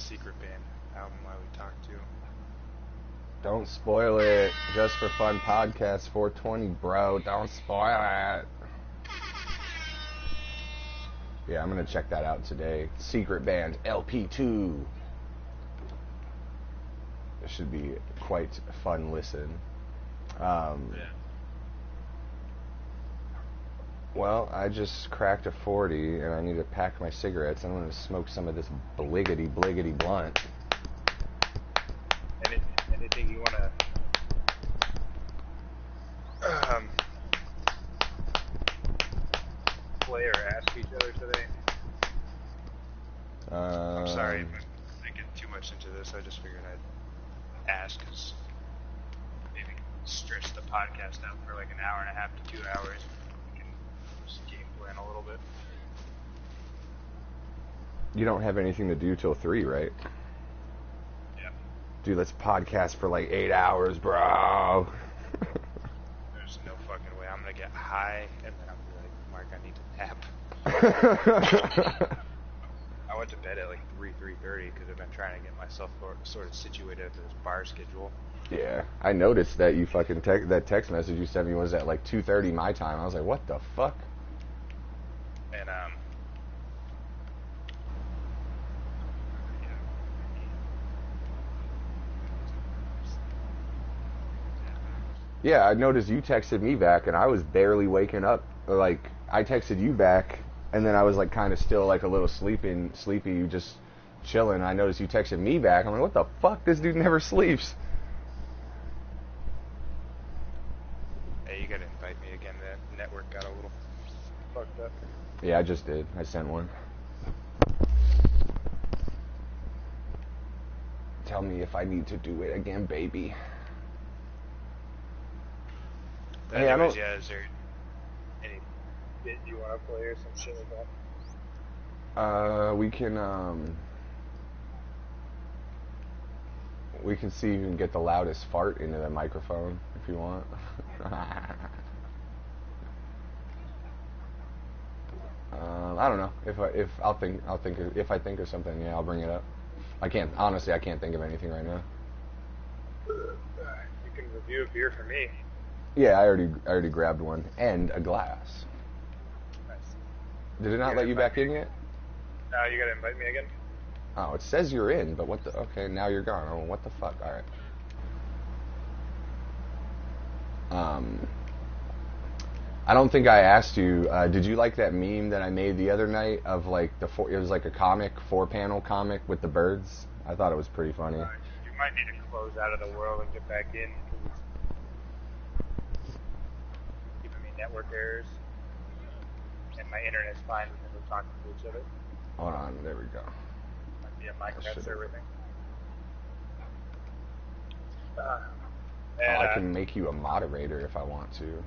Secret Band album while we talk too. Don't spoil it. Just for Fun Podcast 420, bro. Don't spoil it. Yeah, I'm going to check that out today. Secret Band LP2. It should be quite a fun listen. Well, I just cracked a 40 and I need to pack my cigarettes. I'm going to smoke some of this bliggity blunt. Anything you want to play or ask each other today? I'm sorry if I get too much into this. I just figured I'd ask because maybe stretch the podcast out for like an hour and a half to 2 hours. We can just game plan a little bit. You don't have anything to do till 3, right? Yeah. Dude, let's podcast for like 8 hours, bro. There's no fucking way. I'm going to get high and then I'm going to be like, Mark, I need to nap. I went to bed at like 3:30 because I've been trying to get myself sort of situated for this bar schedule. Yeah, I noticed that you fucking that text message you sent me was at like 2:30 my time. I was like, what the fuck? And yeah, I noticed you texted me back and I was barely waking up. Like, I texted you back and then I was like kind of still like a little sleepy, just chilling. I noticed you texted me back. I'm like, what the fuck? This dude never sleeps. Hey, you gotta invite me again. The network got a little fucked up. Yeah, I just did. I sent one. Tell me if I need to do it again, baby. But hey, anyways, yeah, is there any bit you want to play or some shit like that? We can see who can get the loudest fart into the microphone if you want. I don't know if I think of something, yeah, I'll bring it up. I can't think of anything right now. You can review a beer for me. Yeah, I already grabbed one and a glass. Nice. Did it not let you back in yet? No, you gotta invite me again. Oh, it says you're in, but what the? Okay, now you're gone. Oh, what the fuck? All right. I don't think I asked you. Did you like that meme that I made the other night of like it was like a comic, 4-panel comic with the birds? I thought it was pretty funny. You might need to close out of the world and get back in because it's giving me network errors, and my internet's fine because we're talking to each other. Hold on, there we go. Might be a Minecraft server thing. I can make you a moderator if I want to.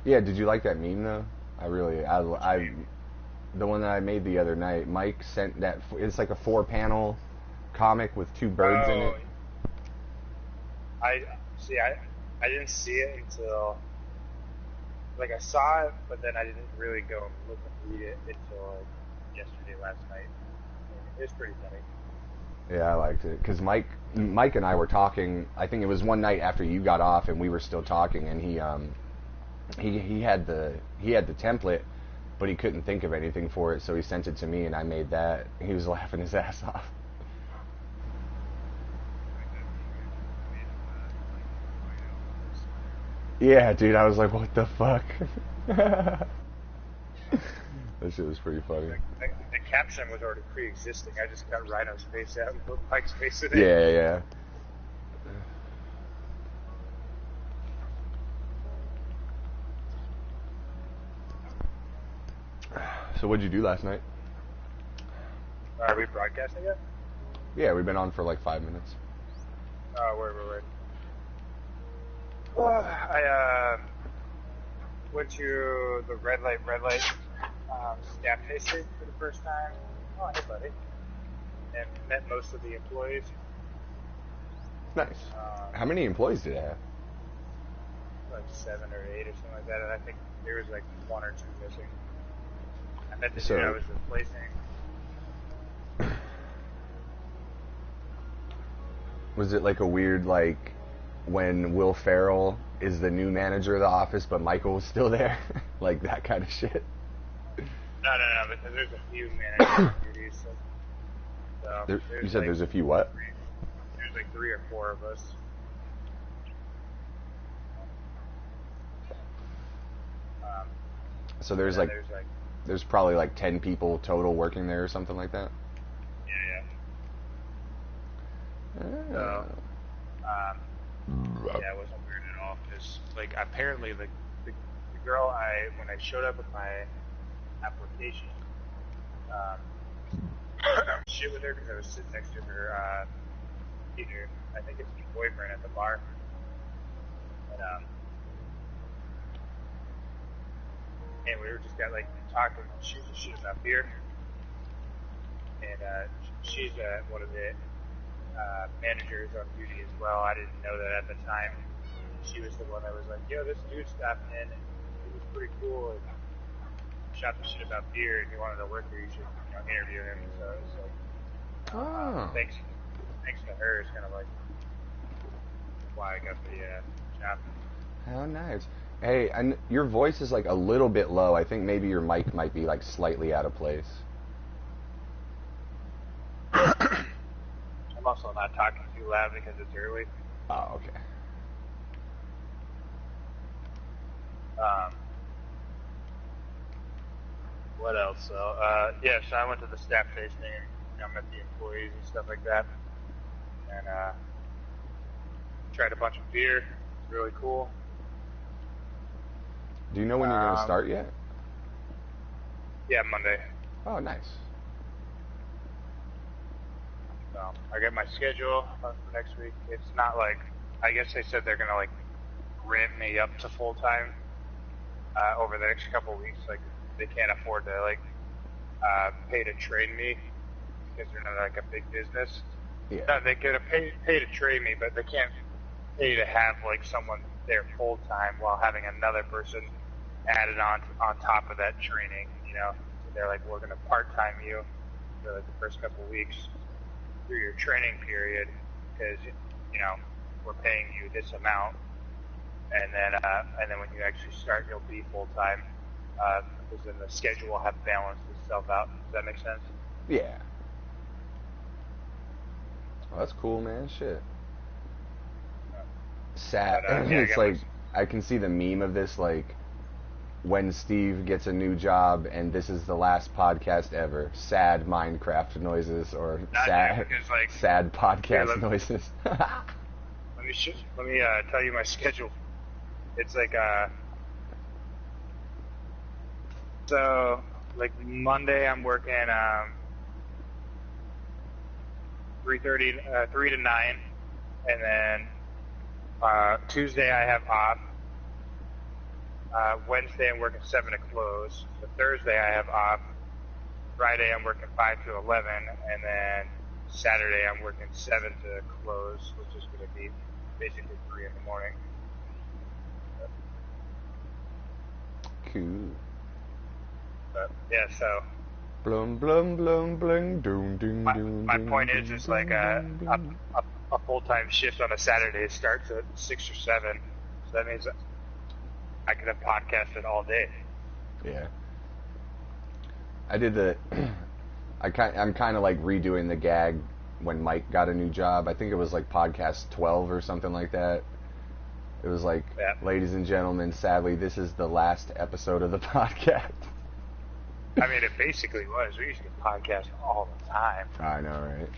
Yeah, did you like that meme though? The one that I made the other night. Mike sent that. It's like a 4-panel comic with 2 birds in it. I didn't see it until I saw it, but then I didn't really go and look and read it until yesterday, last night. It was pretty funny. Yeah, I liked it because Mike and I were talking. I think it was one night after you got off, and we were still talking. And he had the template, but he couldn't think of anything for it, so he sent it to me, and I made that. He was laughing his ass off. Yeah, dude, I was like, what the fuck? That shit was pretty funny. The caption was already pre-existing. I just cut Rhino's face out and put Mike's face in it. Yeah. So what'd you do last night? Are we broadcasting yet? Yeah, we've been on for like 5 minutes. Oh, word. Well, I went to the red light staff tasting for the first time. Oh, hey, buddy. And met most of the employees. Nice. How many employees did it have? Like 7 or 8 or something like that. And I think there was like one or two missing. I met the So- dude I was replacing. Was it like a weird, like, when Will Ferrell is the new manager of the office, but Michael was still there? Like that kind of shit? No, because there's a few manager duties. So You said there's a few what? There's like 3 or 4 of us. So there's and like, then there's there's probably like 10 people total working there or something like that? yeah. Ah. Yeah, it wasn't weird at all. Because like apparently the girl when I showed up with my application, shit with her because I was sitting next to her either I think it's her boyfriend at the bar, and we were just got like talking shit about beer, and she's one of the managers on duty as well. I didn't know that at the time. She was the one that was like, yo, this dude stopped in and he was pretty cool and shot the shit about beer and he wanted to work here. You should interview him. So it was like, thanks to her, it's kind of like why I got the job. How nice. Hey, and your voice is like a little bit low. I think maybe your mic might be like slightly out of place. I'm also not talking too loud because it's early. Oh, okay. What else? So, so I went to the staff tasting and met the employees and stuff like that. And tried a bunch of beer. It was really cool. Do you know when you're going to start yet? Yeah, Monday. Oh, nice. So I got my schedule for next week. It's not like, I guess they said they're going to like ramp me up to full time over the next couple of weeks. Like they can't afford to like pay to train me because they're not like a big business. Yeah. No, they could pay to train me, but they can't pay to have like someone there full time while having another person added on top of that training. So they're like, we're going to part time you for like the first couple of weeks through your training period because we're paying you this amount, and then when you actually start, you'll be full time because then the schedule will have balanced itself out. Does that make sense? Yeah. Well, that's cool, man. Shit. Sad. Yeah, It's like I can see the meme of this, like when Steve gets a new job and this is the last podcast ever. Sad Minecraft noises or sad podcast noises. Let me tell you my schedule. It's like so like Monday I'm working 3 to 9, and then Tuesday I have off. Wednesday I'm working 7 to close. So Thursday I have off. Friday I'm working 5 to 11, and then Saturday I'm working 7 to close, which is going to be basically 3 in the morning. Cool. But yeah, so blum blum blum blum doom doom doom. My point is like a full-time shift on a Saturday starts at 6 or 7, so that means I could have podcasted all day. Yeah. I did I'm kind of like redoing the gag when Mike got a new job. I think it was like podcast 12 or something like that. It was like, ladies and gentlemen, sadly, this is the last episode of the podcast. I mean, it basically was. We used to podcast all the time. I know, right?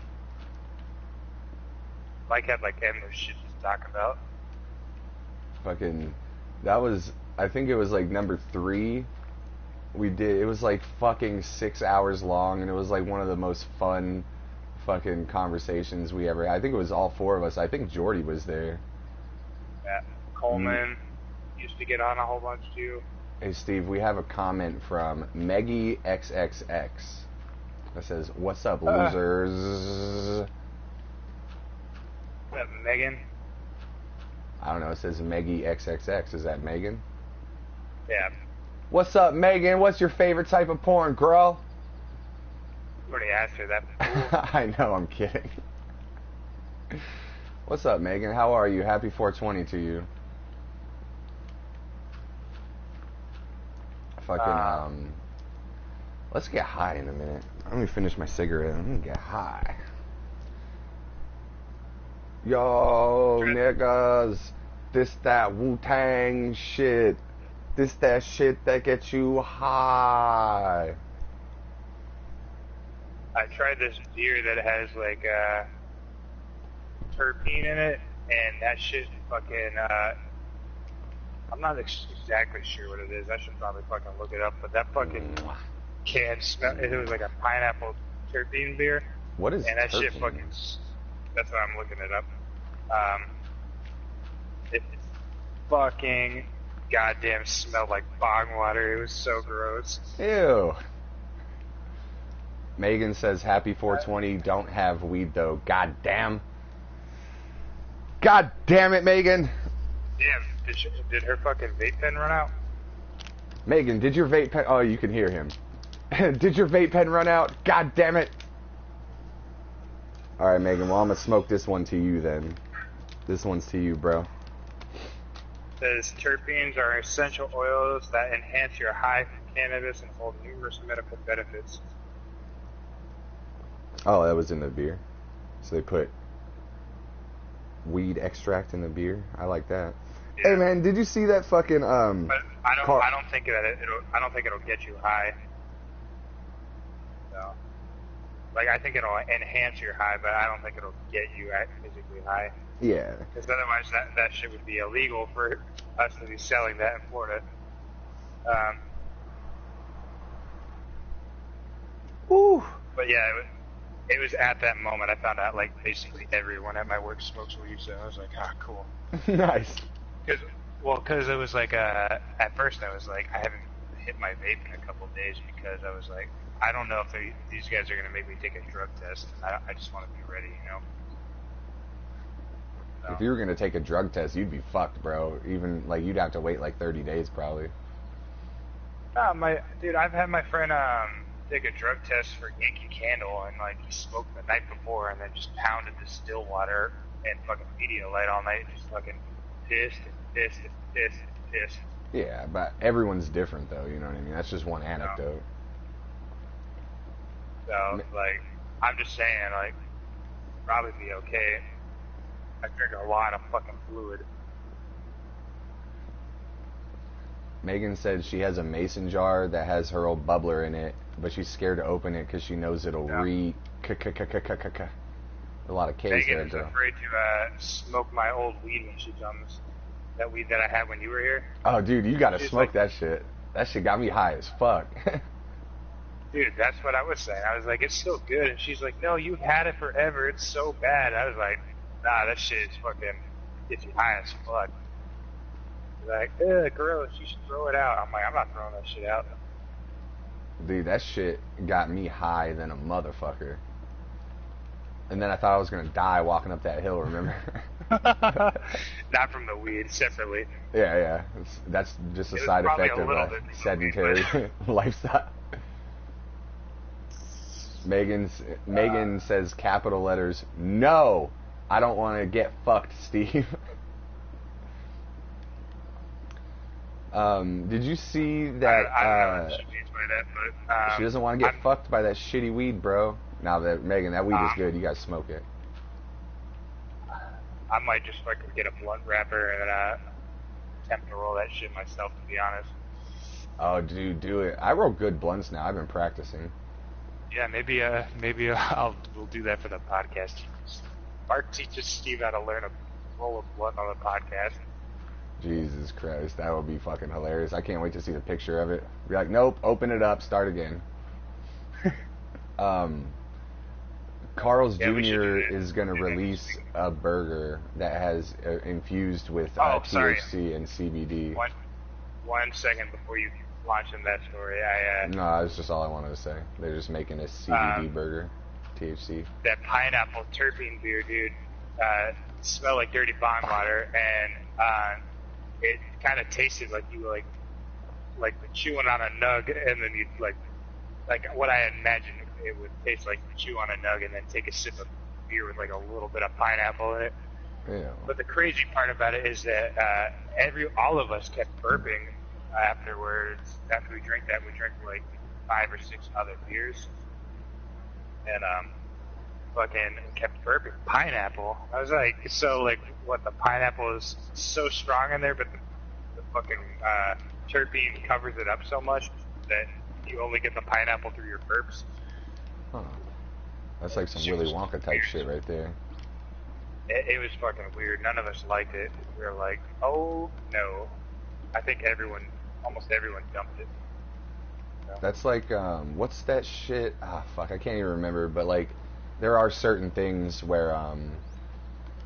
Mike had like endless shit to talk about. Fucking, that was, I think it was like number 3 we did. It was like fucking 6 hours long, and it was like one of the most fun fucking conversations we ever had. I think it was all 4 of us. I think Jordy was there. Yeah. Coleman used to get on a whole bunch too. Hey Steve, we have a comment from Meggie XXX that says, "What's up, losers?" Megan? I don't know. It says Meggie XXX. Is that Megan? Yeah. What's up, Megan? What's your favorite type of porn, girl? Already asked her that. I know, I'm kidding. What's up, Megan? How are you? Happy 420 to you. Fucking, let's get high in a minute. Let me finish my cigarette. Let me get high. Yo, niggas. This that Wu-Tang shit. This that shit that gets you high. I tried this beer that has like terpene in it, and that shit fucking. I'm not exactly sure what it is. I should probably fucking look it up. But that fucking can smell. It was like a pineapple terpene beer. What is and that terpene? shit fucking. That's why I'm looking it up. It fucking goddamn smelled like bog water. It was so gross. Ew. Megan says, happy 420, don't have weed though. God damn. God damn it, Megan. Damn, did her fucking vape pen run out? Megan, did your vape pen... Oh, you can hear him. Did your vape pen run out? God damn it. Alright, Megan, well, I'm gonna smoke this one to you then. This one's to you, bro. Says terpenes are essential oils that enhance your high from cannabis and hold numerous medical benefits. Oh, that was in the beer. So they put weed extract in the beer. I like that. Yeah. Hey man, did you see that fucking But I don't think that I don't think it'll get you high. No. Like I think it'll enhance your high, but I don't think it'll get you physically high. Yeah. Because otherwise that shit would be illegal for us to be selling that in Florida. Woo. But yeah, it was at that moment I found out like basically everyone at my work smokes weed, so I was like, ah, cool. Nice. Because it was like at first I was like, I haven't hit my vape in a couple of days because I was like, I don't know if these guys are gonna make me take a drug test. I just want to be ready, you know. So. If you were gonna take a drug test, you'd be fucked, bro. Even like you'd have to wait like 30 days probably. Dude, I've had my friend take a drug test for Yankee Candle, and like he smoked the night before, and then just pounded the still water and fucking Pedialyte all night, just fucking pissed and pissed and pissed and pissed. Yeah, but everyone's different though. You know what I mean? That's just one anecdote. So like, I'm just saying, like, probably be okay. I drink a lot of fucking fluid. Megan said she has a mason jar that has her old bubbler in it, but she's scared to open it because she knows it'll a lot of K's Megan there, is girl. afraid to smoke my old weed when she's on this. That weed that I had when you were here. Oh, dude, you gotta She's smoke that shit. That shit got me high as fuck. Dude, that's what I was saying. I was like, it's so good. And she's like, no, you've had it forever. It's so bad. I was like, nah, that shit is fucking gets you high as fuck. She's like, ugh, gross. You should throw it out. I'm like, I'm not throwing that shit out. Dude, that shit got me high than a motherfucker. And then I thought I was gonna die walking up that hill, remember? Not from the weed, separately. Yeah. That's just a side effect of a sedentary lifestyle. Megan says capital letters, no, I don't want to get fucked, Steve. Did you see that? I don't know what she means by that, but she doesn't want to get fucked by that shitty weed, bro. Now that Megan, that weed is good. You guys smoke it. I might just fucking get a blunt wrapper and attempt to roll that shit myself, to be honest. Oh, dude, do it. I roll good blunts now. I've been practicing. Yeah, maybe we'll do that for the podcast. Mark teaches Steve how to learn a roll of blunt on the podcast. Jesus Christ, that would be fucking hilarious. I can't wait to see the picture of it. Be like, nope, open it up, start again. Carl's Jr. is going to release a burger that has infused with THC and CBD. One second before you launch in that story, No, that's just all I wanted to say. They're just making a CBD burger, THC. That pineapple terpene beer, dude, smelled like dirty bong water, and it kind of tasted like you like chewing on a nug, and then you'd like what I imagined it would taste like. Chew on a nug and then take a sip of beer with like a little bit of pineapple in it. Yeah. But the crazy part about it is that all of us kept burping afterwards. After we drank that, we drank like 5 or 6 other beers, and fucking kept burping pineapple. I was like, so like, what, the pineapple is so strong in there, but the fucking terpene covers it up so much that you only get the pineapple through your burps. Huh. That's like some Willy Wonka type shit right there. It was fucking weird. None of us liked it. We were like, oh no. I think almost everyone dumped it. So. That's like, what's that shit? Ah, fuck, I can't even remember. But like, there are certain things where,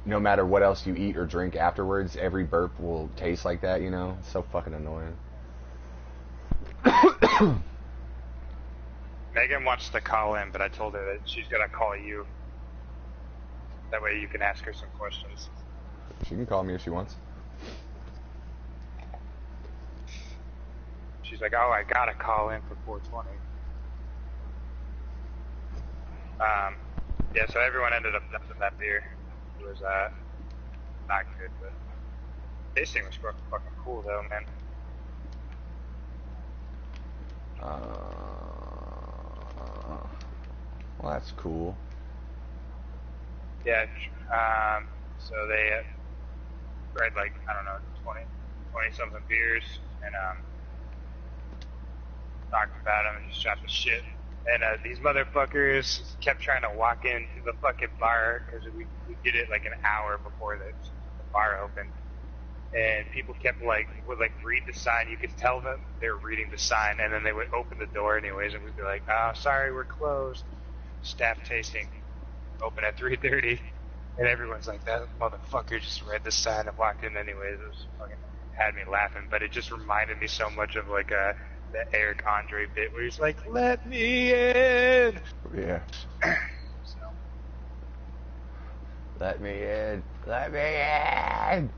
no matter what else you eat or drink afterwards, every burp will taste like that. You know, it's so fucking annoying. Megan wants to call in, but I told her that she's gonna call you. That way you can ask her some questions. She can call me if she wants. She's like, oh, I gotta call in for 420. Yeah, so everyone ended up dumping that beer. It was not good, but tasting was fucking cool though, man. Well, that's cool. Yeah, so they tried like, I don't know, 20 something beers, and talked about them and just shot the shit. And these motherfuckers kept trying to walk into the fucking bar, because we did it like an hour before the bar opened. And people kept would read the sign. You could tell them they were reading the sign, and then they would open the door anyways, and we'd be like, oh, sorry, we're closed. Staff tasting, open at 3:30. And everyone's like, that motherfucker just read the sign and walked in anyways. It was fucking had me laughing, but it just reminded me so much of like the Eric Andre bit where he's like, let me in. Yeah. So. Let me in. Let me in.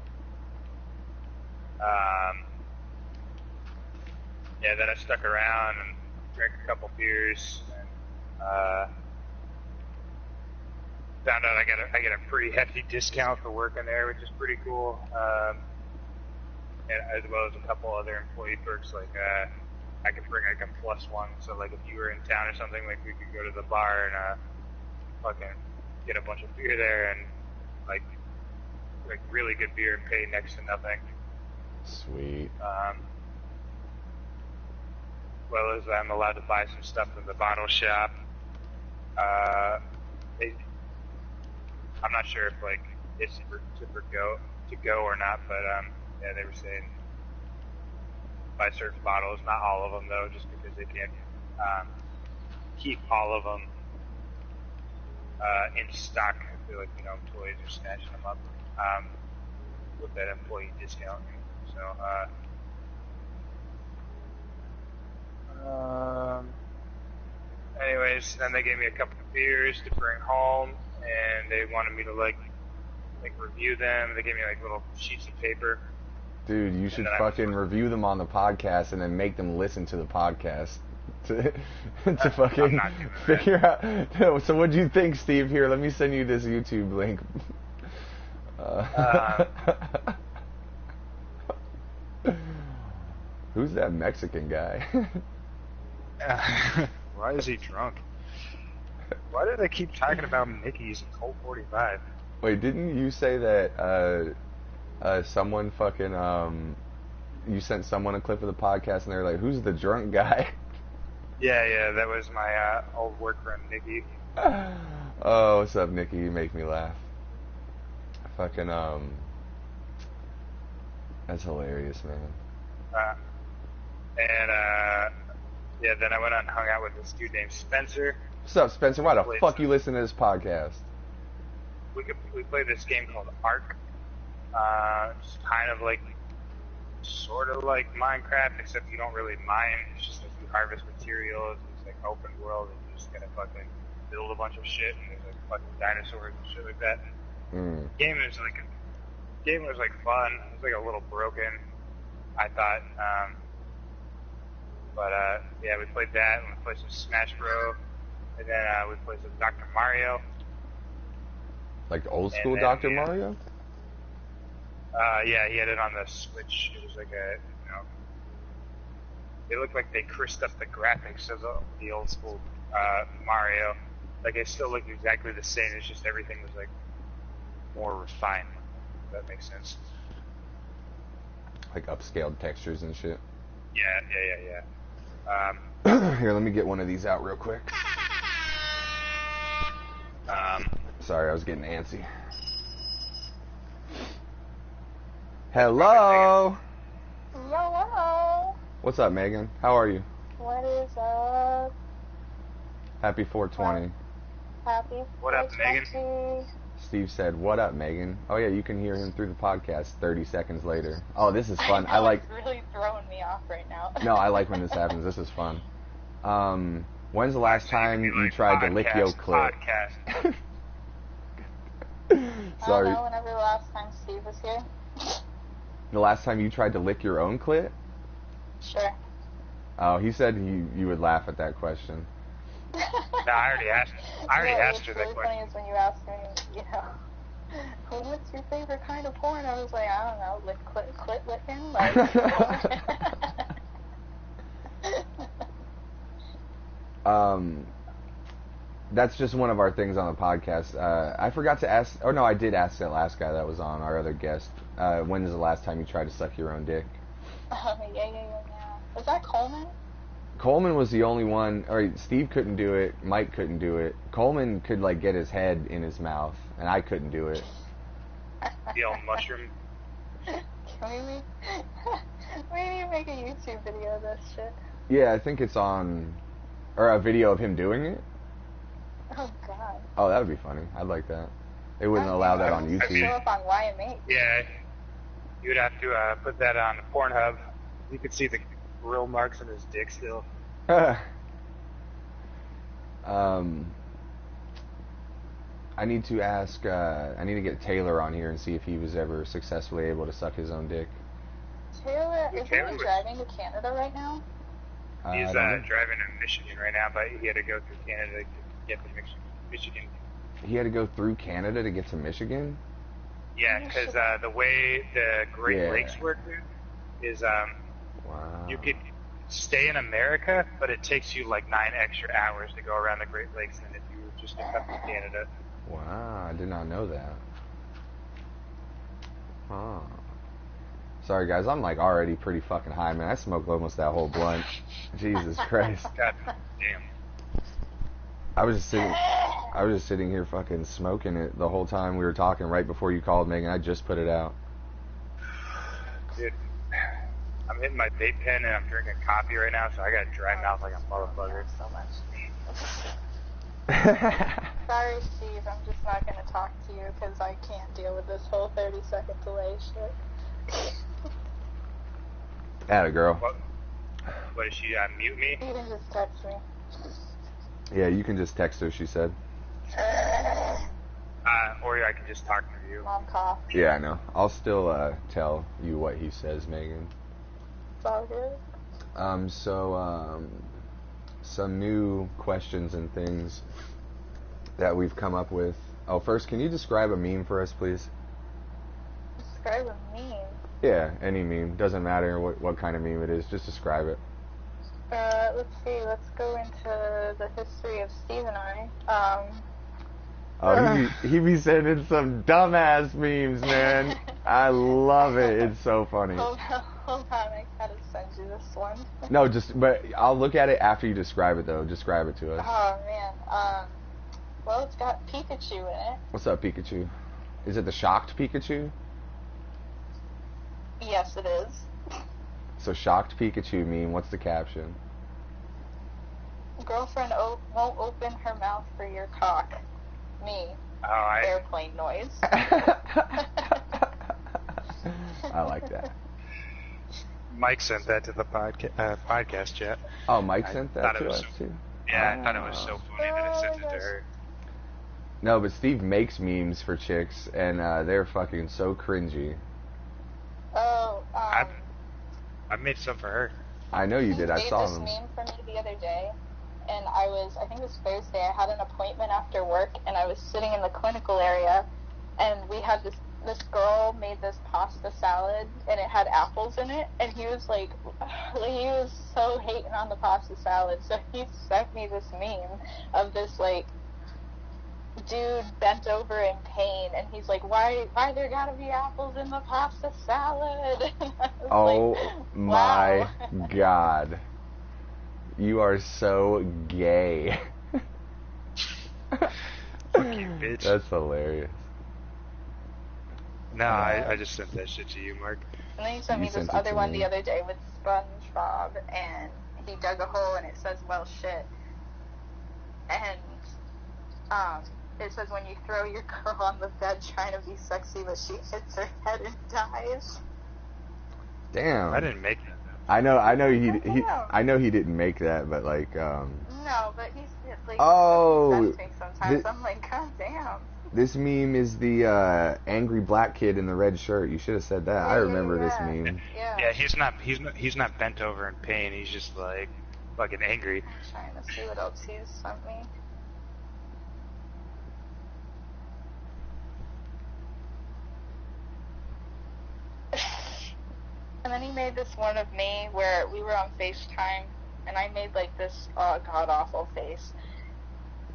Yeah, then I stuck around and drank a couple beers, and found out I get a pretty hefty discount for working there, which is pretty cool. And as well as a couple other employee perks, like I could bring like a +1. So like if you were in town or something, like we could go to the bar and fucking get a bunch of beer there, and like really good beer and pay next to nothing. Sweet. Well as I'm allowed to buy some stuff from the bottle shop. I'm not sure if like it's to go or not, but yeah, they were saying buy certain bottles, not all of them though, just because they can't keep all of them in stock. I feel like employees are snatching them up with that employee discount. So anyways, then they gave me a couple of beers to bring home, and they wanted me to like review them. They gave me like little sheets of paper. Dude, you should fucking review them on the podcast and then make them listen to the podcast to fucking figure out. So what'd you think, Steve? Here, let me send you this YouTube link. Who's that Mexican guy? Why is he drunk? Why do they keep talking about Mickey's and Colt 45? Wait, didn't you say that someone fucking you sent someone a clip of the podcast and they're like, who's the drunk guy? Yeah, that was my old work friend Nikki. Oh, what's up, Nikki? You make me laugh. Fucking that's hilarious, man. Yeah, then I went out and hung out with this dude named Spencer. What's up, Spencer? Why the fuck you listen to this podcast? We played this game called Ark. It's kind of like, sort of like Minecraft, except you don't really mine. It's just like you harvest materials. It's like open world, and you just gotta fucking build a bunch of shit. And there's like fucking dinosaurs and shit like that. Game was fun. It was like a little broken, I thought. But yeah, we played that, and we played some Smash Bros. And then we played some Dr. Mario. Like old school then, Dr. yeah. Mario? Yeah, he had it on the Switch. It was like they looked like they crisped up the graphics of the old school Mario. Like it still looked exactly the same. It's just everything was like more refined. If that makes sense. Like upscaled textures and shit. Yeah. Here, let me get one of these out real quick. Sorry, I was getting antsy. Hello. Hello. What's up, Megan? How are you? What is up? Happy 420. Happy What up, Megan? 420. Steve said, "What up, Megan?" Oh yeah, you can hear him through the podcast 30 seconds later. Oh, this is fun. I like. It's really throwing me off right now. No, I like when this happens. This is fun. When's the last time you tried to lick your clit? Podcast. Sorry. I don't know, whenever the last time Steve was here. The last time you tried to lick your own clit? Sure. Oh, he said you would laugh at that question. No, I already asked her that What's really question. funny is when you asked me, what's your favorite kind of porn? I was like, I don't know, lick clit licking? Like, That's just one of our things on the podcast. I forgot to ask. Oh no, I did ask that last guy that was on, our other guest. When is the last time you tried to suck your own dick? yeah. Was that Coleman? Coleman was the only one. Or Steve couldn't do it. Mike couldn't do it. Coleman could like get his head in his mouth, and I couldn't do it. The old mushroom. Can we need to make a YouTube video of this shit. Yeah, I think it's on, or a video of him doing it. Oh god. Oh, that would be funny. I'd like that. They wouldn't allow that on Show YouTube. up on YMH. Yeah, you would have to put that on Pornhub. You could see the grill marks on his dick still. I need to ask. I need to get Taylor on here and see if he was ever successfully able to suck his own dick. Taylor, isn't Taylor he was- driving to Canada right now? He's I don't know. driving to Michigan right now, but he had to go through Canada to get to Michigan. He had to go through Canada to get to Michigan. Yeah, because the way the Great Yeah. Lakes work dude, is Wow. you could stay in America, but it takes you like 9 extra hours to go around the Great Lakes than if you just come to Canada. Wow, I did not know that. Huh. Sorry guys, I'm like already pretty fucking high, man. I smoked almost that whole blunt. Jesus Christ. God damn. I was just sitting here fucking smoking it the whole time we were talking right before you called, Megan. I just put it out. Dude, I'm hitting my vape pen and I'm drinking coffee right now, so I got a dry mouth like a motherfucker. So much. Sorry, Steve. I'm just not going to talk to you because I can't deal with this whole 30-second delay shit. Atta girl. What is she, mute me? You can just text me. Yeah, you can just text her, she said. Or I can just talk to you. Mom cough. Yeah, I know. I'll still tell you what he says, Megan. It's all good. Some new questions and things that we've come up with. Oh, first, can you describe a meme for us, please? Describe a meme. Yeah, any meme. Doesn't matter what kind of meme it is. Just describe it. Let's see. Let's go into the history of Steve and I. Oh, he be sending some dumbass memes, man. I love it. It's so funny. Hold on. I gotta send you this one. No, but I'll look at it after you describe it, though. Describe it to us. Oh, man. Well, it's got Pikachu in it. What's up, Pikachu? Is it the shocked Pikachu? Yes, it is. So, shocked Pikachu meme. What's the caption? Girlfriend won't open her mouth for your cock. Me. Oh, Airplane noise. I like that. Mike sent that to the podcast chat. Oh, Mike sent that thought it to was us, too? Yeah, I thought it was so funny that I sent it to her. No, but Steve makes memes for chicks, and they're fucking so cringy. Oh, I made some for her. I know you did. I made saw this them. meme for me the other day, and I think it was Thursday, I had an appointment after work, and I was sitting in the clinical area, and we had this girl made this pasta salad, and it had apples in it, and he was like, he was so hating on the pasta salad, so he sent me this meme of this, like, dude bent over in pain, and he's like, why there gotta be apples in the pasta salad? Oh like, my wow. God. You are so gay. Fuck you, bitch. That's hilarious. No, I just sent that shit to you, Mark. And then he sent You me this sent it other to one me. the other day with SpongeBob, and he dug a hole and it says, well, shit. And it says when you throw your girl on the bed trying to be sexy, but she hits her head and dies. Damn. I didn't make that. I know he Damn. I know he didn't make that, but like No, but he's like, Oh, he sends me sometimes. I'm like, god damn. this meme is the angry black kid in the red shirt. You should have said that. I remember this meme. Yeah, he's not bent over in pain. He's just like fucking angry. I'm trying to see what else he's sent me. And then he made this one of me where we were on FaceTime, and I made like this god-awful face.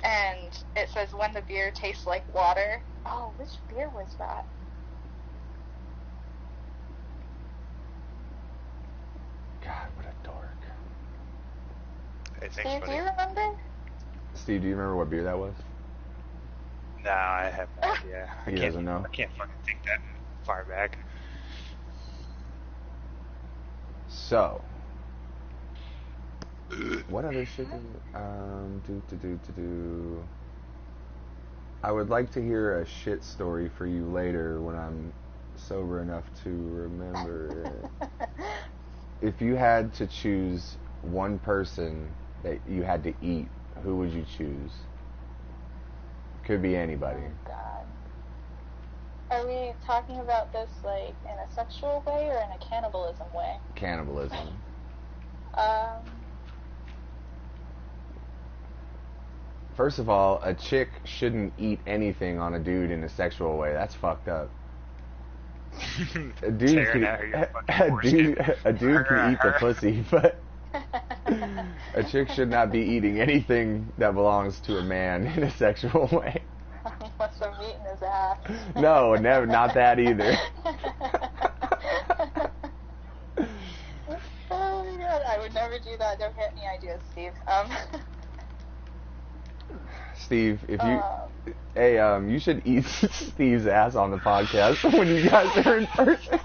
And it says, when the beer tastes like water. Oh, which beer was that? God, what a dork. Hey, thanks, Steve, do buddy. you remember? Steve, do you remember what beer that was? No, I have no idea. He doesn't know. I can't fucking think that far back. So, what other shit is I would like to hear a shit story for you later when I'm sober enough to remember it. If you had to choose one person that you had to eat, who would you choose? Could be anybody. Oh, God. Are we talking about this, like, in a sexual way or in a cannibalism way? Cannibalism. First of all, a chick shouldn't eat anything on a dude in a sexual way. That's fucked up. A dude Tearing can, out your fucking foreskin. a dude can eat the pussy, but a chick should not be eating anything that belongs to a man in a sexual way. Unless I'm eating his ass. No, never, not that either. Oh my god, I would never do that. Don't get any ideas, Steve. Steve, if you, hey, you should eat Steve's ass on the podcast when you guys are in person.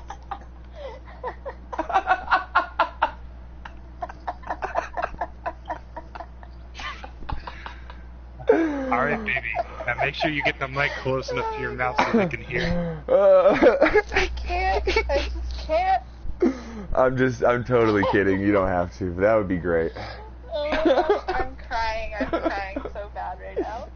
All right, baby. Now make sure you get the mic close enough to your mouth so they can hear. I can't. I just can't. I'm totally kidding. You don't have to, but that would be great. Oh my gosh, I'm crying. I'm crying so bad right now.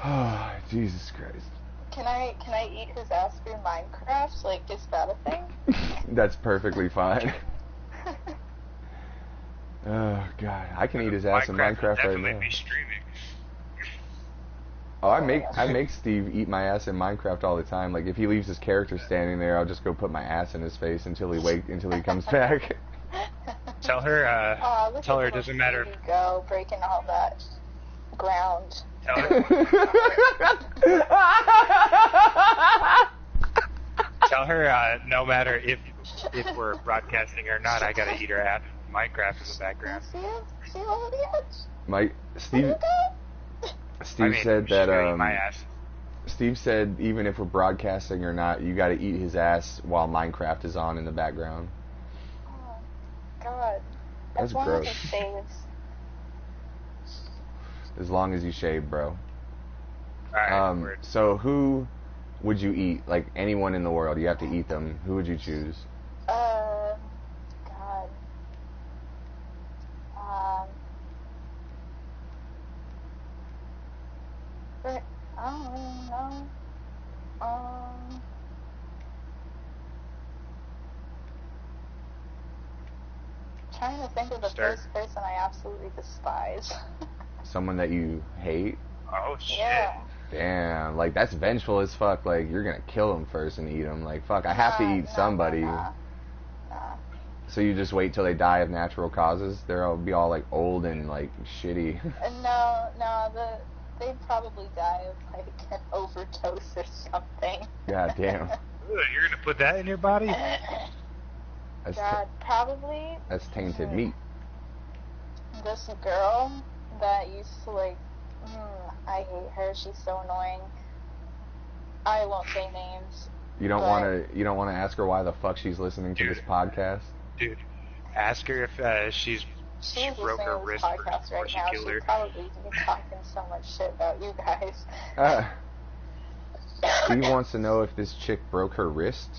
Oh, Jesus Christ. Can I eat his ass through Minecraft? Like, is that a thing? That's perfectly fine. Oh God, I can eat his ass in Minecraft right definitely now. be streaming. Oh, I make Steve eat my ass in Minecraft all the time. Like if he leaves his character standing there, I'll just go put my ass in his face until he comes back. Tell her, Look tell at her it doesn't little matter. Stevie go, breaking all that ground. Tell her, tell her, no matter if we're broadcasting or not, I gotta eat her ass with Minecraft in the background. See him? See all the edge? Steve I mean, said she's that gonna eat my ass. Steve said even if we're broadcasting or not, you got to eat his ass while Minecraft is on in the background. Oh, God. That's as long gross. as he saves. As long as you shave, bro. Alright, word. So who would you eat? Like anyone in the world, you have to eat them. Who would you choose? God. But, I don't really know. trying to think of the Start. first person I absolutely despise. Someone that you hate? Oh shit. Yeah. Damn, like that's vengeful as fuck. Like you're gonna kill them first and eat them. Like fuck, I have to eat somebody. Nah. So you just wait till they die of natural causes? They'll be all like old and like shitty. No, they'd probably die of like an overdose or something. God damn. Ugh, you're gonna put that in your body? That's God, probably that's tainted meat. this girl that used to like, I hate her. She's so annoying. I won't say names. You don't but- want to ask her why the fuck she's listening to this podcast? Dude, ask her if she She's broke listening her to this wrist podcast before right she now. killed She's her. probably been talking so much shit about you guys. Steve wants to know if this chick broke her wrist.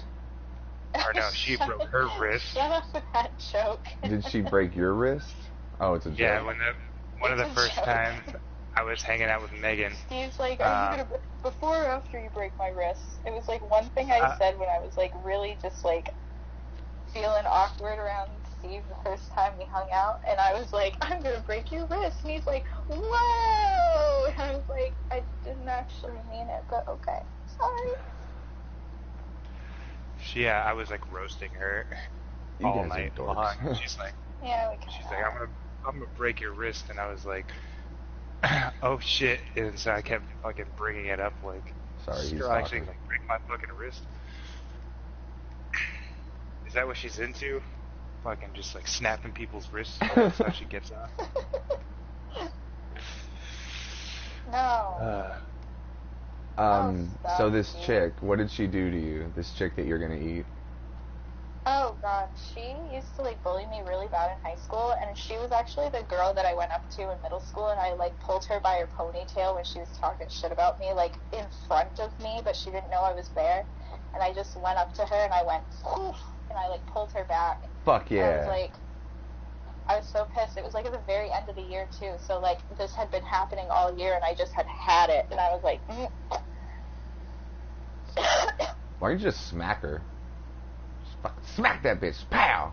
Or no, she broke her wrist. Shut up with that joke. Did she break your wrist? Oh, it's a joke. Yeah, one of the It's a first joke. times I was hanging out with Megan. Steve's like, are you gonna, before or after you break my wrist? It was like one thing I said when I was like really just like feeling awkward around Steve the first time we hung out, and I was like, I'm gonna break your wrist, and he's like, whoa, and I was like, I didn't actually mean it, but okay, sorry. I was like roasting her You all guys are night dorks. long. She's like, Yeah, I'm gonna break your wrist, and I was like, oh shit, and so I kept fucking bringing it up like, Sorry, he's girl actually talking. like break my fucking wrist. Is that what she's into? Fucking just like snapping people's wrists. That's how she gets off. No. So this stop, chick, what did she do to you? This chick that you're gonna eat? Oh god, she used to like bully me really bad in high school, and she was actually the girl that I went up to in middle school, and I like pulled her by her ponytail when she was talking shit about me, like in front of me, but she didn't know I was there, and I just went up to her and I went, "Oof," and I like pulled her back. Fuck And yeah. I was so pissed. It was like at the very end of the year too, so like this had been happening all year, and I just had it, and I was like, Why don't you just smack her? Just fucking smack that bitch. Pow!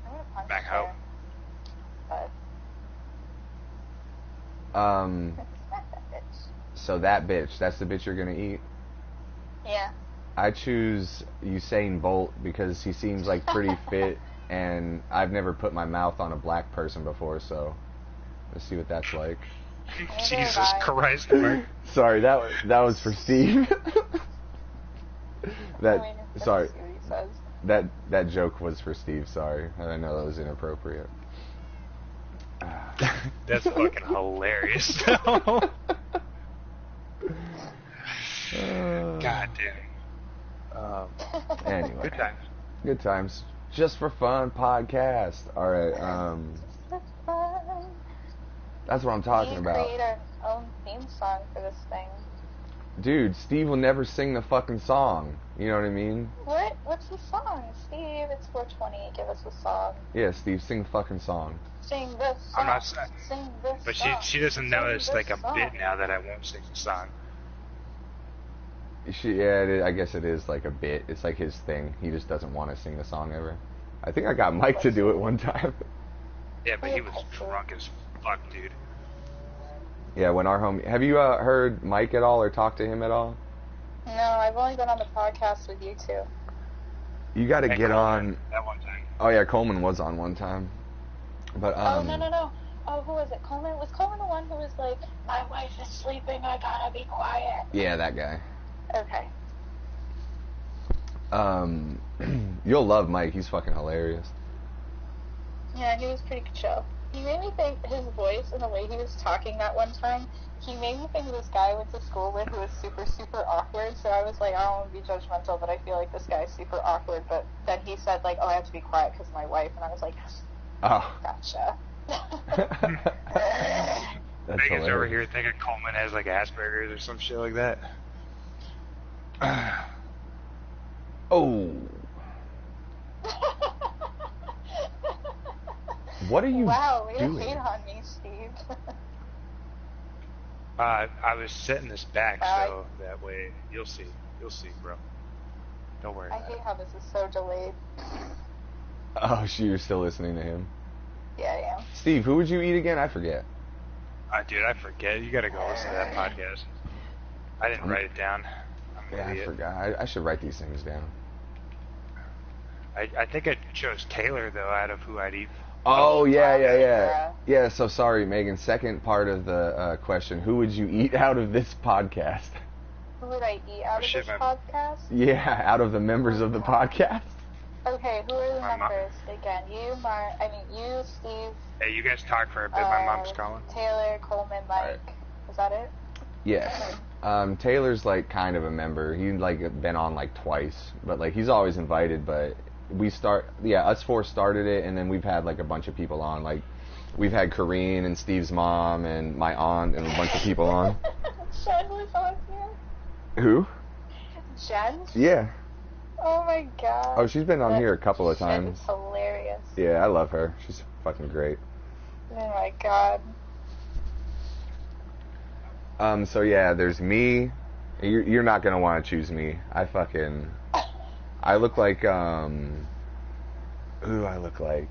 I'm gonna punch Back her. out. But smack that bitch. So that bitch, that's the bitch you're gonna eat? Yeah. I choose Usain Bolt because he seems like pretty fit, and I've never put my mouth on a black person before, so let's see what that's like. Jesus bye. Christ, Mark. Sorry, that was for Steve. I mean, let's sorry, see what he says. that joke was for Steve. Sorry, I know that was inappropriate. That's fucking hilarious. God damn. Anyway, Good times. good times. Just for fun podcast. All right. That's fun. That's what I'm talking We about. create our own theme song for this thing. Dude, Steve will never sing the fucking song. You know what I mean? What? What's the song? Steve, it's 420. Give us a song. Yeah, Steve, sing the fucking song. Sing this song. I'm not Sing this But song. she doesn't know Sing it's this like a song. bit now that I won't sing the song. I guess it is like a bit. It's like his thing. He just doesn't want to sing the song ever. I think I got Mike to do it one time. Yeah, but he was drunk as fuck, dude. Yeah, when our homie... Have you heard Mike at all or talked to him at all? No, I've only been on the podcast with you two. You got to Hey, get Coleman, on... that one time. Oh, yeah, Coleman was on one time. But, Oh, no. Oh, who was it? Coleman? Was Coleman the one who was like, my wife is sleeping, I gotta be quiet? Yeah, that guy. Okay. You'll love Mike. He's fucking hilarious. Yeah, he was pretty chill. He made me think his voice and the way he was talking that one time, he made me think of this guy I went to school with who was super, super awkward. So I was like, I don't want to be judgmental, but I feel like this guy's super awkward. But then he said, like, oh, I have to be quiet because of my wife. And I was like, Oh. gotcha. That's Megan's hilarious. over here thinking Coleman has like Asperger's or some shit like that. Oh. What are you Wow, way to doing? hate on me, Steve. I was setting this back so that way you'll see, bro. Don't worry I about hate it. how this is so delayed. Oh, you're still listening to him. Yeah, I am. Steve, who would you eat again? I forget. Dude, I forget. You gotta go listen to that podcast. I didn't write it down. I'm an idiot. I forgot. I should write these things down. I think I chose Taylor, though, out of who I'd eat. Oh, yeah. So sorry, Megan. Second part of the question. Who would you eat out of this podcast? Who would I eat out of this podcast? Yeah, out of the members of the podcast. Okay, who are the members? Again, you, Steve. Hey, you guys talk for a bit. My mom's calling. Taylor, Coleman, Mike. Right. Is that it? Yes. Taylor's like kind of a member. He's like been on like twice, but like he's always invited. But us four started it, and then we've had like a bunch of people on. Like we've had Corrine and Steve's mom and my aunt and a bunch of people on. Jen was on here. Who? Jen? Yeah. Oh my god. Oh, she's been on here a couple of times. She's hilarious. Yeah, I love her. She's fucking great. Oh my god. So yeah, there's me. You're not gonna want to choose me. I look like, who do I look like?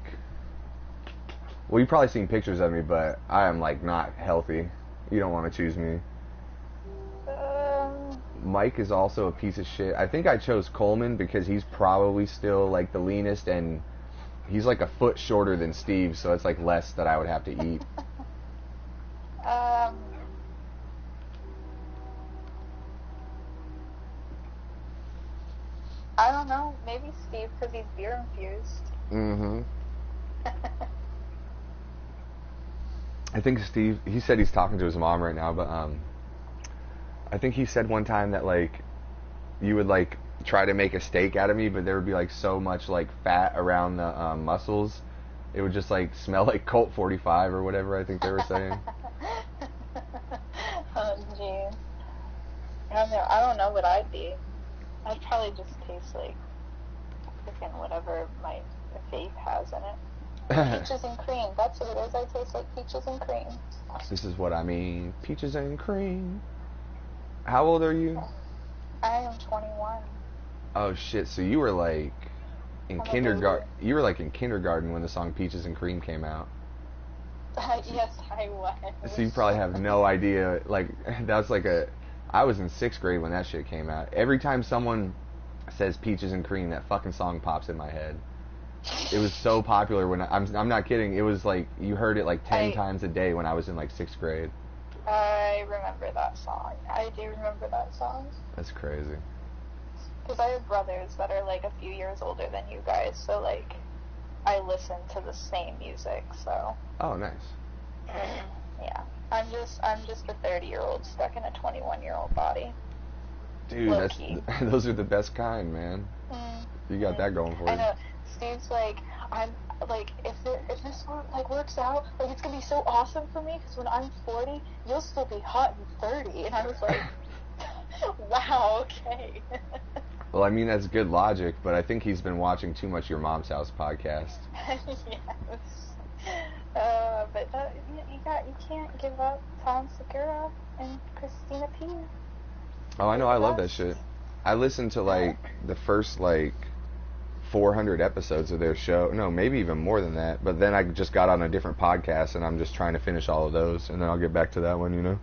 Well, you've probably seen pictures of me, but I am like not healthy. You don't want to choose me. Mike is also a piece of shit. I think I chose Coleman because he's probably still like the leanest, and he's like a foot shorter than Steve, so it's like less that I would have to eat. I don't know. Maybe Steve because he's beer infused. Mm-hmm. I think Steve, he said he's talking to his mom right now, but I think he said one time that like you would like try to make a steak out of me, but there would be like so much like fat around the muscles, it would just like smell like Colt 45 or whatever I think they were saying. Oh jeez. I don't know what I'd be. I'd probably just taste like freaking whatever my vape has in it. Peaches and cream. That's what it is. I taste like peaches and cream. This is what I mean. Peaches and cream. How old are you? I am 21. Oh shit! So you were like in kindergarten. You were like in kindergarten when the song "Peaches and Cream" came out. Yes, I was. So you probably have no idea. Like that's like I was in 6th grade when that shit came out. Every time someone says "Peaches and Cream," that fucking song pops in my head. It was so popular when I'm not kidding. It was like you heard it like 10 times a day when I was in like 6th grade. I remember that song. I do remember that song. That's crazy. Because I have brothers that are like a few years older than you guys, so like I listen to the same music. So. Oh, nice. Yeah. I'm just a 30-year-old stuck in a 21-year-old body. Dude, those are the best kind, man. You got that going for you. I know. Steve's like, I'm like, if this one like works out, like it's gonna be so awesome for me because when I'm 40, you'll still be hot and 30. And I was like, wow, okay. Well, I mean that's good logic, but I think he's been watching too much Your Mom's House podcast. Yes. But you can't give up Tom Segura and Christina P. Oh, I know. I love that shit. I listened to like the first like 400 episodes of their show. No, maybe even more than that. But then I just got on a different podcast, and I'm just trying to finish all of those, and then I'll get back to that one, you know?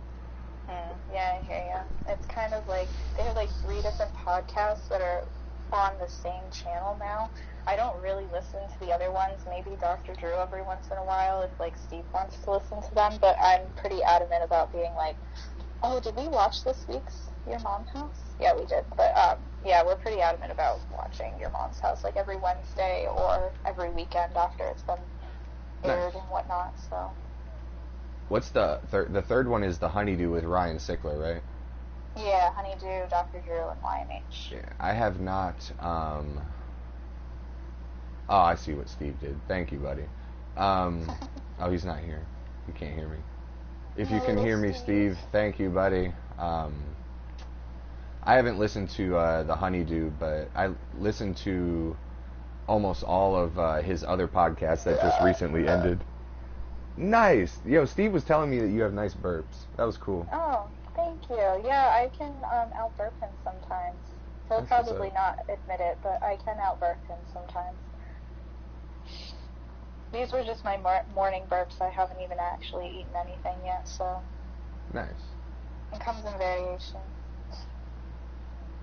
Yeah, I hear ya. It's kind of like, they have like 3 different podcasts that are on the same channel now. I don't really listen to the other ones, maybe Dr. Drew every once in a while if like Steve wants to listen to them, but I'm pretty adamant about being like, oh, did we watch this week's Your Mom's House? Yeah, we did. But yeah, we're pretty adamant about watching Your Mom's House like every Wednesday or every weekend after it's been aired and whatnot. So. What's the third one is the Honeydew with Ryan Sickler, right? Yeah, Honeydew, Dr. Drew, and YMH. Yeah, I have not. Oh, I see what Steve did. Thank you, buddy. Oh, he's not here. He can't hear me. If you can hear me, Steve, thank you, buddy. I haven't listened to the Honeydew, but I listened to almost all of his other podcasts that just recently ended. Nice. Yo, Steve was telling me that you have nice burps. That was cool. Oh, thank you. Yeah, I can out-burp him sometimes. He'll probably not admit it, but I can out-burp him sometimes. These were just my morning burps. I haven't even actually eaten anything yet, so. Nice. It comes in variation.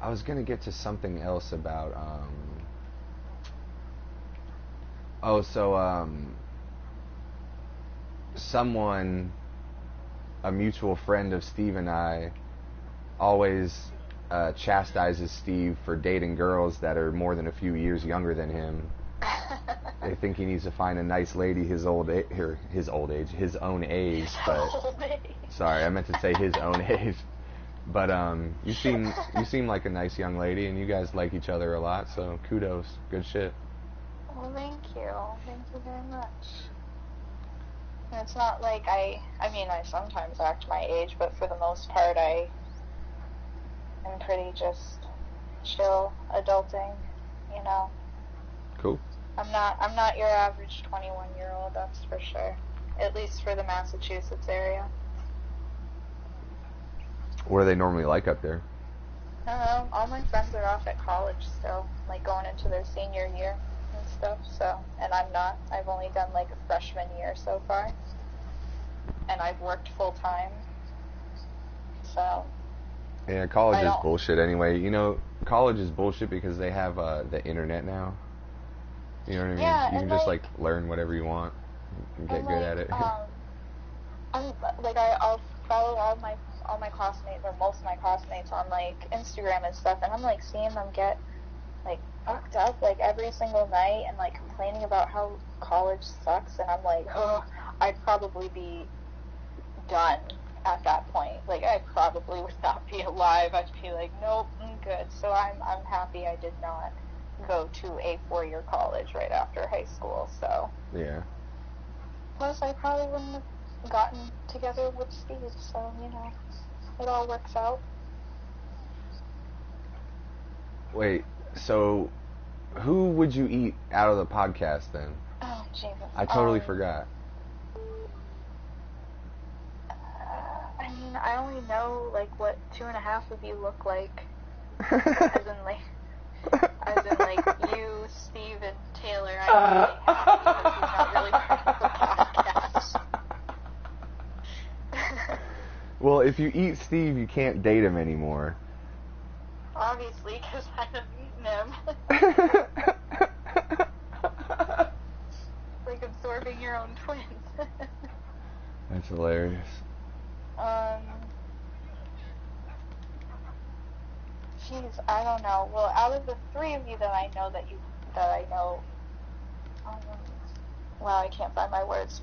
I was gonna get to something else about someone, a mutual friend of Steve and I, always chastises Steve for dating girls that are more than a few years younger than him. They think he needs to find a nice lady his own age. But sorry, I meant to say his own age. But you seem like a nice young lady, and you guys like each other a lot. So kudos, good shit. Well, thank you very much. And it's not like I mean, I sometimes act my age, but for the most part, I am pretty just chill, adulting, you know. Cool. I'm not your average 21-year-old, that's for sure. At least for the Massachusetts area. What are they normally like up there? All my friends are off at college still, like going into their senior year and stuff, so, and I'm not. I've only done like a freshman year so far. And I've worked full time. So. Yeah, college is bullshit anyway. You know, college is bullshit because they have the internet now. You know what I mean? Yeah, you can just like learn whatever you want and get good at it. I'll follow all my classmates, or most of my classmates, on like Instagram and stuff, and I'm like seeing them get like fucked up like every single night and like complaining about how college sucks, and I'm like, oh, I'd probably be done at that point. Like I probably would not be alive. I'd be like, nope, I'm good. So I'm happy I did not go to a 4-year college right after high school. So yeah. Plus, I probably wouldn't have gotten together with Steve. So you know, it all works out. Wait, so who would you eat out of the podcast then? Oh Jesus! I totally forgot. I mean, I only know like what 2.5 of you look like, as in like you, Steve, and Taylor. I'm really happy because he's not really part of the podcast. Well, if you eat Steve, you can't date him anymore. Obviously, because I haven't eaten him. Like absorbing your own twins. That's hilarious. Jeez, I don't know. Well, out of the 3 of you that I know well, I can't find my words,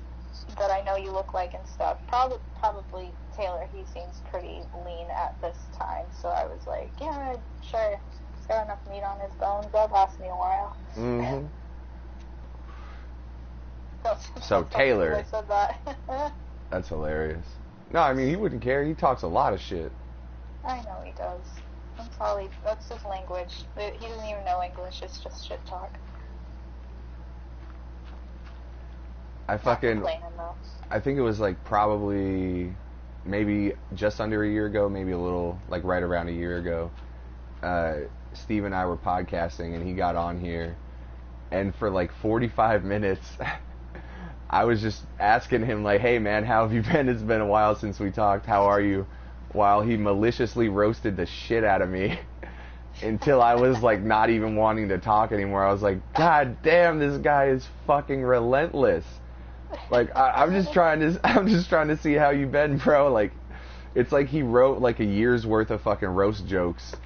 that I know you look like and stuff, probably Taylor. He seems pretty lean at this time, so I was like, yeah, sure. He's got enough meat on his bones. That'll last me a while. Mm-hmm. So Taylor. I said that. That's hilarious. No, I mean, he wouldn't care. He talks a lot of shit. I know he does. That's his language. He doesn't even know English. It's just shit talk. I think it was like probably maybe just under a year ago, maybe a little, like right around a year ago. Steve and I were podcasting, and he got on here, and for like 45 minutes, I was just asking him like, hey man, how have you been? It's been a while since we talked. How are you? While he maliciously roasted the shit out of me until I was like not even wanting to talk anymore. I was like, God damn, this guy is fucking relentless. Like I'm just trying to see how you been, bro. Like it's like he wrote like a year's worth of fucking roast jokes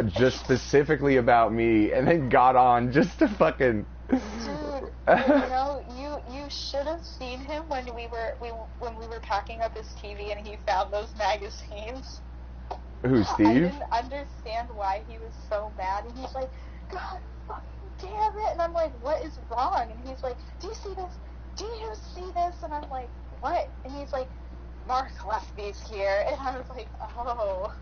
just specifically about me, and then got on just to fucking. Dude, you know, you should have seen him when we were packing up his TV and he found those magazines. Who, Steve? I didn't understand why he was so mad, and he's like, God fucking damn it, and I'm like, what is wrong? And he's like, do you see this? Do you see this? And I'm like, what? And he's like, Mark Lefty's here. And I was like, oh.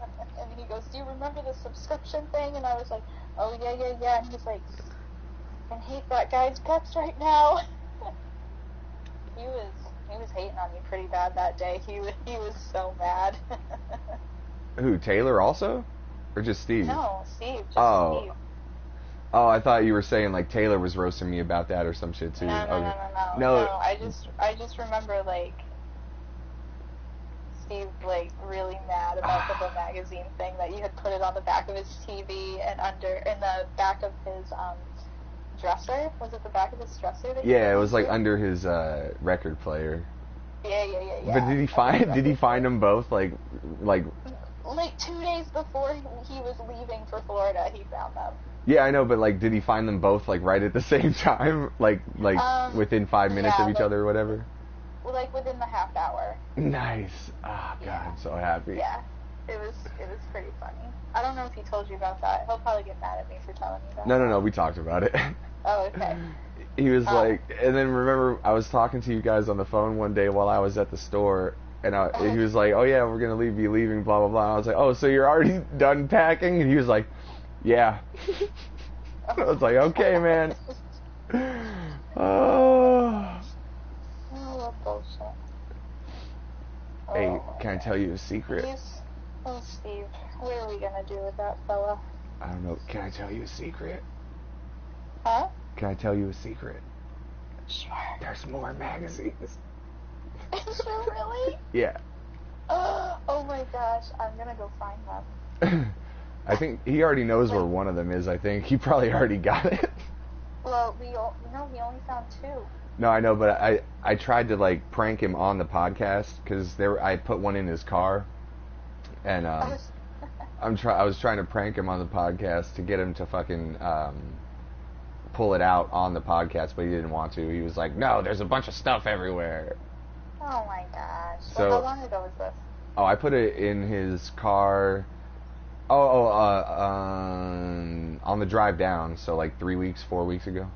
And he goes, do you remember the subscription thing? And I was like, oh yeah. And he's like, I hate that guy's guts right now. He was hating on you pretty bad that day. He was so mad. Who, Taylor also? Or just Steve? No, Steve. Steve. Oh, I thought you were saying like Taylor was roasting me about that or some shit too. No, no, Okay. no, no, no. No. No, I just remember like Steve like really mad about the whole magazine thing, that you had put it on the back of his TV and in the back of his dresser. Was it the back of his dresser? That Yeah, it was like under his record player. Yeah. But did he find them both like? Like 2 days before he was leaving for Florida, he found them. Yeah, I know, but like, did he find them both like right at the same time, like within 5 minutes of each other or whatever? Like within the half hour. Nice. Oh god, Yeah. I'm so happy. Yeah, it was pretty funny. I don't know if he told you about that. He'll probably get mad at me for telling you that. No, we talked about it. Oh, okay. He was like, and then remember, I was talking to you guys on the phone one day while I was at the store, and he was like, oh yeah, we're gonna be leaving, blah blah blah. I was like, oh, so you're already done packing? And he was like, yeah. I was like, okay, man. Oh. Oh, what bullshit. Hey, can I tell you a secret? Oh, Steve, what are we gonna do with that fella? I don't know. Can I tell you a secret? Huh? Can I tell you a secret? Sure. There's more magazines. Is there really? Yeah. Oh my gosh, I'm gonna go find them. I think he already knows where one of them is. I think he probably already got it. Well, we only found 2. No, I know, but I tried to like prank him on the podcast because I put one in his car, and I was trying to prank him on the podcast to get him to fucking pull it out on the podcast, but he didn't want to. He was like, "No, there's a bunch of stuff everywhere." Oh my gosh. So, how long ago was this? Oh, I put it in his car. On the drive down, so like 4 weeks ago,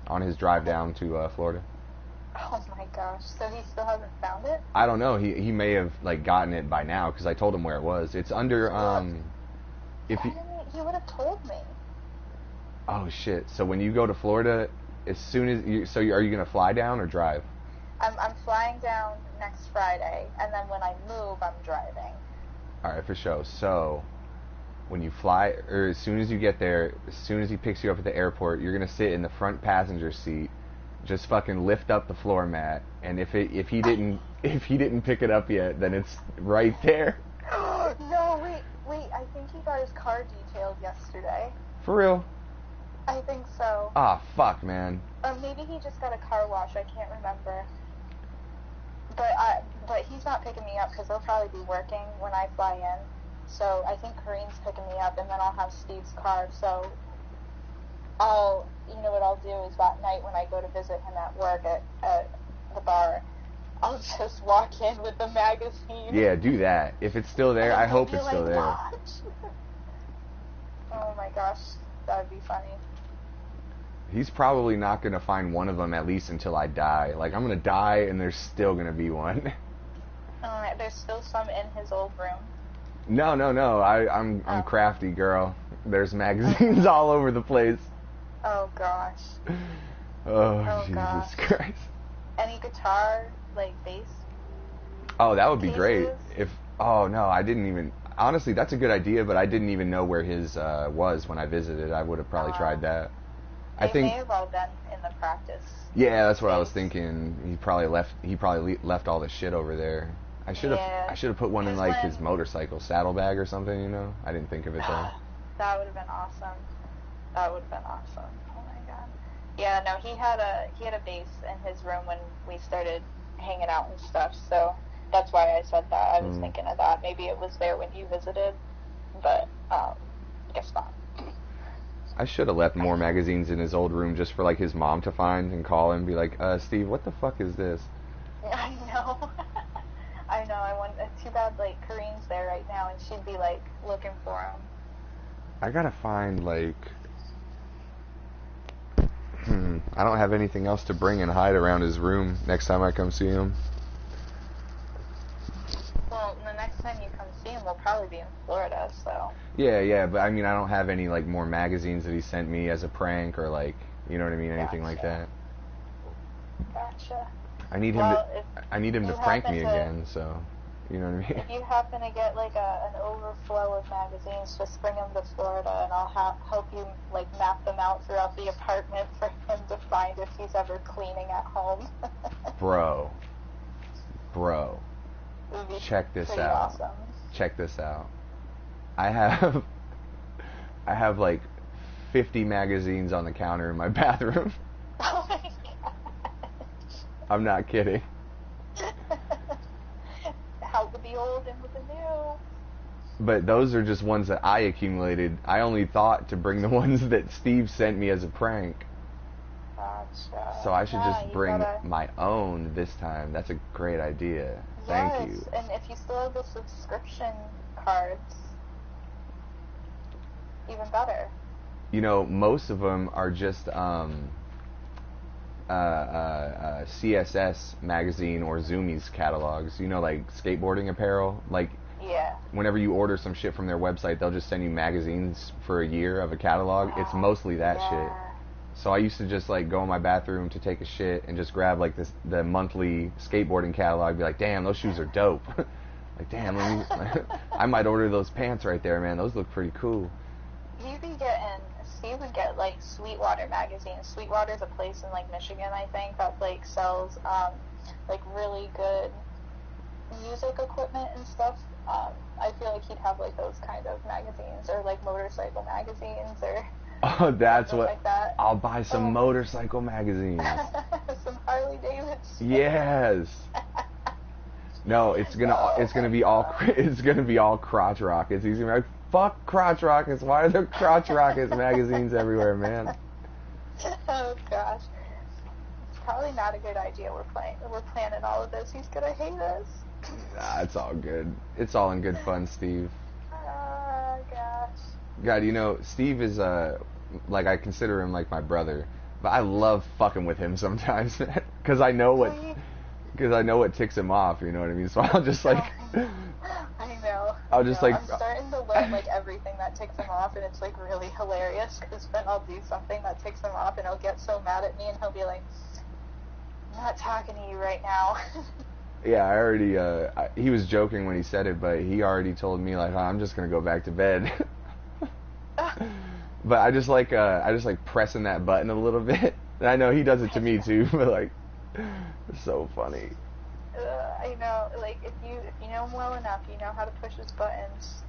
on his drive down to Florida. Oh my gosh. So he still hasn't found it? I don't know. He may have like gotten it by now because I told him where it was. It's under if he. He would have told me. Oh shit! So when you go to Florida, as soon as are you gonna fly down or drive? I'm flying down next Friday, and then when I move, I'm driving. All right, for sure. So when you fly, or as soon as you get there, as soon as he picks you up at the airport, you're gonna sit in the front passenger seat, just fucking lift up the floor mat, and if he didn't pick it up yet, then it's right there. No, wait, I think he got his car detailed yesterday. For real? I think so. Ah, fuck, man. Or maybe he just got a car wash, I can't remember. But he's not picking me up because they'll probably be working when I fly in. So I think Kareen's picking me up, and then I'll have Steve's car. So what I'll do is that night when I go to visit him at work at the bar, I'll just walk in with the magazine. Yeah, do that. If it's still there, I hope it's still there. Oh my gosh, that would be funny. He's probably not going to find one of them at least until I die. Like, I'm going to die and there's still going to be one. Alright, there's still some in his old room. No. I'm crafty, girl. There's magazines all over the place. Oh gosh. Oh Jesus gosh. Christ. Any guitar, like bass? Oh, that would be great. Cases? I didn't even... Honestly, that's a good idea, but I didn't even know where his was when I visited. I would have probably tried that. They may have all been in the practice. Yeah, that's what I was thinking. He probably left all the shit over there. I should have put one in like his motorcycle saddlebag or something, you know? I didn't think of it though. That would have been awesome. Oh my god. Yeah, no, he had a bass in his room when we started hanging out and stuff, so that's why I said that. I was thinking of that. Maybe it was there when you visited, but guess not. I should have left more magazines in his old room just for like his mom to find and call him and be like, Steve, what the fuck is this? I know. I know. It's too bad like Kareen's there right now and she'd be like looking for him. I gotta find like I don't have anything else to bring and hide around his room next time I come see him. Well, the next time you come see him, we'll probably be in Florida, so. Yeah, but I mean, I don't have any like more magazines that he sent me as a prank or like, you know what I mean, anything like that. Gotcha. I need him to prank me again, so You know what I mean? If you happen to get like an overflow of magazines, just bring them to Florida, and I'll help you like map them out throughout the apartment for him to find if he's ever cleaning at home. Bro, It would be check this pretty out. Awesome. Check this out. I have like 50 magazines on the counter in my bathroom. Oh my gosh. I'm not kidding. Out with the old and with the new. But those are just ones that I accumulated. I only thought to bring the ones that Steve sent me as a prank. Gotcha. So I should Yeah, just you bring gotta... my own this time. That's a great idea. Thank you. Yes, and if you still have the subscription cards, even better. You know, most of them are just CSS magazine or Zoomies catalogs. You know, like skateboarding apparel. Like, Yeah. whenever you order some shit from their website, they'll just send you magazines for a year of a catalog. It's mostly that shit. So I used to just like go in my bathroom to take a shit and just grab like the monthly skateboarding catalog. Be like, damn, those shoes are dope. Like, damn, I might order those pants right there, man. Those look pretty cool. Steve would get like Sweetwater magazine. Sweetwater's a place in like Michigan, I think, that like sells like really good music equipment and stuff. I feel like he'd have like those kind of magazines, or like motorcycle magazines, or Oh, that's what. like that. I'll buy some motorcycle magazines. Some Harley Davidson. Yes. No, it's gonna be all crotch rockets. He's gonna be like, fuck crotch rockets. Why are there crotch rockets magazines everywhere, man? Oh gosh, it's probably not a good idea. We're planning all of this. He's gonna hate us. Nah, it's all good. It's all in good fun, Steve. Gosh. God, you know, Steve is like, I consider him like my brother, but I love fucking with him sometimes, man, because I know what ticks him off. You know what I mean? So I'll just like. I know. I'll just like. I'm starting to learn like everything that ticks him off, and it's like really hilarious because then I'll do something that ticks him off, and he'll get so mad at me, and he'll be like, "I'm not talking to you right now." Yeah, I already. He was joking when he said it, but he already told me like, I'm just gonna go back to bed. But I just like pressing that button a little bit. And I know he does it to me too, but like, it's so funny. I know, like if you know him well enough, you know how to push his buttons.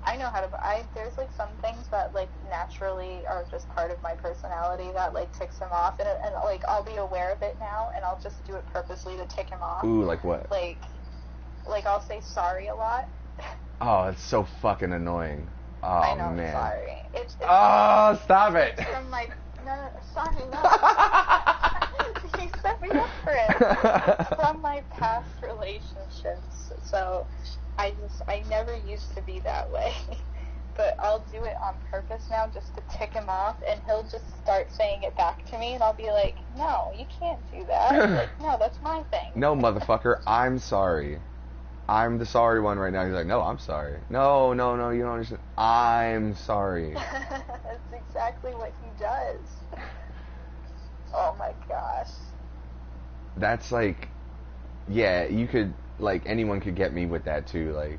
I know how to. There's like some things that like naturally are just part of my personality that like ticks him off, and like I'll be aware of it now, and I'll just do it purposely to tick him off. Ooh, like what? Like I'll say sorry a lot. Oh, it's so fucking annoying. Oh, I know, man. sorry. It's oh, stop it. From my sorry, no. You set me up for it. From my past relationships, so I never used to be that way. But I'll do it on purpose now just to tick him off, and he'll just start saying it back to me, and I'll be like, no, you can't do that. Like, no, that's my thing. No, motherfucker, I'm sorry. I'm the sorry one right now. He's like, no, I'm sorry. No, you don't understand. I'm sorry. That's exactly what he does. Oh my gosh. That's like, yeah, you could, like, anyone could get me with that too, like.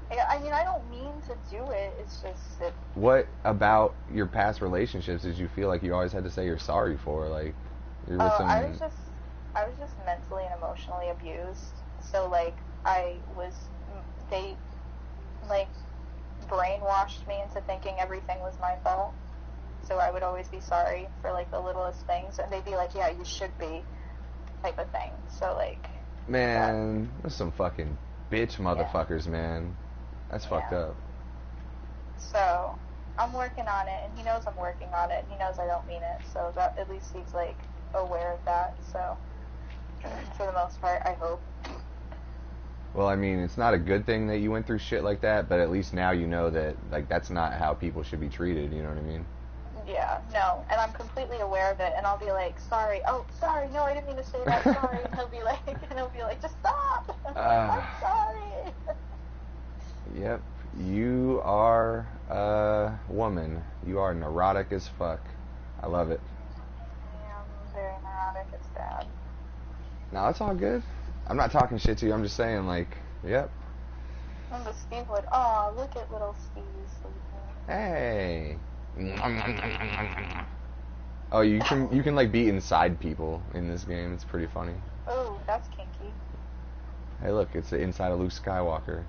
I mean, I don't mean to do it, it's just that. What about your past relationships did you feel like you always had to say you're sorry for? Like, you're with some... I was just mentally and emotionally abused. So, like, they, like, brainwashed me into thinking everything was my fault. So I would always be sorry for, like, the littlest things. And they'd be like, yeah, you should be, type of thing. So, like... Man, there's some fucking bitch motherfuckers, man. That's fucked up. So, I'm working on it, and he knows I'm working on it, and he knows I don't mean it. So, that at least he's, like, aware of that. So, for the most part, I hope. Well, I mean, it's not a good thing that you went through shit like that, but at least now you know that, like, that's not how people should be treated, you know what I mean? Yeah, no, and I'm completely aware of it, and I'll be like, sorry, no, I didn't mean to say that, sorry, and he'll be like, just stop, I'm sorry. Yep, you are a woman. You are neurotic as fuck. I love it. Yeah, I'm very neurotic, it's bad. No, it's all good. I'm not talking shit to you. I'm just saying, like, yep. And the Steve would, oh, look at little Steve sleeping. Hey. Oh, you can like be inside people in this game. It's pretty funny. Oh, that's kinky. Hey, look, it's the inside of Luke Skywalker.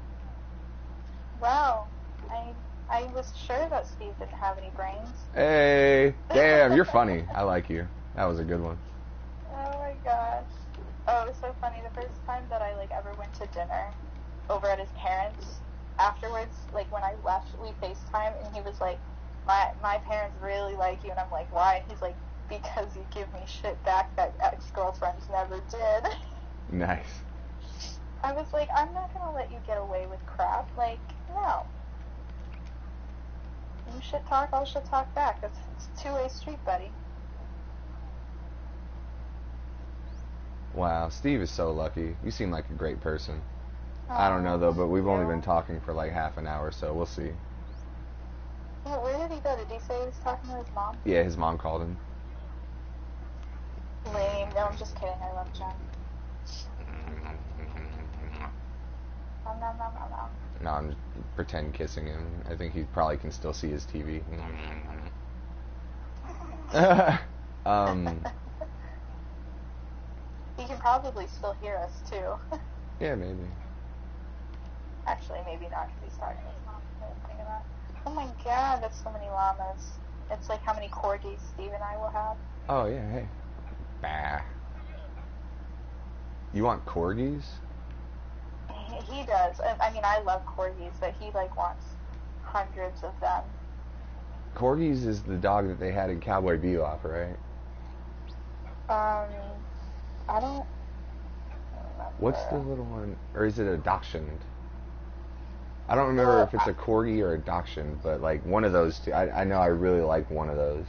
Wow, I was sure that Steve didn't have any brains. Hey, damn, you're funny. I like you. That was a good one. Oh my gosh. Oh, it was so funny. The first time that I like ever went to dinner over at his parents, afterwards, like when I left, we FaceTime, and he was like, my parents really like you, and I'm like, why? And he's like, because you give me shit back that ex-girlfriends never did. Nice. I was like, I'm not gonna let you get away with crap. Like, no. You shit talk, I'll shit talk back. It's a two-way street, buddy. Wow, Steve is so lucky. You seem like a great person. Oh, I don't know though, but we've only yeah. been talking for like half an hour, so we'll see. Yeah, where did he go? Did he say he was talking to his mom? Yeah, his mom called him. Lame. No, I'm just kidding. I love Jen. Nom, nom, nom, nom, nom. No, I'm just pretend kissing him. I think he probably can still see his TV. He can probably still hear us, too. Yeah, maybe. Actually, maybe not, because he's talking to his mom. I didn't think of that. Oh my god, that's so many llamas. It's like how many corgis Steve and I will have. Oh, yeah, hey. Bah. You want corgis? He does. I mean, I love corgis, but he, like, wants hundreds of them. Corgis is the dog that they had in Cowboy Bebop, right? I don't remember. What's the little one? Or is it a Dachshund? I don't remember if it's a Corgi or a Dachshund, but, like, one of those two. I know I really like one of those.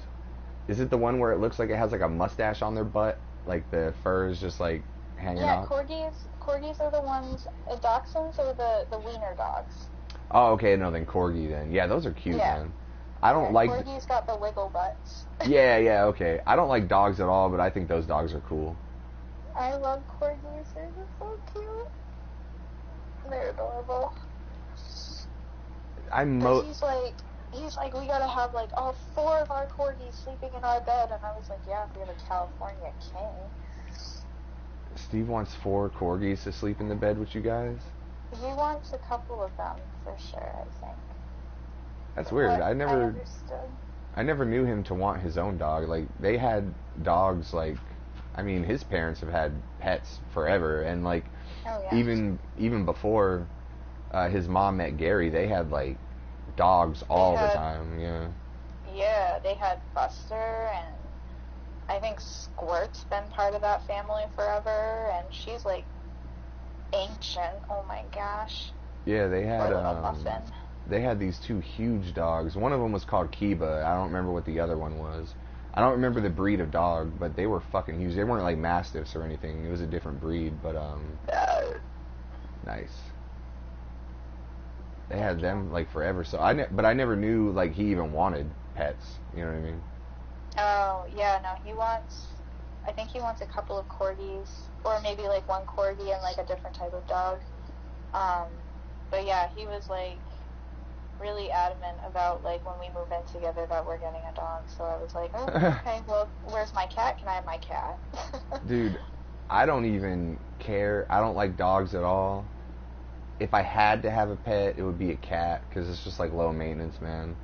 Is it the one where it looks like it has, like, a mustache on their butt? Like, the fur is just, like, hanging off? Yeah, corgis are the ones, dachshunds are the wiener dogs. Oh, okay, no, then Corgi then. Yeah, those are cute, Yeah. man. I don't like... Corgi's got the wiggle butts. Yeah, okay. I don't like dogs at all, but I think those dogs are cool. I love corgis. They're just so cute. They're adorable. He's like, we gotta have, like, all 4 of our corgis sleeping in our bed. And I was like, yeah, if you're the California king. Steve wants 4 corgis to sleep in the bed with you guys? He wants a couple of them, for sure, I think. That's weird. I never understood. knew him to want his own dog. Like, they had dogs, like, I mean, his parents have had pets forever, and, like, oh, yeah. even before his mom met Gary, they had, like, dogs all the time, yeah. Yeah, they had Buster, and I think Squirt's been part of that family forever, and she's, like, ancient. Oh, my gosh. Yeah, they had, Muffin. they had these 2 huge dogs. One of them was called Kiba. I don't remember what the other one was. I don't remember the breed of dog, but they were fucking huge. They weren't like mastiffs or anything. It was a different breed, but nice. They had them like forever. So but I never knew like he even wanted pets. You know what I mean? Oh yeah, no, I think he wants a couple of corgis, or maybe like one corgi and like a different type of dog. But yeah, he was like really adamant about, like, when we move in together that we're getting a dog. So I was like, oh, okay, well, where's my cat? Can I have my cat? Dude, I don't even care. I don't like dogs at all. If I had to have a pet, it would be a cat, because it's just, like, low maintenance, man.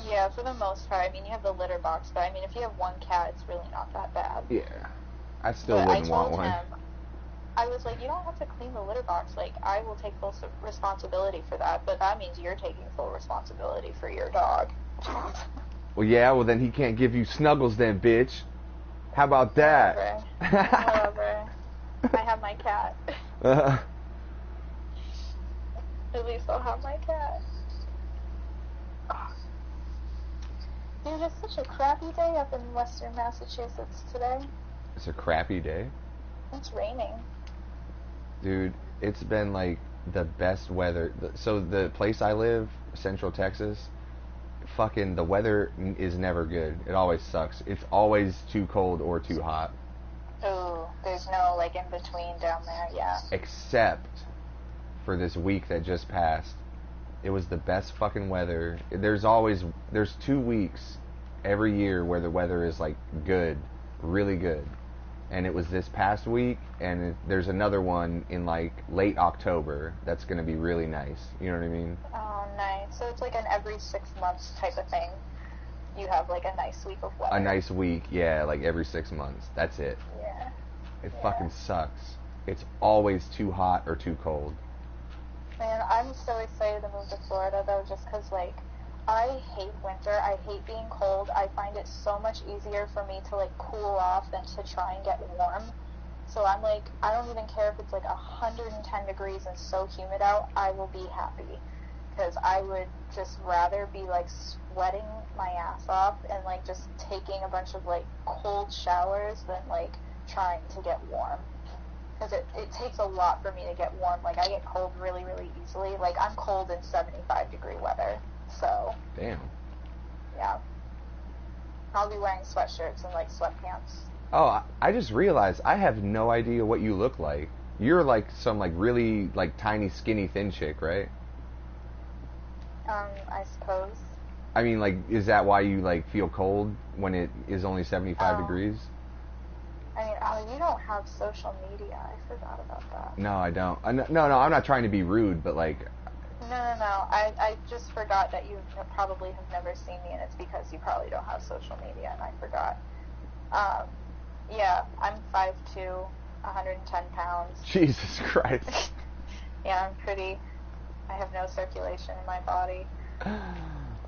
Yeah, for the most part. I mean, you have the litter box, but, I mean, if you have one cat, it's really not that bad. Yeah. I still wouldn't want one. I was like, you don't have to clean the litter box. Like, I will take full responsibility for that, but that means you're taking full responsibility for your dog. Well, yeah, well, then he can't give you snuggles then, bitch. How about that? Whatever. I have my cat. At least I'll have my cat. Dude, it's such a crappy day up in western Massachusetts today. It's a crappy day? It's raining. Dude, it's been like the best weather. So the place I live, Central Texas, fucking the weather is never good. It always sucks. It's always too cold or too hot. Oh, there's There's no, like, in between down there, yeah. Except for this week that just passed. It was the best fucking weather. There's 2 weeks every year where the weather is, like, good, really good. And it was this past week, and there's another one in, like, late October that's going to be really nice. You know what I mean? Oh, nice. So it's like an every 6 months type of thing. You have, like, a nice week of weather. A nice week, yeah, like every 6 months. That's it. Yeah. It fucking sucks. It's always too hot or too cold. Man, I'm so excited to move to Florida, though, just because, like, I hate winter. I hate being cold. I find it so much easier for me to, like, cool off than to try and get warm. So I'm like, I don't even care if it's, like, 110 degrees and so humid out. I will be happy. Because I would just rather be, like, sweating my ass off and, like, just taking a bunch of, like, cold showers than, like, trying to get warm. Because it takes a lot for me to get warm. Like, I get cold really, really easily. Like, I'm cold in 75-degree weather. So, damn. Yeah. I'll be wearing sweatshirts and, like, sweatpants. Oh, I just realized I have no idea what you look like. You're, like, some, like, really, like, tiny, skinny, thin chick, right? I suppose. I mean, like, is that why you, like, feel cold when it is only 75 degrees? I mean, you don't have social media. I forgot about that. No, I don't. No, I'm not trying to be rude, but, like... No. I just forgot that you probably have never seen me, and it's because you probably don't have social media, and I forgot. Yeah, I'm 5'2", 110 pounds. Jesus Christ. Yeah, I have no circulation in my body.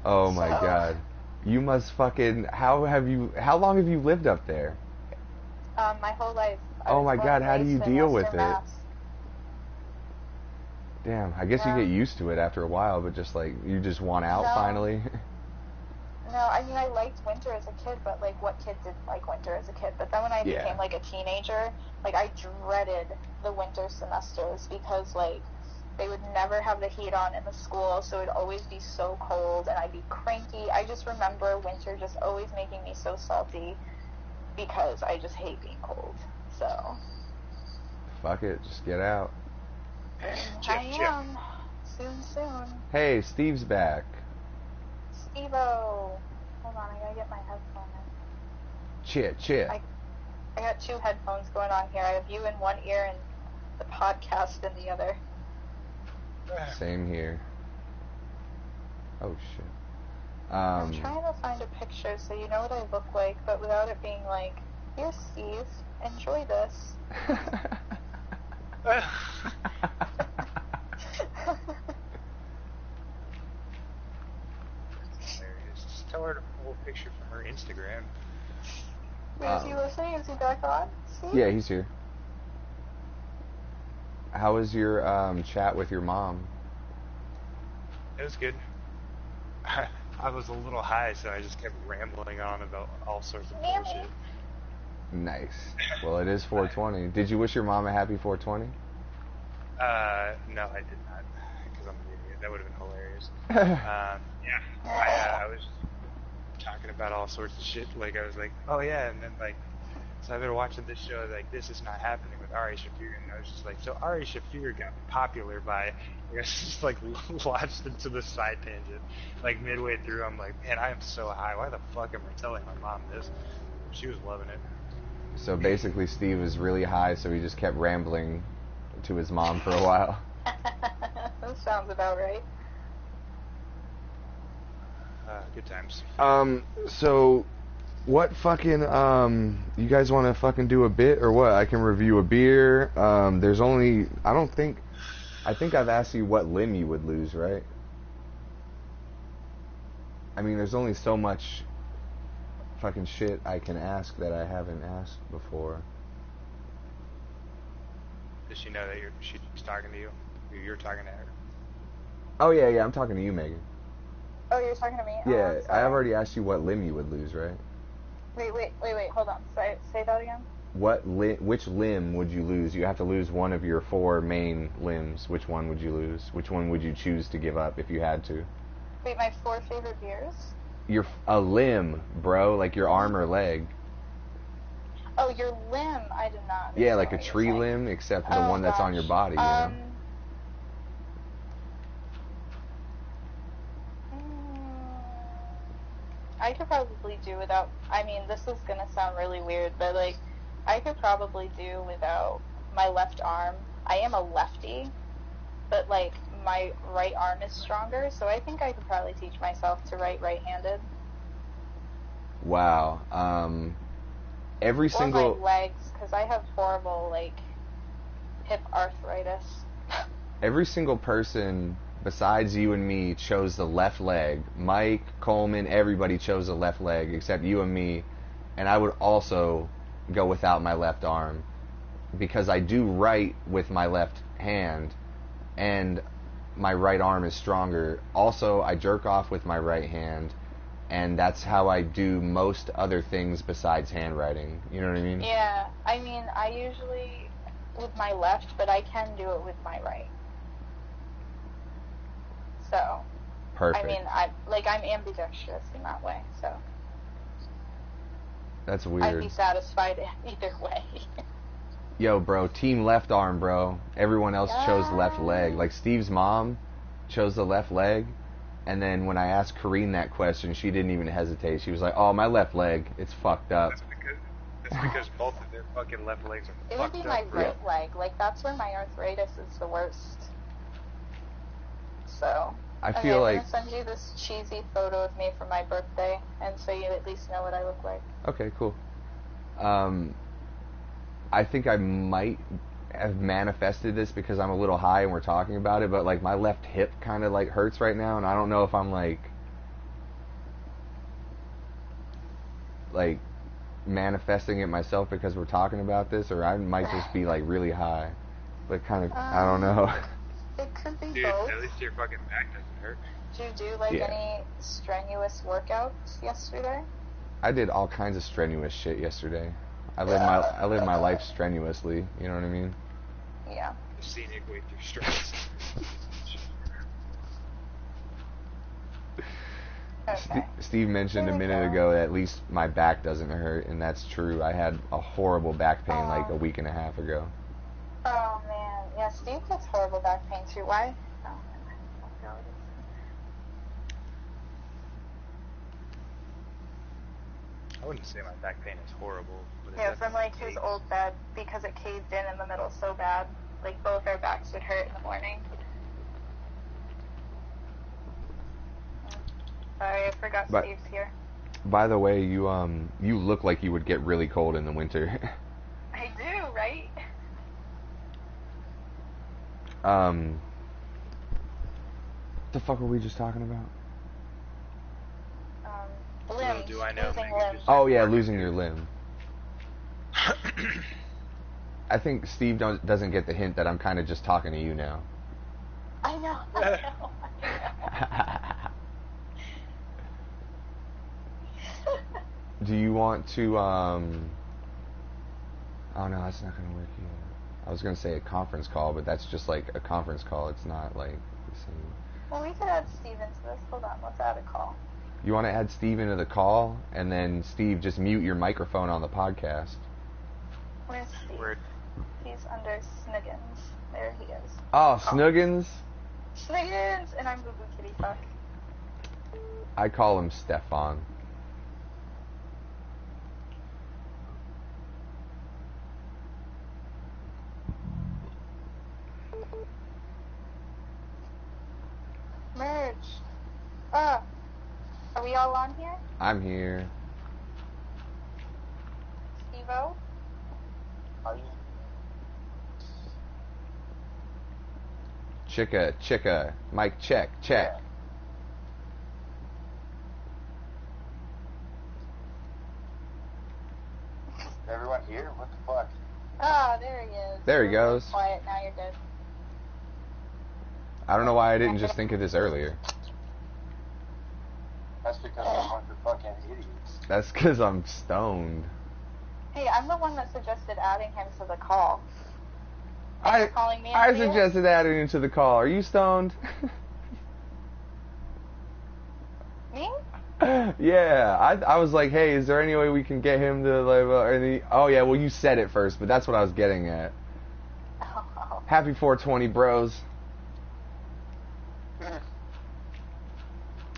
Oh my God. You must fucking, how long have you lived up there? My whole life. Oh my God, how do you deal with it? Mass. Damn, I guess you get used to it after a while, but just like, you just want out finally? No, I mean, I liked winter as a kid, but like, what kid didn't like winter as a kid? But then when I became like a teenager, like, I dreaded the winter semesters because like, they would never have the heat on in the school, so it would always be so cold, and I'd be cranky. I just remember winter just always making me so salty because I just hate being cold. So. Fuck it, just get out. I am. Soon. Hey, Steve's back. Steve-O. Hold on, I gotta get my headphone in. Chit. I got 2 headphones going on here. I have you in one ear and the podcast in the other. Same here. Oh, shit. I'm trying to find a picture so you know what I look like, but without it being like, here, Steve, enjoy this. Just tell her to pull a picture from her Instagram. Wait, is he listening? Is he back on? Steve? Yeah, he's here. How was your chat with your mom? It was good. I was a little high, so I just kept rambling on about all sorts of bullshit. Nice. Well, it is 420. Did you wish your mom a happy 420? No, I did not, because I'm an idiot. That would have been hilarious. I was talking about all sorts of shit. Like, I was like, oh yeah, and then like, so I've been watching this show, like, This Is Not Happening with Ari Shaffir, and I was just like, so Ari Shaffir got popular by, I guess, just like launched into the side tangent. Like, midway through, I'm like, man, I am so high. Why the fuck am I telling my mom this? She was loving it. So basically, Steve was really high, so he just kept rambling to his mom for a while. That sounds about right. Good times. So what fucking, you guys want to fucking do a bit or what? I can review a beer. There's only, I think I've asked you what limb you would lose, right? I mean, there's only so much fucking shit I can ask that I haven't asked before. Does she know that she's talking to you? You're talking to her? Oh, yeah, I'm talking to you, Megan. Oh, you're talking to me? Yeah, I've already asked you what limb you would lose, right? Wait, hold on. Say that again? Which limb would you lose? You have to lose one of your 4 main limbs. Which one would you lose? Which one would you choose to give up if you had to? Wait, my 4 favorite beers? A limb, bro, like your arm or leg. Oh, your limb. I did not. Yeah, like a understand what tree you're saying. limb, except the Oh, one that's on your gosh. body, you know? I could probably do without. I mean, this is gonna sound really weird, but like, I could probably do without my left arm. I am a lefty, but like my right arm is stronger, so I think I could probably teach myself to write right-handed. Wow. Every Or single my legs, because I have horrible like hip arthritis. every single person besides you and me chose the left leg. Mike, Coleman, everybody chose the left leg except you and me. And I would also go without my left arm because I do write with my left hand and my right arm is stronger. Also, I jerk off with my right hand, and that's how I do most other things besides handwriting. You know what I mean? Yeah, I mean, I usually with my left, but I can do it with my right. So, Perfect. I mean, I'm ambidextrous in that way, so That's I'd weird. be satisfied either way. Yo, bro, team left arm, bro. Everyone else chose left leg. Yeah. Like Steve's mom chose the left leg, and then when I asked Kareen that question, she didn't even hesitate. She was like, "Oh, my left leg, it's fucked up." That's because both of their fucking left legs are It would fucked be my up. right leg. Like, that's where my arthritis is the worst. So, I okay, feel I'm like gonna send you this cheesy photo of me for my birthday, and so you at least know what I look like. okay, cool. I think I might have manifested this because I'm a little high and we're talking about it, but like my left hip kind of like hurts right now, and I don't know if I'm like manifesting it myself because we're talking about this, or I might just be like really high. But kind of, I don't know. It could be Dude, both. at least your fucking back doesn't hurt. Did you do like Yeah. any strenuous workouts yesterday? I did all kinds of strenuous shit yesterday. I live my life strenuously. You know what I mean? Yeah. The scenic way through stress. Okay. Steve mentioned a There we minute go. ago that at least my back doesn't hurt, and that's true. I had a horrible back pain like a week and a half ago. Oh man, yeah. Steve gets horrible back pain too. Why? Oh, never mind. I wouldn't say my back pain is horrible. But it Yeah, from like definitely his aches. old bed because it caved in the middle so bad. Like both our backs would hurt in the morning. Sorry, I forgot But- Steve's here. By the way, you look like you would get really cold in the winter. I do, right? What the fuck were we just talking about? Limbs. do I know, Losing maybe limbs. just- Oh yeah, losing your limb. I think Steve doesn't get the hint that I'm kind of just talking to you now. I know. I know. Do you want to oh no, that's not gonna work either. I was gonna say a conference call, but that's just like a conference call. It's not like the same. Well, we could add Steve into this. Hold on, let's add a call. You want to add Steve into the call, and then Steve just mute your microphone on the podcast. Where's Steve? Word. He's under Sniggins. There he is. Oh, Snuggins. Sniggins! And I'm Boo Boo Kitty Fuck. I call him Stefan. Merge. Are we all on here? I'm here. Steve-O? Chicka. Mic check. Everyone here? What the fuck? Ah, there he is. There he You're really goes. Quiet, now you're good. I don't know why I didn't just think of this earlier. That's because I'm a bunch of fucking idiots. That's because I'm stoned. Hey, I'm the one that suggested adding him to the call. And you're calling me I an idiot? suggested adding into the call. Are you stoned? Me? Yeah, I was like, hey, is there any way we can get him to like? Oh yeah, well you said it first, but that's what I was getting at. Oh. Happy 420, bros.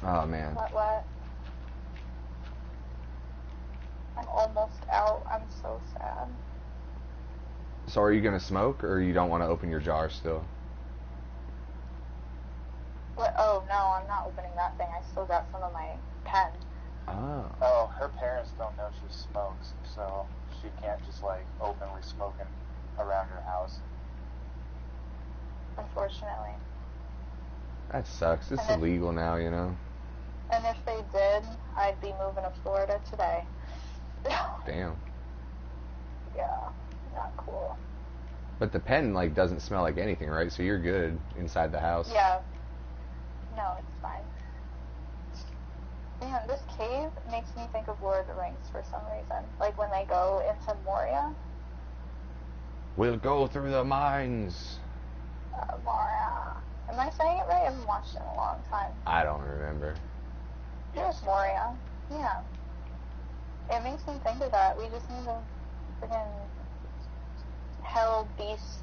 Oh man. What? I'm almost out. I'm so sad. So are you gonna smoke, or you don't want to open your jar still? What? Oh no, I'm not opening that thing. I still got some of my pen. Oh. Oh, her parents don't know she smokes, so she can't just like openly smoking around her house. Unfortunately. That sucks. It's And if- illegal now, you know. And if they did, I'd be moving to Florida today. Damn. Yeah, not cool. But the pen like doesn't smell like anything, right? So you're good inside the house. Yeah. No, it's fine. Man, this cave makes me think of Lord of the Rings for some reason. Like when they go into Moria. We'll go through the mines. Moria. Am I saying it right? I haven't watched it in a long time. I don't remember. Here's Moria. Yeah. It makes me think of that. We just need a freaking hell beast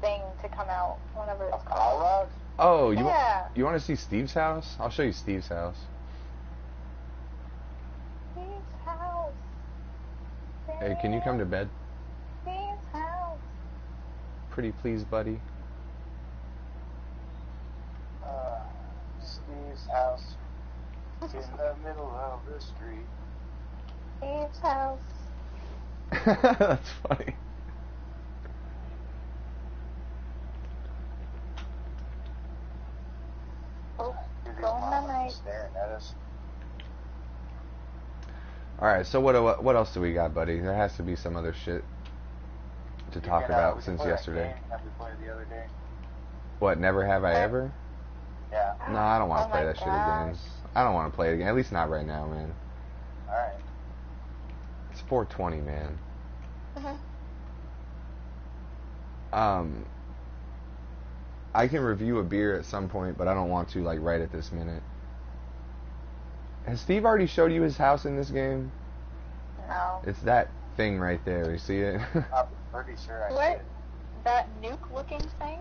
thing to come out, whatever it's called. Balrog? Oh, Yeah. you want to see Steve's house? I'll show you Steve's house. Steve's house. Hey, can you come to bed? Steve's house. Pretty please, buddy. Steve's house in the middle of the street. Steve's house. That's funny. Oh, Dude, your going mama the night. staring at us. All right, so what else do we got, buddy? There has to be some other shit to talk We about can since play that yesterday. game that we played the other day. What? Never have I ever? Yeah. No, I don't want to Oh play my that shit gosh. again. I don't want to play it again. At least not right now, man. Alright. It's 420, man. Mhm. I can review a beer at some point, but I don't want to like right at this minute. Has Steve already showed you his house in this game? No. It's that thing right there. You see it? I'm pretty sure I What? did. That nuke-looking thing?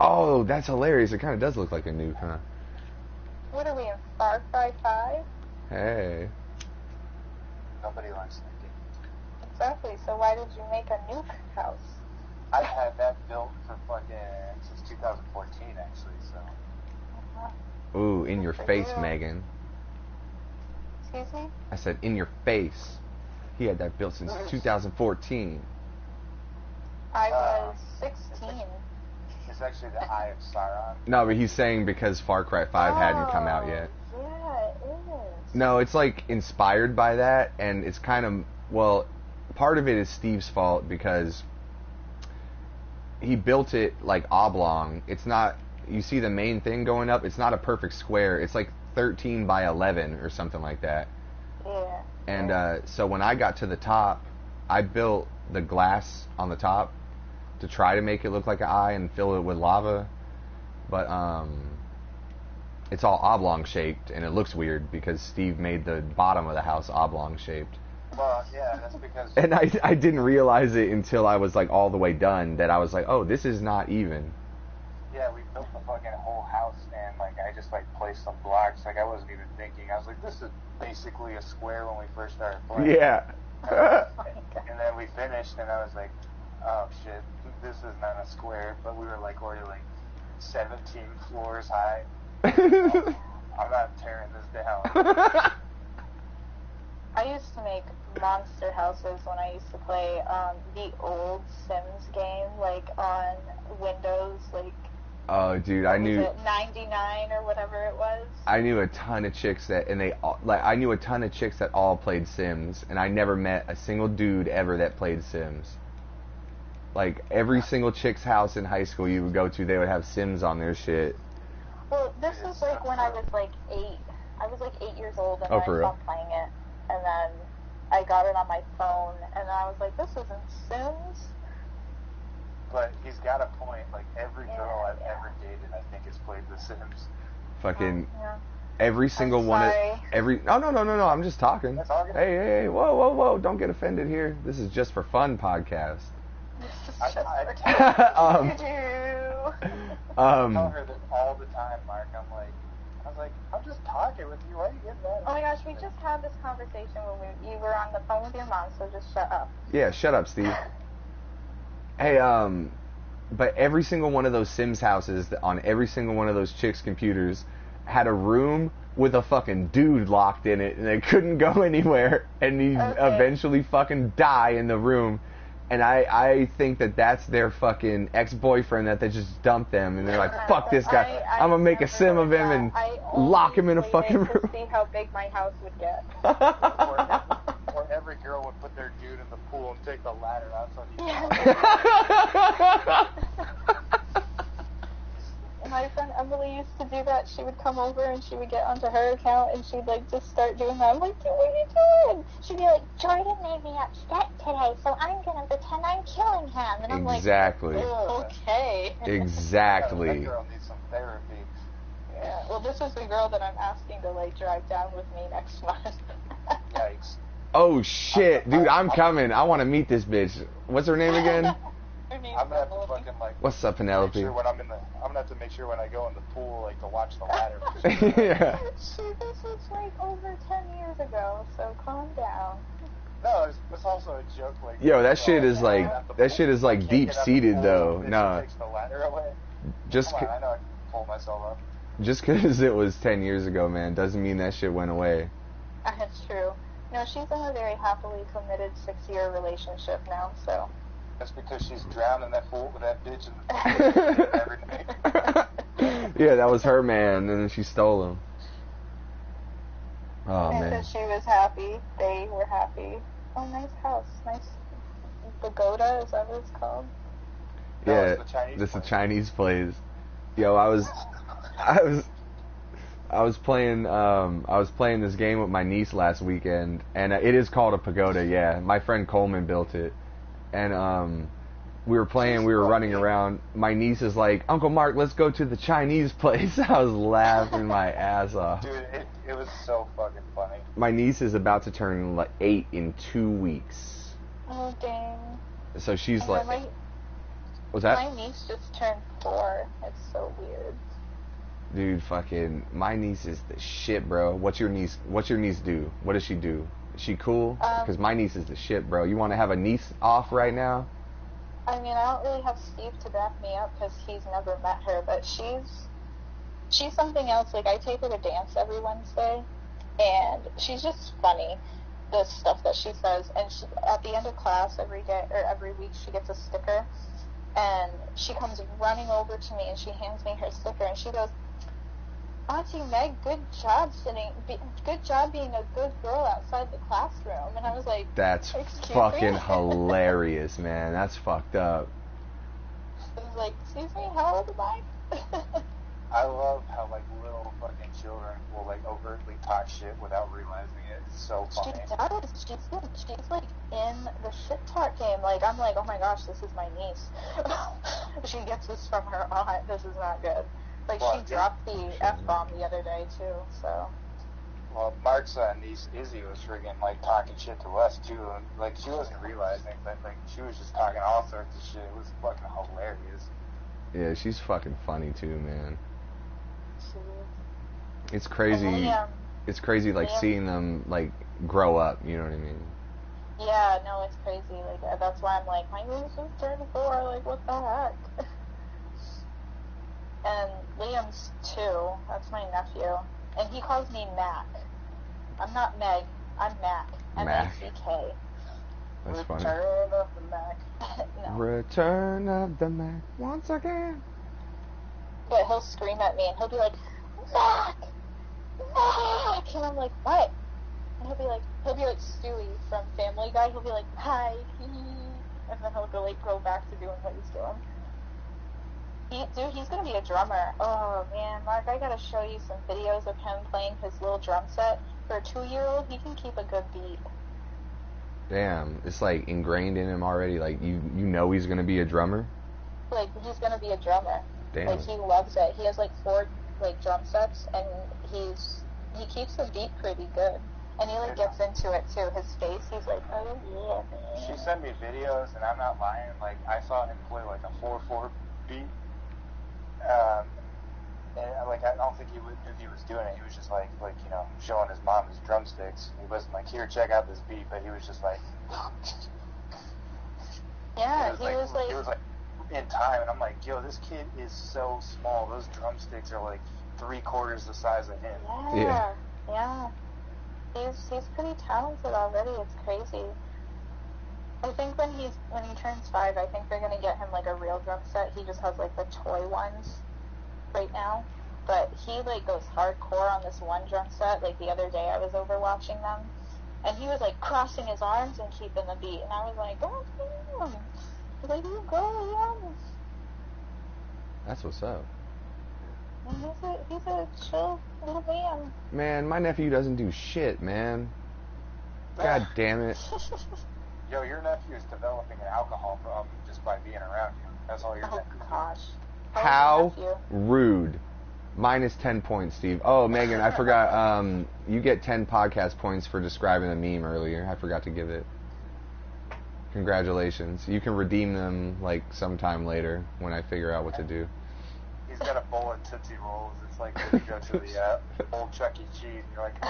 Oh, that's hilarious. It kind of does look like a nuke, huh? What are we in, Far Cry 5? Hey. Nobody likes that game. Exactly, so why did you make a nuke house? I've had that built for fucking since 2014 actually, so. Uh-huh. Ooh, in your Good for face, you. Megan. Excuse me? I said in your face. He had that built since 2014. I was 16. It's actually the Eye of Sauron. No, but he's saying because Far Cry 5 hadn't come out yet. Yeah, it is. No, it's like inspired by that, and it's kind of, well, part of it is Steve's fault because he built it like oblong. It's not, you see the main thing going up, it's not a perfect square. It's like 13 by 11 or something like that. Yeah. And so when I got to the top, I built the glass on the top to try to make it look like an eye and fill it with lava. But it's all oblong shaped, and it looks weird because Steve made the bottom of the house oblong shaped. Well, yeah, that's because And I didn't realize it until I was like all the way done that I was like, oh, this is not even. yeah, we built the fucking whole house and like I just like placed some blocks. Like I wasn't even thinking. I was like, this is basically a square when we first started playing. Yeah. And then we finished and I was like, oh shit, this is not a square. But we were like already like 17 floors high. I'm not tearing this down. I used to make monster houses when I used to play the old Sims game, like on Windows, like Oh, dude, I what was knew it, 99 or whatever it was. I knew a ton of chicks that, and they all, like I knew a ton of chicks that all played Sims, and I never met a single dude ever that played Sims. Like every single chick's house in high school you would go to, they would have Sims on their shit. Well, this was like when I was like 8. I was like 8 years old and Oh, I for real? stopped playing it. And then I got it on my phone and I was like, this isn't Sims. But he's got a point. Like every girl I've Yeah. ever dated, I think, has played The Sims. Fucking Yeah. Every single one of sorry. no. I'm just talking. That's all good. Hey, whoa! Don't get offended here. This is just for fun podcast. This is I just Um, for you. I tell her that all the time, Mark. I was like, I'm just talking with you. Why are you getting mad? Oh my gosh, we just had this conversation when you were on the phone with your mom, so just shut up. Yeah, shut up, Steve. Hey, but every single one of those Sims houses on every single one of those chicks' computers had a room with a fucking dude locked in it, and they couldn't go anywhere, and he eventually fucking die in the room. And I think that that's their fucking ex-boyfriend that they just dumped them, and they're like, fuck this guy. I'm gonna make a sim of him and lock him in a fucking room. To see how big my house would get. Or every girl would put their dude in the pool and take the ladder out so he My friend Emily used to do that. She would come over and she would get onto her account and she'd like just start doing that. I'm like, dude, what are you doing? She'd be like, Jordan made me upset today, so I'm gonna pretend I'm killing him. And I'm Exactly. like, okay. Exactly. That girl needs some therapy. Yeah. Well, this is the girl that I'm asking to like drive down with me next month. Yikes. Oh shit, dude, I'm coming. I want to meet this bitch. What's her name again? Her name's I'm gonna have to Emily. fucking like. What's up, Penelope? Make sure when I'm gonna have to make sure when I go in the pool, like, to watch the ladder. Yeah. This was like over 10 years ago, so calm down. No, it's also a joke. Like, Yo, that shit is I like have to that pull- shit is like I can't deep get out the seated pool, though. and Nah, she takes the ladder away. just Come on, I know I can pull myself up. just because it was 10 years ago, man, doesn't mean that shit went away. That's true. No, she's in a very happily committed 6-year relationship now, so. That's because she's drowning that fool with that bitch in the pool every night. Yeah, that was her man, and then she stole him. Oh And man. so she was happy. They were happy. Oh, nice house. Nice. Pagoda, is that what it's called? No, Yeah, it's the Chinese this is place. Chinese place. Yo, I was playing this game with my niece last weekend, and it is called a pagoda. Yeah, my friend Coleman built it, and we were playing. We were running around. My niece is like, "Uncle Mark, let's go to the Chinese place." I was laughing my ass off. Dude, it was so fucking funny. My niece is about to turn 8 in 2 weeks, Oh, dang. so she's And like, then "What's that?" my niece just turned 4. It's so weird. Dude, fucking, my niece is the shit, bro. What's your niece do? What does she do? Is she cool? Because my niece is the shit, bro. You want to have a niece off right now? I mean, I don't really have Steve to back me up because he's never met her, but she's something else. Like, I take her to dance every Wednesday, and she's just funny, the stuff that she says. And she, at the end of class every day, or every week, she gets a sticker, and she comes running over to me, and she hands me her sticker, and she goes, Auntie Meg, good job being a good girl outside the classroom. And I was like, That's "Excuse fucking me?" hilarious, man. That's fucked up. I was like, excuse me, how old am I? I love how, like, little fucking children will, like, overtly talk shit without realizing it. It's so She funny. does. She's like in the shit talk game. Like, I'm like, oh my gosh, this is my niece. She gets this from her aunt. This is not good. Like, Well, she dropped the F-bomb the other day, too, so. Well, Mark's niece, Izzy, was friggin', like, talking shit to us, too. And, like, she wasn't realizing that, like, she was just talking all sorts of shit. It was fucking hilarious. Yeah, she's fucking funny too, man. She is. It's crazy. And Liam, It's crazy, like, Liam- seeing them, like, grow up, you know what I mean? yeah, no, it's crazy. Like, that's why I'm like, my niece is 34. Like, what the heck? And Liam's 2. That's my nephew. And he calls me Mac. I'm not Meg. I'm Mac. Mac. M-A-C-K. That's funny. Return of the Mac. No. Return of the Mac once again. But he'll scream at me and he'll be like, Mac! Mac! And I'm like, what? And he'll be like Stewie from Family Guy. He'll be like, hi, and then he'll go back to doing what he's doing. He's gonna be a drummer. Oh man, Mark, I gotta show you some videos of him playing his little drum set. For a 2-year-old, he can keep a good beat. Damn, it's like ingrained in him already. Like, you know he's gonna be a drummer. Like, he's gonna be a drummer. Damn. Like, he loves it. He has like 4 like drum sets, and he's he keeps the beat pretty good. And he, like, gets into it, too. His face, he's like, oh, yeah, man. She sent me videos, and I'm not lying. Like, I saw him play, like, a 4/4 beat. And, like, I don't think he knew he was doing it. He was just, like, you know, showing his mom his drumsticks. He wasn't like, here, check out this beat. But he was just, like... Yeah, he was like in time, and I'm like, yo, this kid is so small. Those drumsticks are like 3/4 the size of him. Yeah. He's pretty talented already. It's crazy. I think when he turns 5, I think they're gonna get him like a real drum set. He just has like the toy ones right now, but he like goes hardcore on this one drum set. Like the other day, I was over watching them. And he was, like, crossing his arms and keeping the beat. And I was like, oh, damn. Like, you go, young. That's what's up. And he's a chill little man. Man, my nephew doesn't do shit, man. God damn it. Yo, your nephew is developing an alcohol problem just by being around you. That's all your nephew. Oh, gosh. How rude. Minus 10 points, Steve. Oh, Megan, I forgot. You get 10 podcast points for describing the meme earlier. I forgot to give it. Congratulations. You can redeem them, like, sometime later when I figure out what to do. He's got a bowl of Tootsie Rolls. It's like when you go to the old Chuck E. Cheese, and you're like,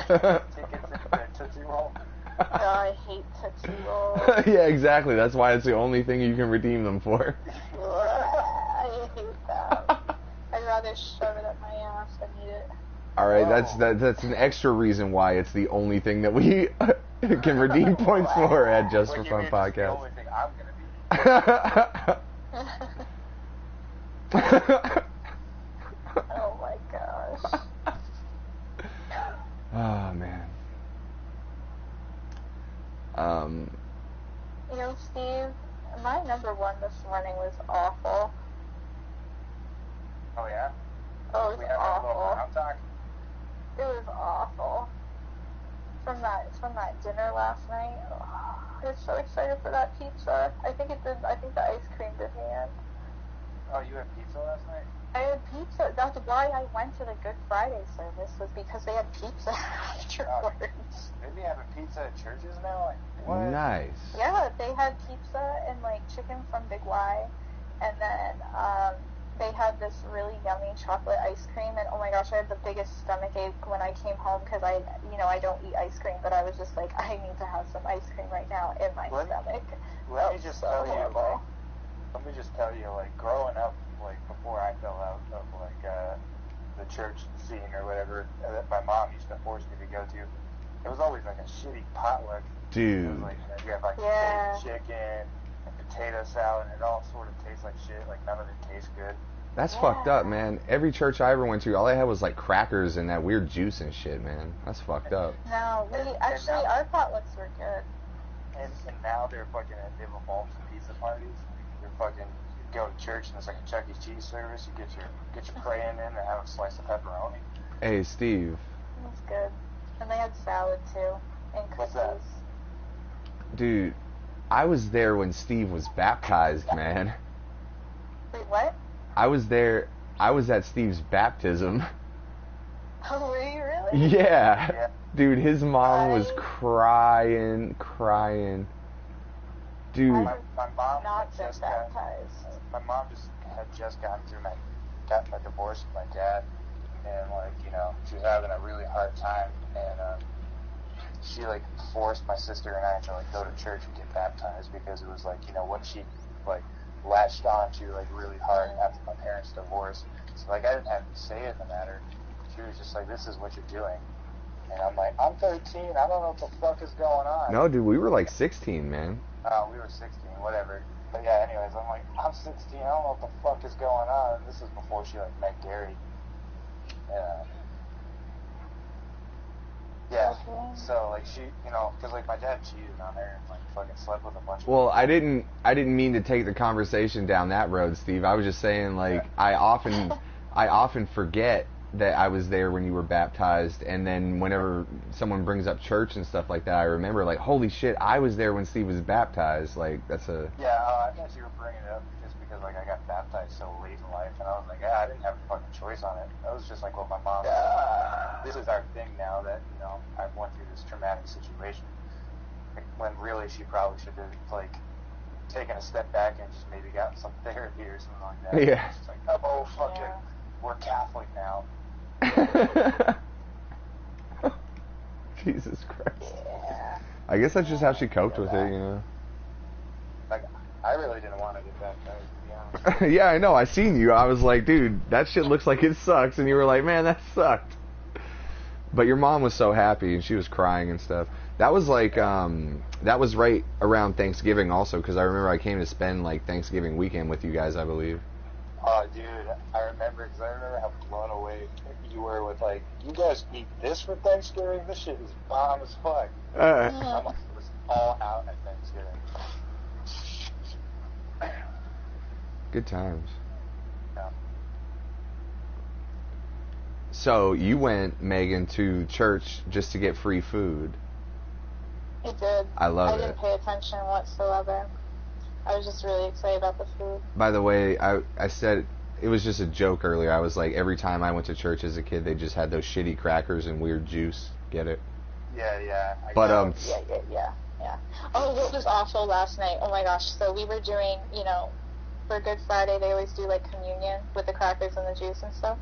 tickets in for a Tootsie Roll. Oh, I hate Tootsie Rolls. Yeah, exactly. That's why it's the only thing you can redeem them for. I hate that. I'd rather shove it up my ass than eat it. All right, that's an extra reason why it's the only thing that we can redeem points for at Just for Fun podcast. The only thing I'm gonna be. Oh my gosh. Oh man. You know, Steve, my number 1 this morning was awful. Oh yeah? Oh, it was We had a little awful. round talk. It was awful. From that dinner last night. Oh, I was so excited for that pizza. I think the ice cream did me in. Oh, you had pizza last night? I had pizza. That's why I went to the Good Friday service, was because they had pizza afterwards. Maybe having pizza at churches now? Like, what? Nice. Yeah, they had pizza and like chicken from Big Y, and then they had this really yummy chocolate ice cream, and oh my gosh, I had the biggest stomach ache when I came home because I don't eat ice cream, but I was just like, I need to have some ice cream right now in my stomach. Let me just tell you, like, growing up, like, before I fell out of, like, the church scene or whatever that my mom used to force me to go to, it was always, like, a shitty potluck. Dude. It was, like, you have, like, baked chicken and potato salad, and it all sort of tastes like shit. Like, none of it tastes good. That's fucked up, man. Every church I ever went to, all I had was, like, crackers and that weird juice and shit, man. That's fucked up. No, our potlucks were good. And now they're fucking, they have evolved to pizza parties. They're fucking, you go to church and it's like a Chuck E. Cheese service. You get your praying in and have a slice of pepperoni. Hey, Steve. It was good. And they had salad, too. And cookies. What's that? Dude, I was there when Steve was baptized, man. Wait, what? I was there. I was at Steve's baptism. Oh, were you really? Yeah. Dude, his mom was crying. Dude. My mom not had been just baptized. My mom had just gotten through got my divorce with my dad, and like, you know, she was having a really hard time, and she like forced my sister and I to like go to church and get baptized because it was like, you know, what she like latched onto like really hard after my parents' divorce. So like I didn't have to say it in the matter. She was just like, this is what you're doing. And I'm like, I'm 13, I don't know what the fuck is going on. No, dude, we were like 16, man. We were 16, whatever. But yeah, anyways, I'm like, I'm 16, I don't know what the fuck is going on. And this is before she like met Gary. Yeah, so like she, you know, because like my dad cheated on her and like fucking slept with a bunch of Well, I didn't mean to take the conversation down that road, Steve. I was just saying, like, I often forget that I was there when you were baptized, and then whenever someone brings up church and stuff like that, I remember like, holy shit, I was there when Steve was baptized. Like that's a I thought you were bringing it up just because like I got baptized so late in life, and I was like, I didn't have a fucking choice on it. That was just like what my mom said. This is our thing now that I've went through this traumatic situation. When really she probably should have like taken a step back and just maybe gotten some therapy or something like that. Yeah. It's just like, oh fuck it, we're Catholic now. Jesus Christ. Yeah. I guess that's just how she coped with it, Like, I really didn't want to get baptized, to be honest. Yeah, I know. I seen you. I was like, dude, that shit looks like it sucks. And you were like, man, that sucked. But your mom was so happy, and she was crying and stuff. That was like, that was right around Thanksgiving also, because I remember I came to spend like Thanksgiving weekend with you guys, I believe. Oh, dude, I remember how blown away you were with like, you guys eat this for Thanksgiving? This shit is bomb as fuck. I was all out at Thanksgiving. Good times. Yeah. So you went, Megan, to church just to get free food. It did. I love it. I didn't pay attention whatsoever. I was just really excited about the food. By the way, I said it was just a joke earlier. I was like, every time I went to church as a kid, they just had those shitty crackers and weird juice. Get it? Yeah. But Yeah. Oh, what was awful last night? Oh my gosh. So we were doing, for Good Friday, they always do like communion with the crackers and the juice and stuff.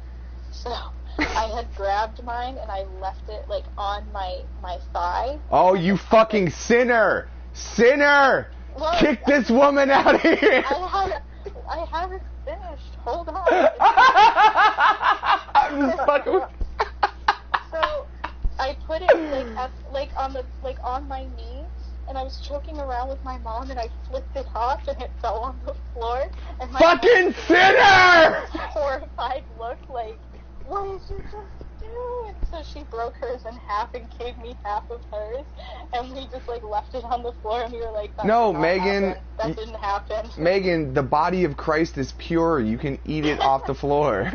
So I had grabbed mine and I left it like on my thigh. Oh, you fucking sinner! Sinner! Well, Kick this woman out of here! I haven't finished. Hold on. I'm just fucking with So I put it on my knee, and I was joking around with my mom, and I flipped it off, and it fell on the floor. And my fucking sinner! horrified look, like, what did you just do? And so she broke hers in half and gave me half of hers, and we just like left it on the floor, and we were like, that No, did not Megan, happen. That didn't happen. Megan, the body of Christ is pure. You can eat it off the floor.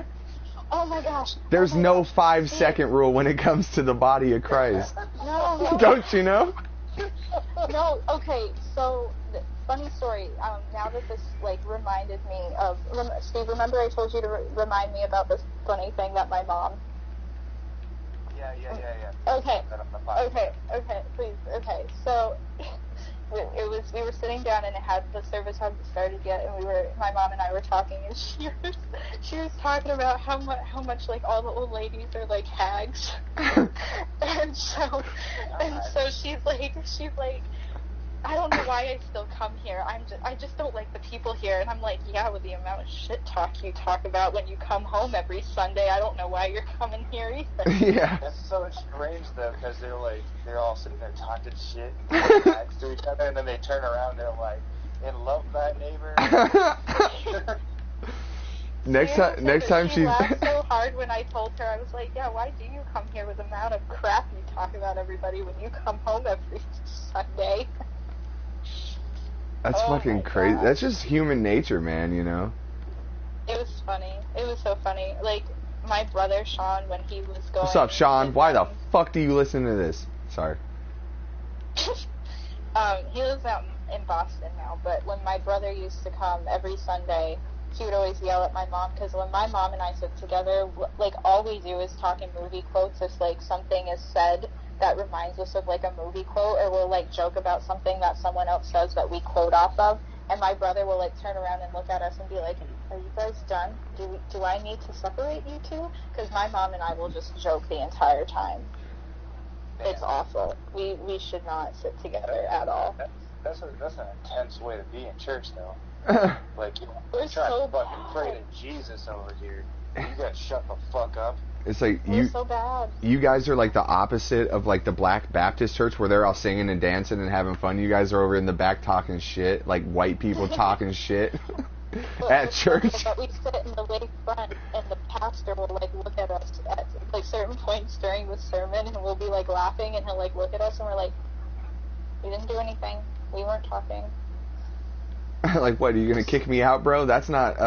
Oh my gosh. There's no 5-second rule when it comes to the body of Christ. No. Don't you know? No, okay, so, funny story, now that this, like, reminded me of, Steve, remember I told you to remind me about this funny thing that my mom... Yeah. Okay, please, okay, so, we were sitting down and the service hadn't started yet, and my mom and I were talking, and she was talking about how much like all the old ladies are like hags, and so she's like, I don't know why I still come here. I just don't like the people here. And I'm like, yeah, with the amount of shit talk you talk about when you come home every Sunday, I don't know why you're coming here either. Yeah. That's so strange though, because they're all sitting there talking shit and next to each other, and then they turn around and they're like, "And love thy neighbor." Next time she she's laughed so hard when I told her. I was like, yeah, why do you come here with the amount of crap you talk about everybody when you come home every Sunday? That's fucking crazy. God. That's just human nature, man, It was funny. It was so funny. Like, my brother, Sean, when he was going... What's up, Sean? Why the fuck do you listen to this? Sorry. He lives out in Boston now, but when my brother used to come every Sunday, he would always yell at my mom, because when my mom and I sit together, like, all we do is talk in movie quotes. If, like, something is said that reminds us of like a movie quote, or we'll like joke about something that someone else says that we quote off of, and my brother will like turn around and look at us and be like, are you guys done? Do I need to separate you two? Because my mom and I will just joke the entire time. Man. It's awful. We should not sit together at all. That's an intense way to be in church though. Like, you're trying to fucking pray to Jesus over here. You gotta shut the fuck up. It's like so bad. You guys are like the opposite of like the Black Baptist church where they're all singing and dancing and having fun. You guys are over in the back talking shit, like white people talking shit at church. But we sit in the way front, and the pastor will like look at us at like certain points during the sermon, and we'll be like laughing, and he'll like look at us, and we're like, we didn't do anything. We weren't talking. Like, what, are you gonna kick me out, bro? That's not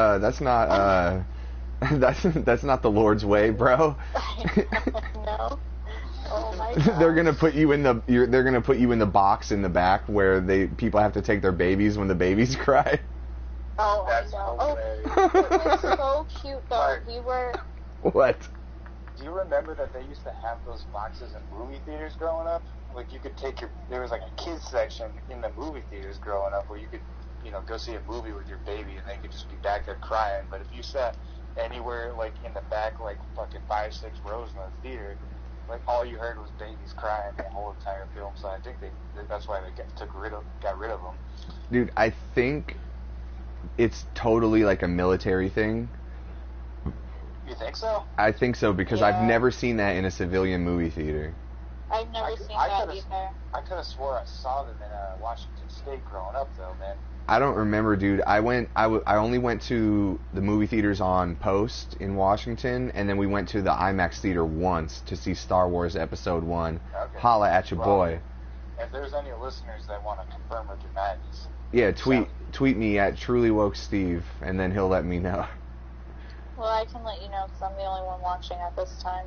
That's not the Lord's way, bro. No. Oh my god. They're gonna put you in the box in the back where people have to take their babies when the babies cry. Oh, That's I know. hilarious. Oh, it was so cute though. Sorry. We were. What? Do you remember that they used to have those boxes in movie theaters growing up? Like, you could take there was like a kids section in the movie theaters growing up where you could, go see a movie with your baby and they could just be back there crying. But if you sat anywhere, like, in the back, like, fucking 5-6 rows in the theater, like, all you heard was babies crying the whole entire film. So I think that's why they got rid of them. Dude, I think it's totally like a military thing. You think so? I think so because Yeah. I've never seen that in a civilian movie theater. I've never seen that either. I could have swore I saw them in Washington State growing up, though, man. I don't remember, dude. I only went to the movie theaters on Post in Washington, and then we went to the IMAX theater once to see Star Wars Episode 1. Okay. Holla at your boy. If there's any listeners that want to confirm or deny this, Yeah, tweet me at TrulyWokeSteve, and then he'll let me know. Well, I can let you know because I'm the only one watching at this time.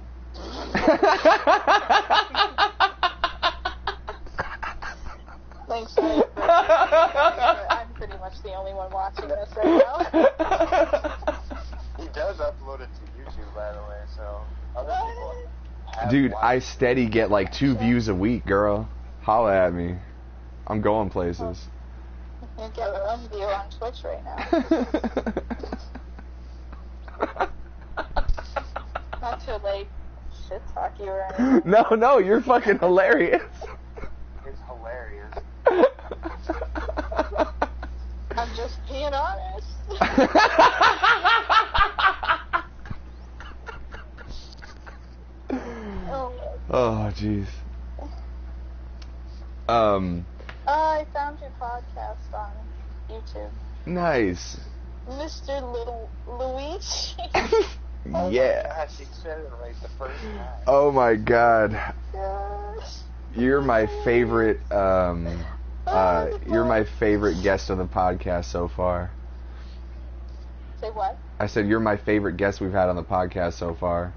Thanks, Dave. I'm pretty much the only one watching this right now. he does upload it to YouTube, by the way, so other people have Dude, watched I steady get like 2 views a week, girl. Holla at me. I'm going places. You get one view on Twitch right now. Not to like shit talk you or anything. No, you're fucking hilarious. It's hilarious. I'm just being honest. Oh, jeez. I found your podcast on YouTube. Nice. Mr. Little Luigi. Yeah. God, she said it right the first time. Oh my god. Gosh. You're my favorite you're my favorite guest on the podcast so far. Say what? I said you're my favorite guest we've had on the podcast so far.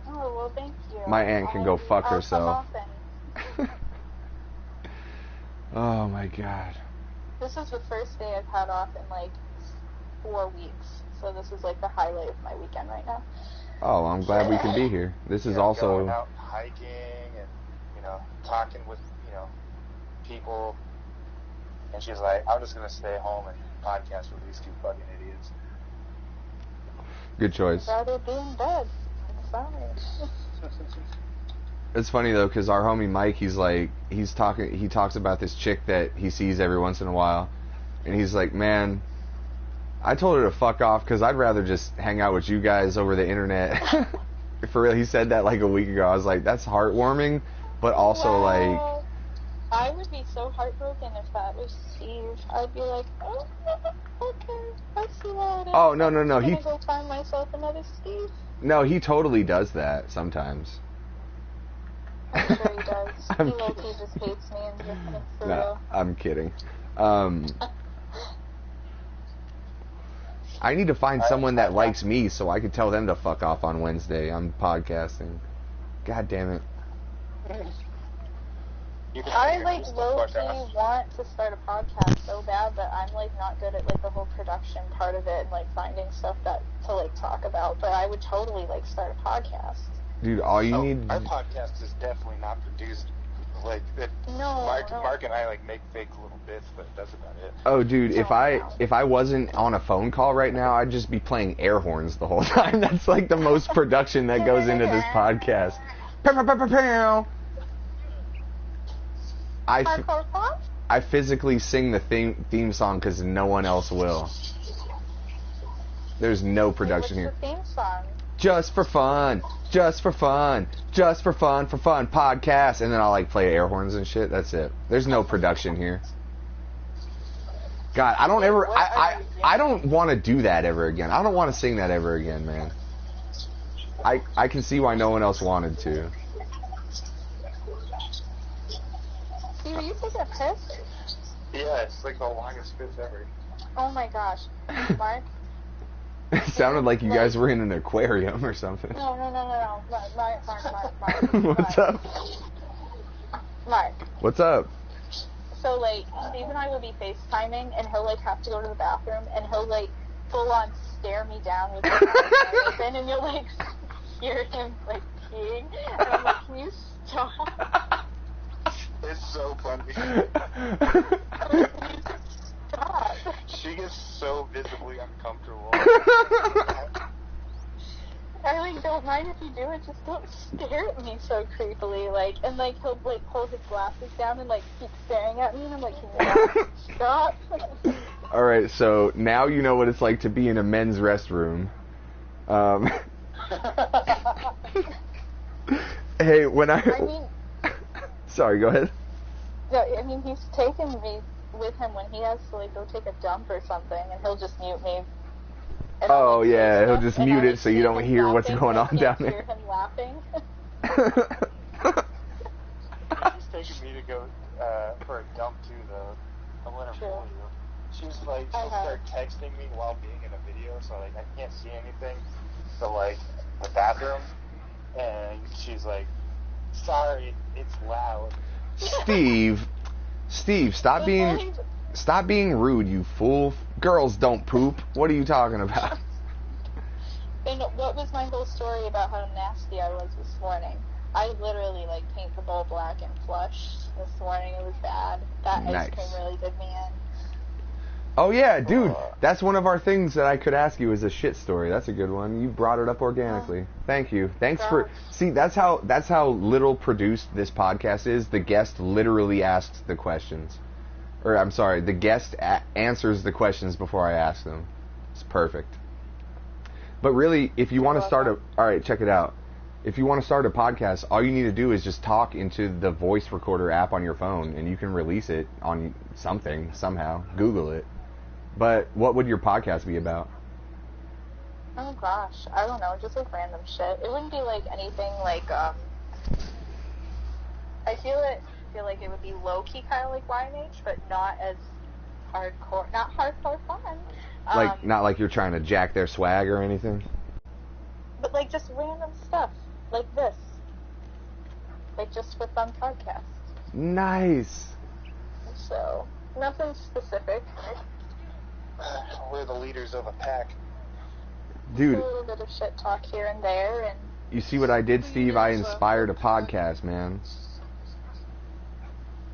Oh, well, thank you. My aunt can go fuck I'll herself. come often. Oh my god. This is the first day I've had off in like 4 weeks, so this is like the highlight of my weekend right now. Oh, I'm glad we can be here. This is Going also out hiking and talking with people, and she's like, I'm just gonna stay home and podcast with these 2 fucking idiots. good choice. I'd rather be in bed. I'm sorry. It's funny though, because our homie Mike, he talks about this chick that he sees every once in a while, and he's like, man, I told her to fuck off because I'd rather just hang out with you guys over the internet. For real, he said that like a week ago. I was like, that's heartwarming, but also like, I would be so heartbroken if that was Steve. I'd be like, oh, okay, I see how it is. oh no, I'm he gonna go find myself another Steve. no, he totally does that sometimes. I'm sure he does. I'm He low-key just hates me and for No, real. I'm kidding. I need to find someone that likes me so I could tell them to fuck off on Wednesday. I'm podcasting. God damn it. You can I figure like this the fuck low-key out. want to start a podcast so bad, but I'm like not good at like the whole production part of it and like finding stuff to like talk about. But I would totally like start a podcast. Dude, all you Oh, need... our podcast is definitely not produced. Like it, No, Mark and I like make fake little bits, but that's about it. Oh, dude, if Oh, I wow. if I wasn't on a phone call right now, I'd just be playing air horns the whole time. That's like the most production that goes into this podcast. Pow, pow, pow, pow, pow. Hardcore pop? I physically sing the theme song because no one else will. There's no production here. What's the theme song? Just for fun, just for fun, just for fun, podcast. And then I'll like play air horns and shit. That's it. There's no production here. God, I don't ever, I don't want to do that ever again. I don't want to sing that ever again, man. I can see why no one else wanted to. Steve, are you taking a piss? Yeah, it's like the longest piss ever. Oh my gosh. Mark, It sounded like you guys were in an aquarium or something. No. Mark. What's up? Mark. What's up? So, like, Steve and I will be FaceTiming, and he'll, like, have to go to the bathroom, and he'll, like, full-on stare me down with his eyes open, and you'll, like, hear him, like, peeing, and I'm like, can you stop? It's so funny. Stop. She gets so visibly uncomfortable. I, like, don't mind if you do it, just don't stare at me so creepily, like, and, like, he'll, like, pull his glasses down and, like, keep staring at me, and I'm like, can you stop? Alright, so now you know what it's like to be in a men's restroom. Hey, when I mean... Sorry, go ahead. No, I mean, he's taken me with him when he has to, like, go take a dump or something, and he'll just mute me. And Oh, like, yeah, he'll stuff, just and mute I it so you don't him hear what's laughing, going I on can't down hear there. him laughing. She's taking me to go for a dump too, though. I'll let her True. fool you. She's like, she'll start texting me while being in a video, so like I can't see anything. So like the bathroom, and she's like, "Sorry, it's loud." Steve, stop being rude, you fool. Girls don't poop. What are you talking about? And what was my whole story about how nasty I was this morning? I literally, like, paint the bowl black and flush this morning. It was bad. That Nice. ice cream really did me in. Oh yeah, dude, that's one of our things that I could ask you is a shit story. That's a good one. You brought it up organically. Thank you. Thanks for see. That's how little produced this podcast is. The guest literally asks the questions, or I'm sorry, the guest answers the questions before I ask them. It's perfect. But really, if you want to start all right, check it out. If you want to start a podcast, all you need to do is just talk into the voice recorder app on your phone, and you can release it on something somehow. Google it. But what would your podcast be about? Oh gosh, I don't know, just like random shit. It wouldn't be like anything like I feel like it would be low key kind of like YMH, but not as hardcore, not hardcore fun. Like not like you're trying to jack their swag or anything. But like just random stuff like this, like just for fun podcasts. Nice. So nothing specific. We're the leaders of a pack. Dude, A little bit of shit talk here and there, and you see what I did, Steve? I inspired a podcast, man.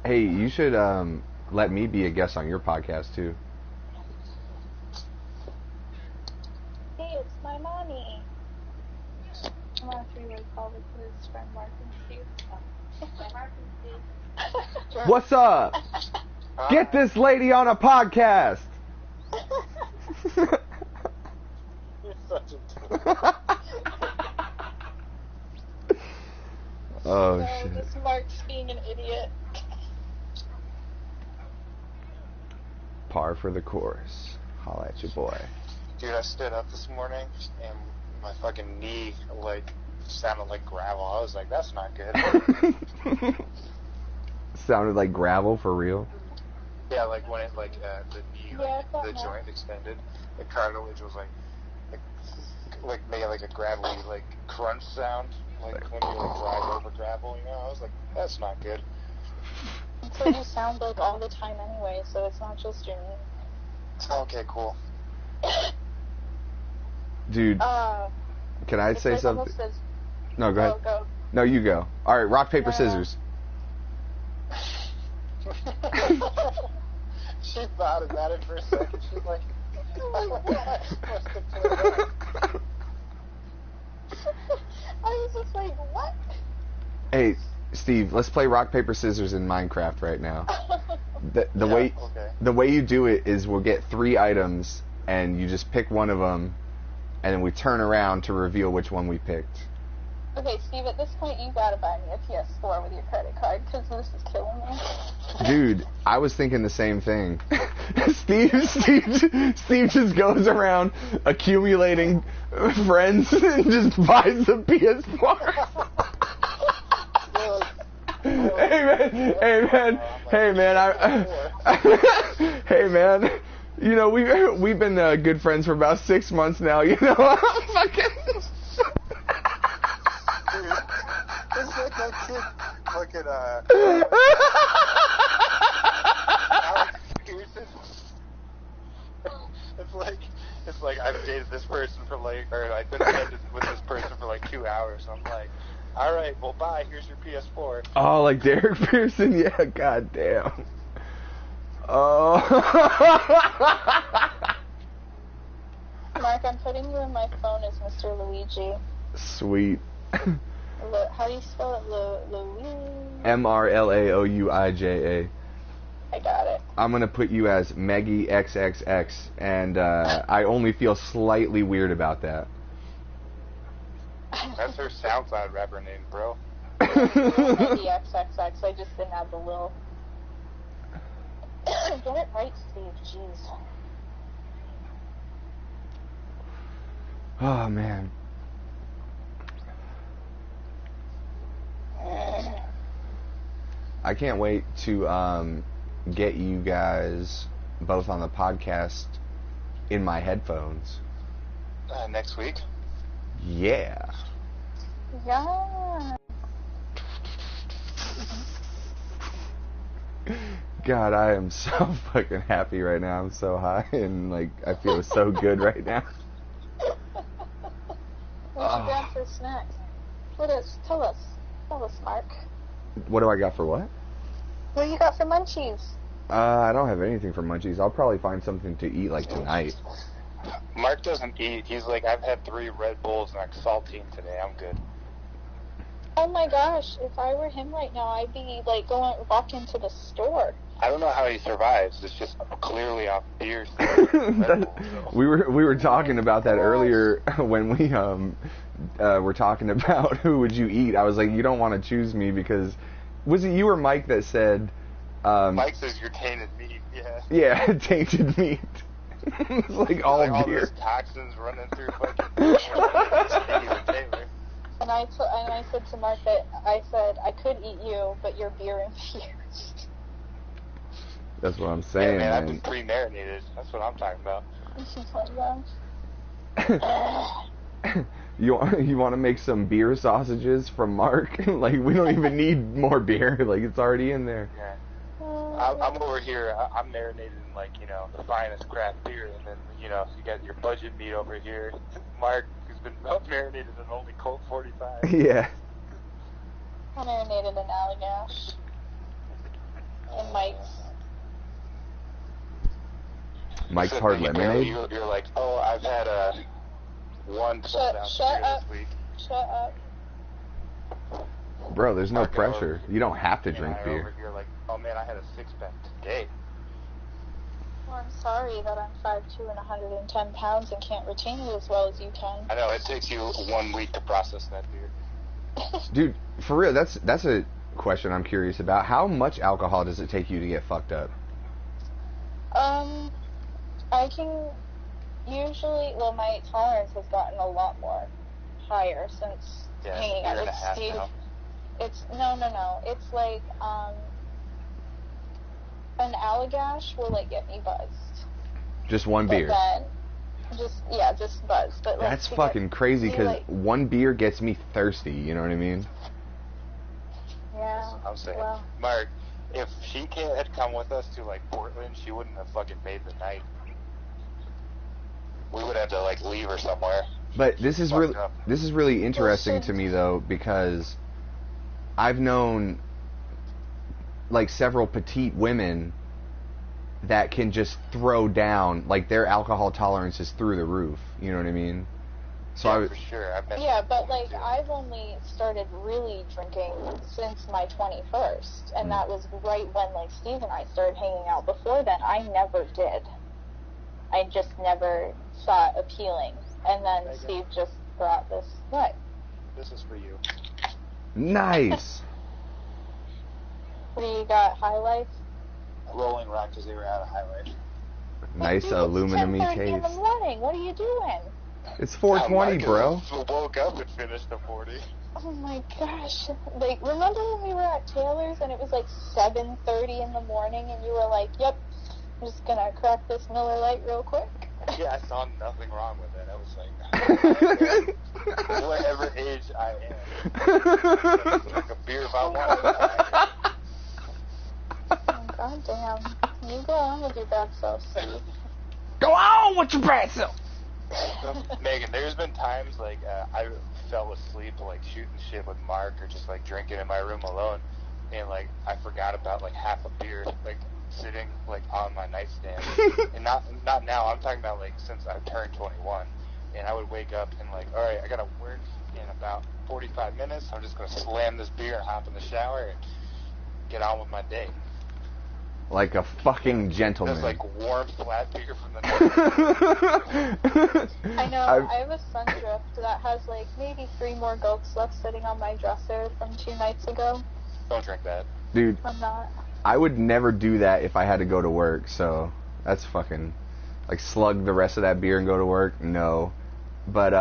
Hey, you should let me be a guest on your podcast too. hey, it's my mommy. I want to really call his friend Mark and Steve. Mark and Steve. What's up? Get this lady on a podcast. You're such a Oh No, shit. just Mark's being an idiot. Par for the course. Holla at your boy. Dude, I stood up this morning and my fucking knee like sounded like gravel. I was like, that's not good. Sounded like gravel for real. Yeah, like when it like the knee, Yeah, like, I thought the that. joint extended, the cartilage was like making like a gravelly like crunch sound, like when you like drive over gravel. You know, I was like, that's not good. That's what you sound like all the time anyway, so it's not just your knee. Okay, cool. Dude, can I say something? No, go ahead. Go. No, you go. All right, rock, paper, No. scissors. She thought about it for a second. She's like, what am I supposed to put on? I was just like, what? Hey, Steve, let's play rock, paper, scissors in Minecraft right now. The way Okay. the way you do it is we'll get 3 items and you just pick one of them, and then we turn around to reveal which one we picked. Okay, Steve, at this point, you gotta buy me a PS4 with your credit card, because this is killing me. Dude, I was thinking the same thing. Steve just goes around accumulating friends and just buys the PS4. hey man, hey man, You know, we've been good friends for about 6 months now. You know, I'm fucking. Dude, it's like that kid fucking Alex Pearson. It's like I've dated this person for like, or I've been friends with this person for like 2 hours. I'm like, all right, well, bye. Here's your PS4. Oh, like Derek Pearson? Yeah, goddamn. Oh. Mark, I'm putting you in my phone as Mr. Luigi. Sweet. How do you spell it? Luigi? MRLAOUIJA. I got it. I'm gonna put you as Meggie XXX, and I only feel slightly weird about that. That's her SoundCloud rapper name, bro. Maybe XXX. I just didn't have the Lil. Get it right, Steve. Jeez. Oh man. I can't wait to get you guys both on the podcast in my headphones. Next week? Yeah. Yeah. God, I am so fucking happy right now. I'm so high and like I feel so good right now. What'd you grab for snacks? Tell us, Mark. What do I got for what? What you got for munchies? I don't have anything for munchies. I'll probably find something to eat like tonight. Mark doesn't eat. He's like, I've had 3 Red Bulls and I'm saltine today. I'm good. Oh my gosh, if I were him right now, I'd be like walking to the store. I don't know how he survives. It's just clearly off beers. We were talking about that earlier when we were talking about who would you eat. I was like, you don't want to choose me because was it you or Mike that said? Mike says you're tainted meat. Yeah. Yeah, tainted meat. It's like all beer. All those toxins running through fucking. And I said to Mark that I said I could eat you, but you're beer infused. That's what I'm saying, yeah, man. I've man. been pre-marinated. That's what I'm talking about. You want to make some beer sausages from Mark? Like we don't even need more beer. Like it's already in there. Yeah. I'm over here. I'm marinated in like the finest craft beer, and then you got your budget meat over here. Mark, who's been marinated in only Colt 45. Yeah. I'm marinated in Allagash. And Mike's hard lemonade. You're like, oh, I've had one 12-ounce beer this week. Shut up. Bro, there's no Mark, pressure. You don't have to drink I beer. Over here like, oh man, I had a 6-pack today. Well, I'm sorry that I'm 5'2" and 110 pounds and can't retain it as well as you can. I know, it takes you 1 week to process that beer. Dude, for real, that's a question I'm curious about. How much alcohol does it take you to get fucked up? I can usually, my tolerance has gotten a lot more higher since hanging out with Steve. It's no. It's like an Allagash will like get me buzzed. Just one beer. Then, just buzzed. But like, that's fucking crazy because one beer gets me thirsty. You know what I mean? Yeah. I'm saying, well, Mark, if she had come with us to like Portland, she wouldn't have fucking made the night. We would have to like leave her somewhere. But this is really interesting to me though because I've known like several petite women that can just throw down, like their alcohol tolerance is through the roof. You know what I mean? So for sure. But like I've only started really drinking since my 21st, and that was right when like Steve and I started hanging out. Before then, I never did. I just never saw it appealing, and then Steve just brought this. What? This is for you. Nice. What do you got? Highlights? Rolling Rock because they were out of High Life. Nice aluminum-y It's 10:30 in the taste. morning. What are you doing? It's 4:20, bro. Woke up and finished the 40. Oh my gosh. Like, remember when we were at Taylor's and it was like 7:30 in the morning and you were like, yep, I'm just gonna crack this Miller Lite real quick. Yeah, I saw nothing wrong with it. I was like, whatever age I am, I can drink a beer if I want. Oh, God damn. You go on with your bad self, Steve. Go on with your bad self. Megan, there's been times like I fell asleep like shooting shit with Mark or just like drinking in my room alone, and like I forgot about like half a beer like sitting like on my nightstand. And not now. I'm talking about like since I turned 21, and I would wake up and like, all right, I gotta work in about 45 minutes. I'm just gonna slam this beer and hop in the shower and get on with my day. Like a fucking gentleman. Just like warm flat beer from the I know, I have a Sundrift that has like maybe 3 more gulps left sitting on my dresser from 2 nights ago. Don't drink that. Dude, I'm not. I would never do that if I had to go to work, so that's fucking, like, slug the rest of that beer and go to work? No. But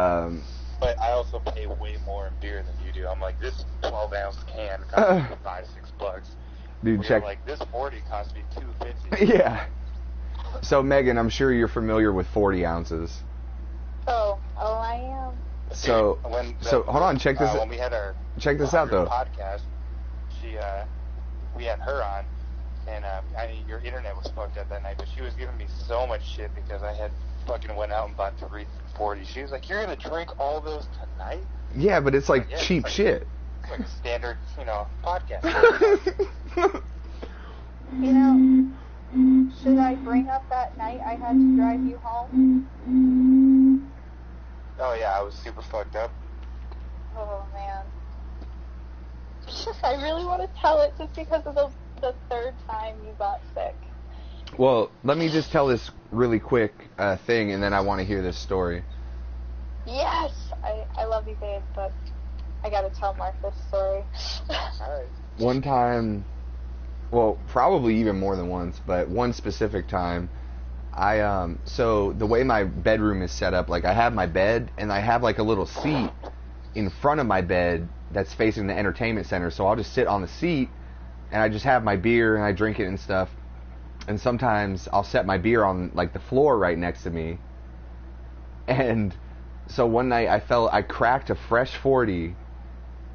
But I also pay way more in beer than you do. I'm like, this 12-ounce can costs me $5-6. dude, Where check. you're like, this 40 cost me $2.50. Yeah. So, Megan, I'm sure you're familiar with 40 ounces. Oh, I am. So, hold on, check this when we had our check this out, though. podcast, we had her on, and your internet was fucked up that night, but she was giving me so much shit because I had fucking went out and bought 3 40s. She was like, you're gonna drink all those tonight? Yeah, but it's like Yeah, cheap it's shit. It's like a standard, podcast. You know, should I bring up that night I had to drive you home? Oh yeah, I was super fucked up. Oh, man. I really want to tell it just because of the 3rd time you got sick. Well, let me just tell this really quick thing, and then I want to hear this story. Yes! I love you, babe, but I gotta tell Mark this story. Alright. One time, well, probably even more than once, but one specific time, so the way my bedroom is set up, like I have my bed, and I have like a little seat in front of my bed that's facing the entertainment center, so I'll just sit on the seat, and I just have my beer, and I drink it and stuff, and sometimes I'll set my beer on like the floor right next to me, and so one night I cracked a fresh 40,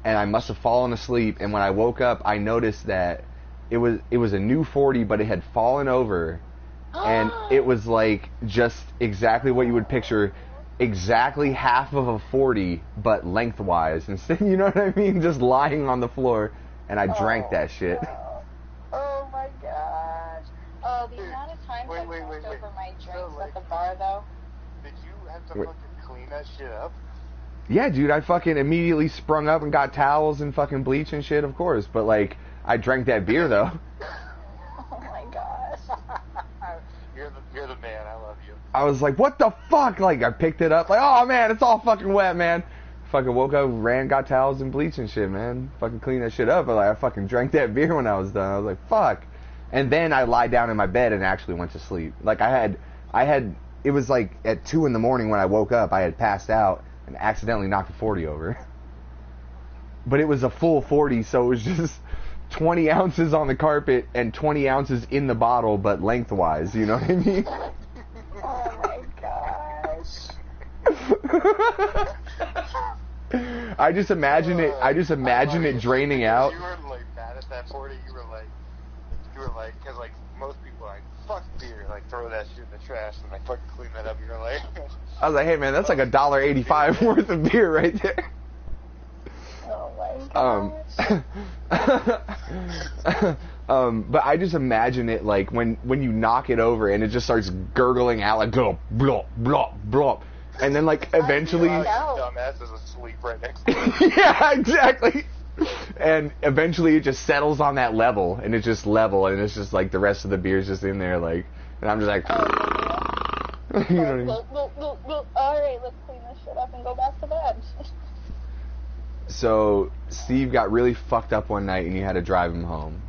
and I must have fallen asleep, and when I woke up, I noticed that it was a new 40, but it had fallen over, and it was like just exactly what you would picture, exactly half of a 40, but lengthwise, instead, you know what I mean? Just lying on the floor, and I drank that shit. Oh my gosh. Oh, the amount of times I've knocked over my drinks at the bar, though. Did you have to fucking clean that shit up? Yeah, dude, I fucking immediately sprung up and got towels and fucking bleach and shit, of course, but like, I drank that beer, though. Oh my gosh. You're the man. I love you. I was like, what the fuck? Like, I picked it up, like, oh man, it's all fucking wet, man. Fucking woke up, got towels and bleach and shit, man. Fucking cleaned that shit up, but like, I fucking drank that beer when I was done. I was like, fuck. And then I lied down in my bed and actually went to sleep. Like, I had, it was like at 2 in the morning when I woke up, I had passed out and accidentally knocked a 40 over. But it was a full 40, so it was just 20 ounces on the carpet and 20 ounces in the bottle, but lengthwise, you know what I mean? Oh my gosh. I just imagine it draining out. You were like mad at that 40. You were like, because like most people are like, fuck beer, like throw that shit in the trash and like fucking clean that up. You were like, I was like, hey man, that's like $1.85 worth of beer right there. Oh my gosh. But I just imagine it like when you knock it over and it just starts gurgling out like glop, blop, blop, blop. And then like eventually dumbass is asleep right next to you. yeah, exactly. And eventually it just settles on that level, and it's just level, and it's just like the rest of the beer's just in there, like, and I'm just like, you know what I mean? Alright, let's clean this shit up and go back to bed. So Steve got really fucked up one night, and you had to drive him home.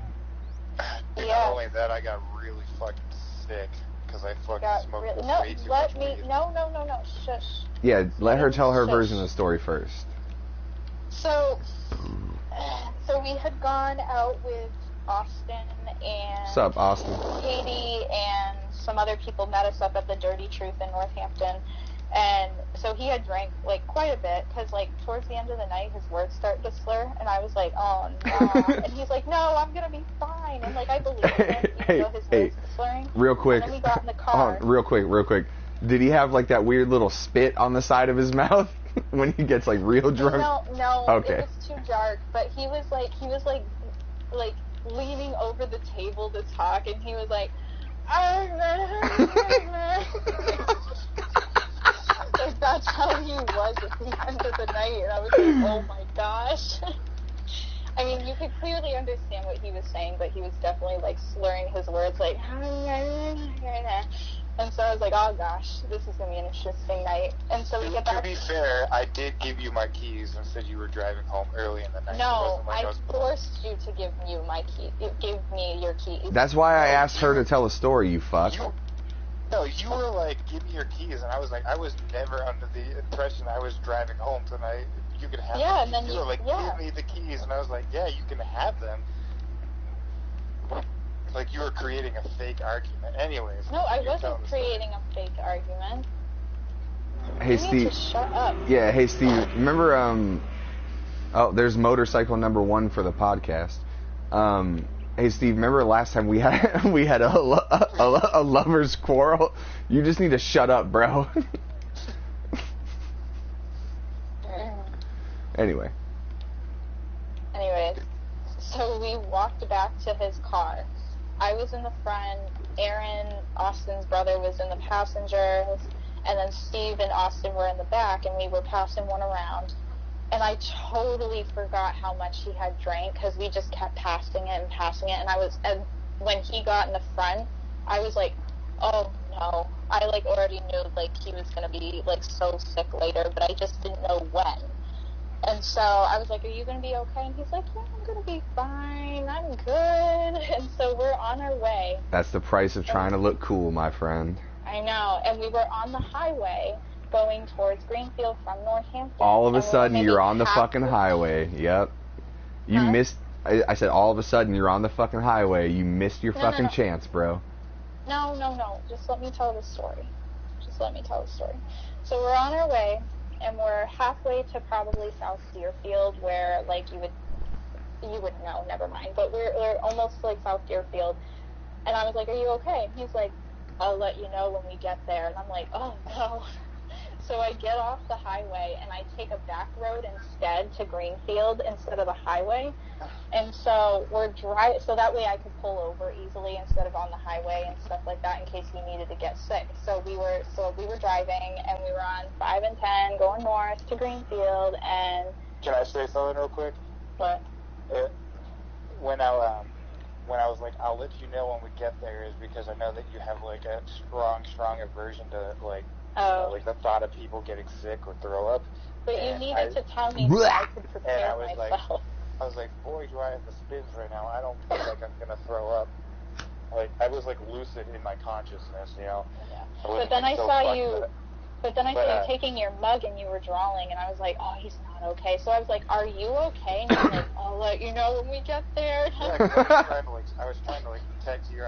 Not Yeah. only that, I got really fucking sick because I fucking smoked No, way too much weed. no, shush. Yeah, let her tell her version of the story first. So we had gone out with Austin and What's up, Austin? Katie and some other people met us up at the Dirty Truth in Northampton. And so he had drank, like, quite a bit, because, like, towards the end of the night, his words started to slur, and I was like, oh, no. And he's like, no, I'm going to be fine. And, like, I believe him, even though his words were slurring. Real quick. And then we got in the car. Real quick. Did he have, like, that weird little spit on the side of his mouth when he gets, like, real drunk? No, okay. It was too dark, but he was leaning over the table to talk, and he was like, like, that's how he was at the end of the night, and I was like, oh my gosh. I mean, you could clearly understand what he was saying, but he was definitely, like, slurring his words, like, and so I was like, oh gosh, this is going to be an interesting night. And so we get back. To be fair, I did give you my keys and said you were driving home early in the night. No, I forced you to give you my key. Give me your keys. That's why I asked her to tell a story, you fuck. No, you were like, give me your keys, and I was like, I was never under the impression I was driving home tonight. You could have them. And then you were like, give me the keys, and I was like, yeah, you can have them. Like, you were creating a fake argument. Anyways. No, I wasn't creating a fake argument. Hey, Steve. You need to shut up. Yeah, hey, Steve. Remember, there's motorcycle number 1 for the podcast. Hey, Steve, remember last time we had a lover's quarrel? You just need to shut up, bro. Anyways, so we walked back to his car. I was in the front, Aaron, Austin's brother, was in the passengers, and then Steve and Austin were in the back, and we were passing one around. And I totally forgot how much he had drank, because we just kept passing it, and when he got in the front, I was like, oh no. I, like, already knew, like, he was going to be, like, so sick later, but I just didn't know when. And so I was like, are you going to be okay? And he's like, yeah, I'm going to be fine. I'm good. And so we're on our way. That's the price of trying to look cool, my friend. I know. And we were on the highway going towards Greenfield from Northampton. All of a sudden, you're on the fucking highway. Yep. You missed... I said all of a sudden, you're on the fucking highway. You missed your fucking chance, bro. No. Just let me tell the story. So we're on our way. And we're halfway to probably South Deerfield, where, like, you wouldn't know, never mind. But we're almost, like, South Deerfield. And I was like, are you okay? And he's like, I'll let you know when we get there. And I'm like, oh, no. So I get off the highway, and I take a back road instead to Greenfield instead of the highway. And so we're driving, so that way I could pull over easily instead of on the highway and stuff like that in case he needed to get sick. So we were driving, and we were on 5 and 10 going north to Greenfield. And can I say something real quick? What? When I was like, I'll let you know when we get there, is because I know that you have, like, a strong aversion to, like, like the thought of people getting sick or throw up. But you needed to tell me so I could prepare myself. I was like, boy, do I have the spins right now. I don't feel like I'm going to throw up. Like, I was, like, lucid in my consciousness, you know? Yeah. But then I saw you taking your mug and you were drawing, and I was like, oh, he's not okay. So I was like, are you okay? And you're like, I'll let you know when we get there. Yeah, I was trying to protect you.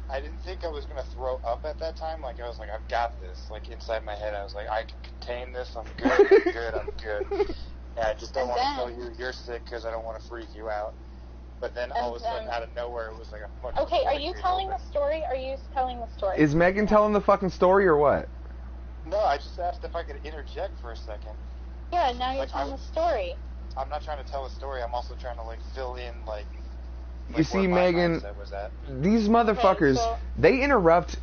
I didn't think I was going to throw up at that time. Like, I was like, I've got this. Like, inside my head, I was like, I can contain this. I'm good. I'm good. Yeah, I just don't want to tell you you're sick because I don't want to freak you out. But then all of a sudden, out of nowhere, it was like a fucking... Okay, are you telling the story? Is Megan telling the fucking story or what? No, I just asked if I could interject for a second. Yeah, now you're telling the story. I'm not trying to tell a story. I'm also trying to, like, fill in, like you see, Megan, these motherfuckers, they interrupt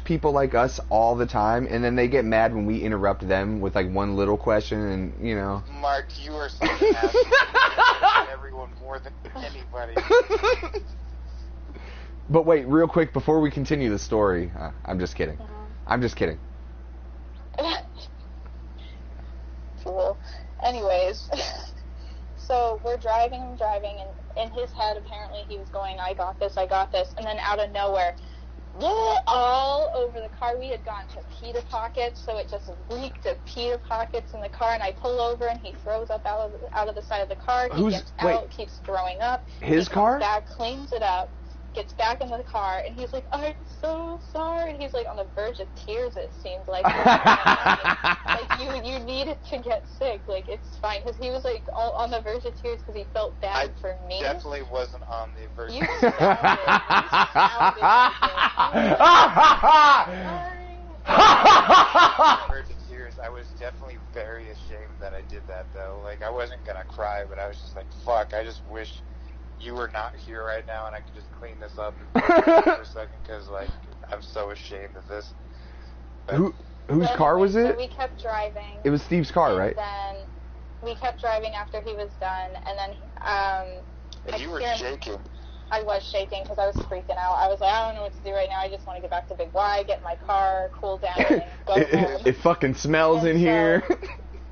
people like us all the time, and then they get mad when we interrupt them with, like, one little question, and, you know. Mark, you are such an ass. You interrupt everyone more than anybody. But wait, real quick, before we continue the story, I'm just kidding. I'm just kidding. Cool. Anyways, so we're driving, and in his head, apparently, he was going, I got this, and then out of nowhere, all over the car. We had gone to pita pockets, so it just reeked of pita pockets in the car. And I pull over, and he throws up out of the side of the car. He gets out, keeps throwing up. His he car? Comes back, cleans it up, gets back in the car, and he's like, "I'm so sorry." And he's like on the verge of tears. It seemed like you needed to get sick. Like, it's fine, because he was like all on the verge of tears because he felt bad for me. I definitely wasn't on the verge. You sounded verge of tears. I was definitely very ashamed that I did that, though. Like, I wasn't gonna cry, but I was just like, fuck, I just wish you were not here right now and I could just clean this up for a second, because, like, I'm so ashamed of this. But whose car was it? So we kept driving. It was Steve's car, right? Then we kept driving after he was done, and then and you were shaking. I was shaking because I was freaking out. I was like, I don't know what to do right now. I just want to get back to Big Y, get in my car, cool down, and go home. It fucking smells in here.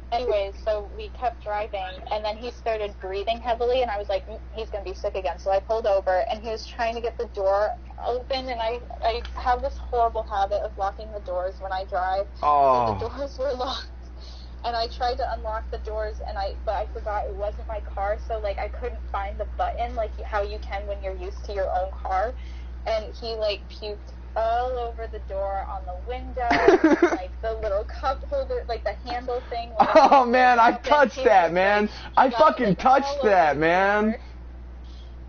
Anyways, so we kept driving, and then he started breathing heavily, and I was like, he's going to be sick again. So I pulled over, and he was trying to get the door open, and I have this horrible habit of locking the doors when I drive. Oh. So the doors were locked, and I tried to unlock the doors, but I forgot it wasn't my car, so, like, I couldn't find the button, like how you can when you're used to your own car, and he, like, puked all over the door, on the window, like the little cup holder, like the handle thing. Oh man, I touched that, man. I fucking touched that, man.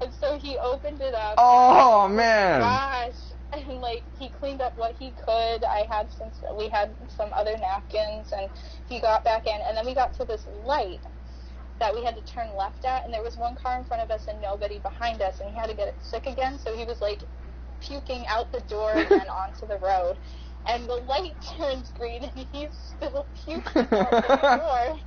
And so he opened it up. Oh man. Gosh. And like he cleaned up what he could. We had some other napkins, and he got back in, and then we got to this light that we had to turn left at, and there was one car in front of us and nobody behind us, and he had to get sick again, so he was like puking out the door and then onto the road, and the light turns green and he's still puking out the door.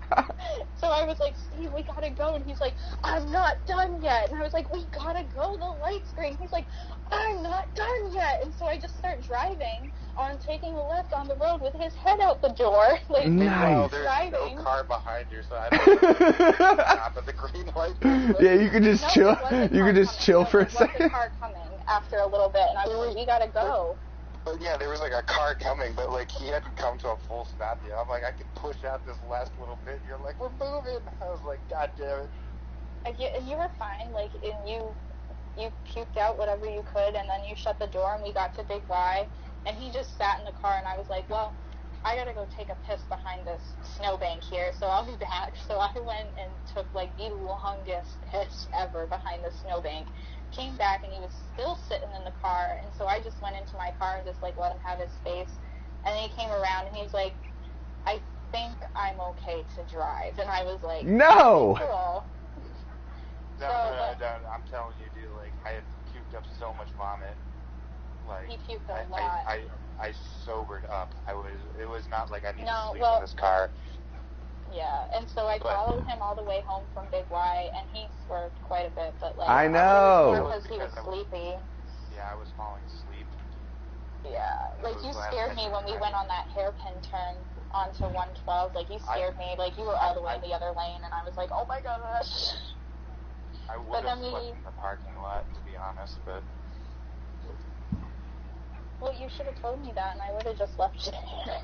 So I was like, Steve, we gotta go, and he's like, I'm not done yet, and I was like, we gotta go, the light's green. He's like, I'm not done yet, and so I just start driving on taking a left on the road with his head out the door, like nice. There's driving. no car behind you, so I don't know stop at the green light. Yeah, you could just chill. You could just chill for a second. second. Car coming after a little bit, and I was like, we gotta go. But yeah, there was like a car coming, but like he hadn't come to a full stop yet. I'm like, I can push out this last little bit. You're like, we're moving. I was like, God damn it. And you were fine, like, and you puked out whatever you could, and then you shut the door, and we got to Big Y, and he just sat in the car, and I was like, well, I gotta go take a piss behind this snowbank here, so I'll be back. So I went and took like the longest piss ever behind the snowbank. Came back, and he was still sitting in the car, and so I just went into my car and just like let him have his space. And then he came around, and he's like, I think I'm okay to drive. And I was like, no. Cool. No, I'm telling you, dude, like, I had puked up so much vomit. Like, he puked a lot. I sobered up. It was not like I needed to sleep well, in this car. Yeah, and so I followed him all the way home from Big Y, and he swerved quite a bit, but like, I know. Because he was sleepy. Yeah, I was falling asleep. Yeah, like you scared me when we went on that hairpin turn onto 112. Like you scared me. Like you were all the way in the other lane, and I was like, oh my gosh. I would have slept in the parking lot, to be honest, but. Well, you should have told me that, and I would have just left you there.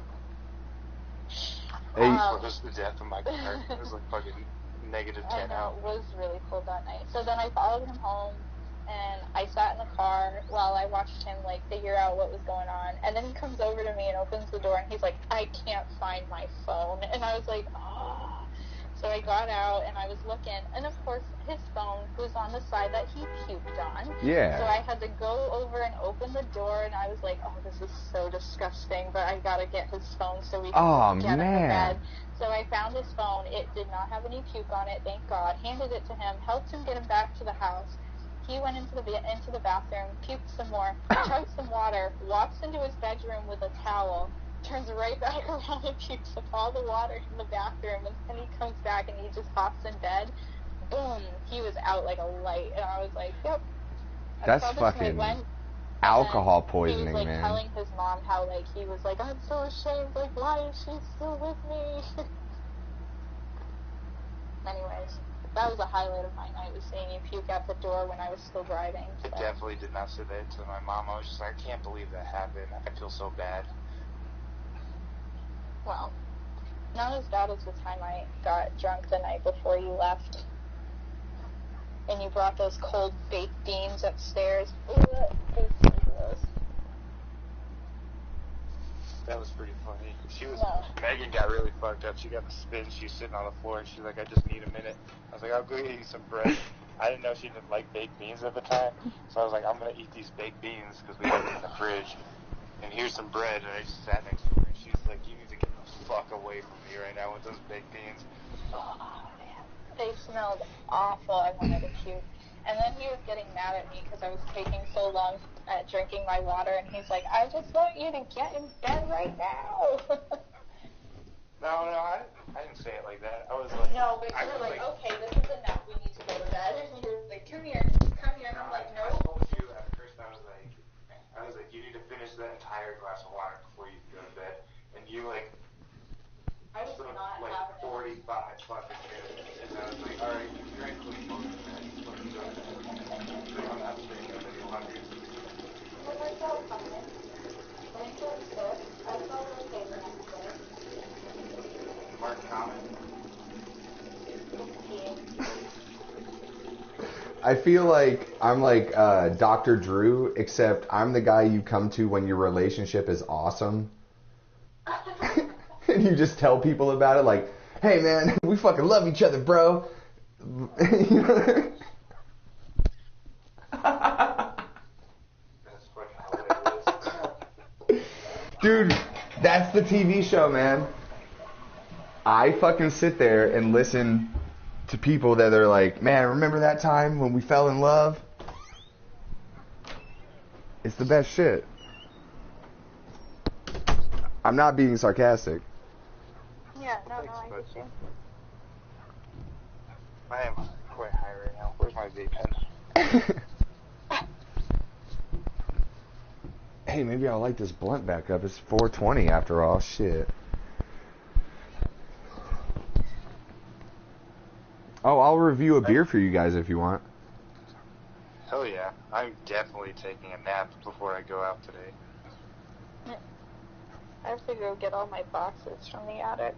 It was the death of my car. It was like fucking negative 10 out. It was really cold that night. So then I followed him home, and I sat in the car while I watched him like figure out what was going on. And then he comes over to me and opens the door, and he's like, I can't find my phone. And I was like, oh. So I got out, and I was looking, and of course his phone was on the side that he puked on. Yeah. So I had to go over and open the door, and I was like, oh, this is so disgusting, but I gotta get his phone so we can get him to bed. So I found his phone. It did not have any puke on it, thank God. Handed it to him, helped him get him back to the house. He went into the bathroom, puked some more, chugged some water, walks into his bedroom with a towel, turns right back around and pukes up all the water in the bathroom, and then he comes back and he just hops in bed. Boom, he was out like a light, and I was like, yep. That's fucking alcohol poisoning, man. He was like man. telling his mom how like he was like, I'm so ashamed, like why is she still with me? Anyways. that was a highlight of my night, was seeing you puke out the door when I was still driving. It definitely did not say that to my mom. I was just like, I can't believe that happened. I feel so bad. Well, not as bad as the time I got drunk the night before you left. And you brought those cold baked beans upstairs. Ugh, they were so gross. That was pretty funny. No. Megan got really fucked up. She got the spin. She was sitting on the floor, and she's like, I just need a minute. I was like, I'll go get you some bread. I didn't know she didn't like baked beans at the time, so I was like, I'm going to eat these baked beans because we have them in the fridge. And here's some bread, and I just sat next to her, and she's like, you need to get the fuck away from me right now with those baked beans. Oh, man. They smelled awful. I wanted to puke. And then he was getting mad at me because I was taking so long at drinking my water, and he's like, I just want you to get in bed right now. No, I didn't say it like that. I was like... No, but you were like, okay, this is enough. We need to go to bed. And you were like, come here. And I'm like, no. I told you at first, I was like, you need to finish that entire glass of water before you go to bed. And you, like... I was took, not like, having it. 45 fucking minutes. And I was like, alright, you drank like most of that. Just let me go to bed. So I'm not saying that you're hungry. Well, I felt fine. I didn't feel sick. I felt okay the next day. Mark comment. I feel like I'm like Dr. Drew, except I'm the guy you come to when your relationship is awesome. And you just tell people about it like, hey man, we fucking love each other, bro. That's fucking hilarious. Dude, that's the TV show, man. I fucking sit there and listen to people that are like, man, remember that time when we fell in love? It's the best shit. I'm not being sarcastic. Yeah, no, Thanks, I bud. get you. I am quite high right now. Where's my vape pen? Hey, maybe I'll light this blunt back up. It's 4:20 after all. Shit. Oh, I'll review a beer for you guys if you want. Hell yeah. I'm definitely taking a nap before I go out today. I have to go get all my boxes from the attic.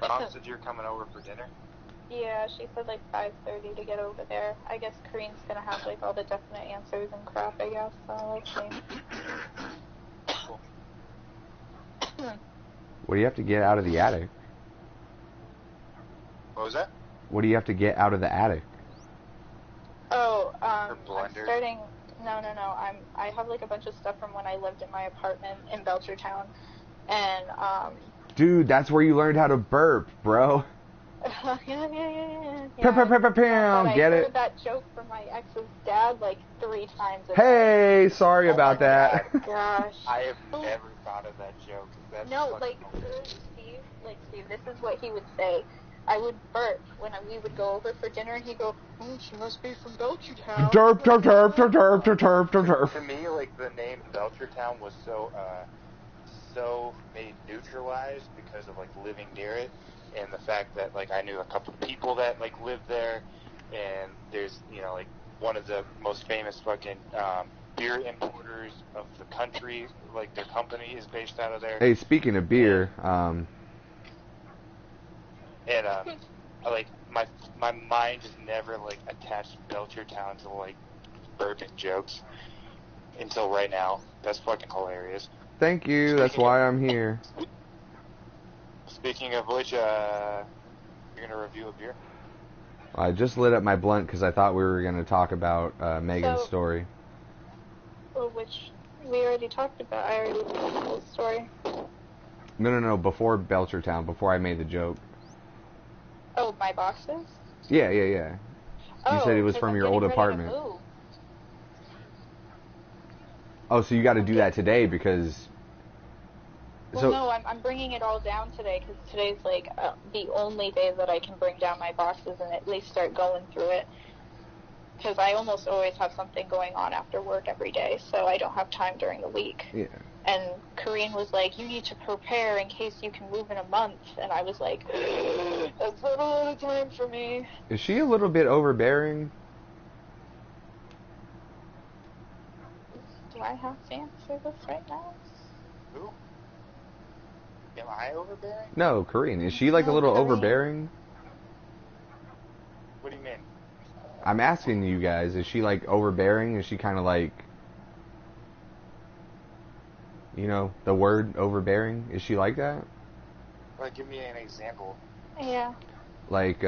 Mom said you're coming over for dinner? Yeah, she said like 5:30 to get over there. I guess Kareen's gonna have like all the definite answers and crap, I guess, so we'll see. Cool. What do you have to get out of the attic? What was that? What do you have to get out of the attic? Oh, Her I'm blender? starting... No. I have like a bunch of stuff from when I lived in my apartment in Belchertown. And, Dude, that's where you learned how to burp, bro. yeah. But I get it? heard that joke from my ex's dad like 3 times a day. Hey, sorry Oh about my that. Gosh. I have never thought of that joke. That's No, fucking like, hilarious. Steve, this is what he would say. I would burp when we would go over for dinner, and he'd go, oh, she must be from Belchertown. Derp, derp, derp, derp, derp, derp, derp, derp, To derp. me, like, the name Belchertown was so made neutralized because of, like, living near it, and the fact that, like, I knew a couple of people that, like, lived there, and there's, you know, like, one of the most famous fucking beer importers of the country, like, their company is based out of there. Hey, speaking of beer, And, like, my mind just never, like, attached Belchertown to, like, bourbon jokes until right now. That's fucking hilarious. thank you. That's why I'm here. Speaking of which, you're gonna review a beer? I just lit up my blunt because I thought we were going to talk about Megan's So- story. Well, which we already talked about. I already told the whole story. No, before Belchertown, before I made the joke. Oh, my boxes? Yeah. You said it was 'cause from I'm your getting old ready to apartment. move. Oh, so you got to do that today because... Well, no, I'm bringing it all down today because today's like the only day that I can bring down my boxes and at least start going through it. Because I almost always have something going on after work every day, so I don't have time during the week. Yeah. And Kareen was like, you need to prepare in case you can move in a month. And I was like, that's not a lot of time for me. Is she a little bit overbearing? Do I have to answer this right now? Who? Am I overbearing? No, Kareen. Is she like a little Kareen. overbearing? What do you mean? I'm asking you guys, is she like overbearing? Is she kind of like, you know, the word overbearing? Is she like that? Like, give me an example. Yeah. Like,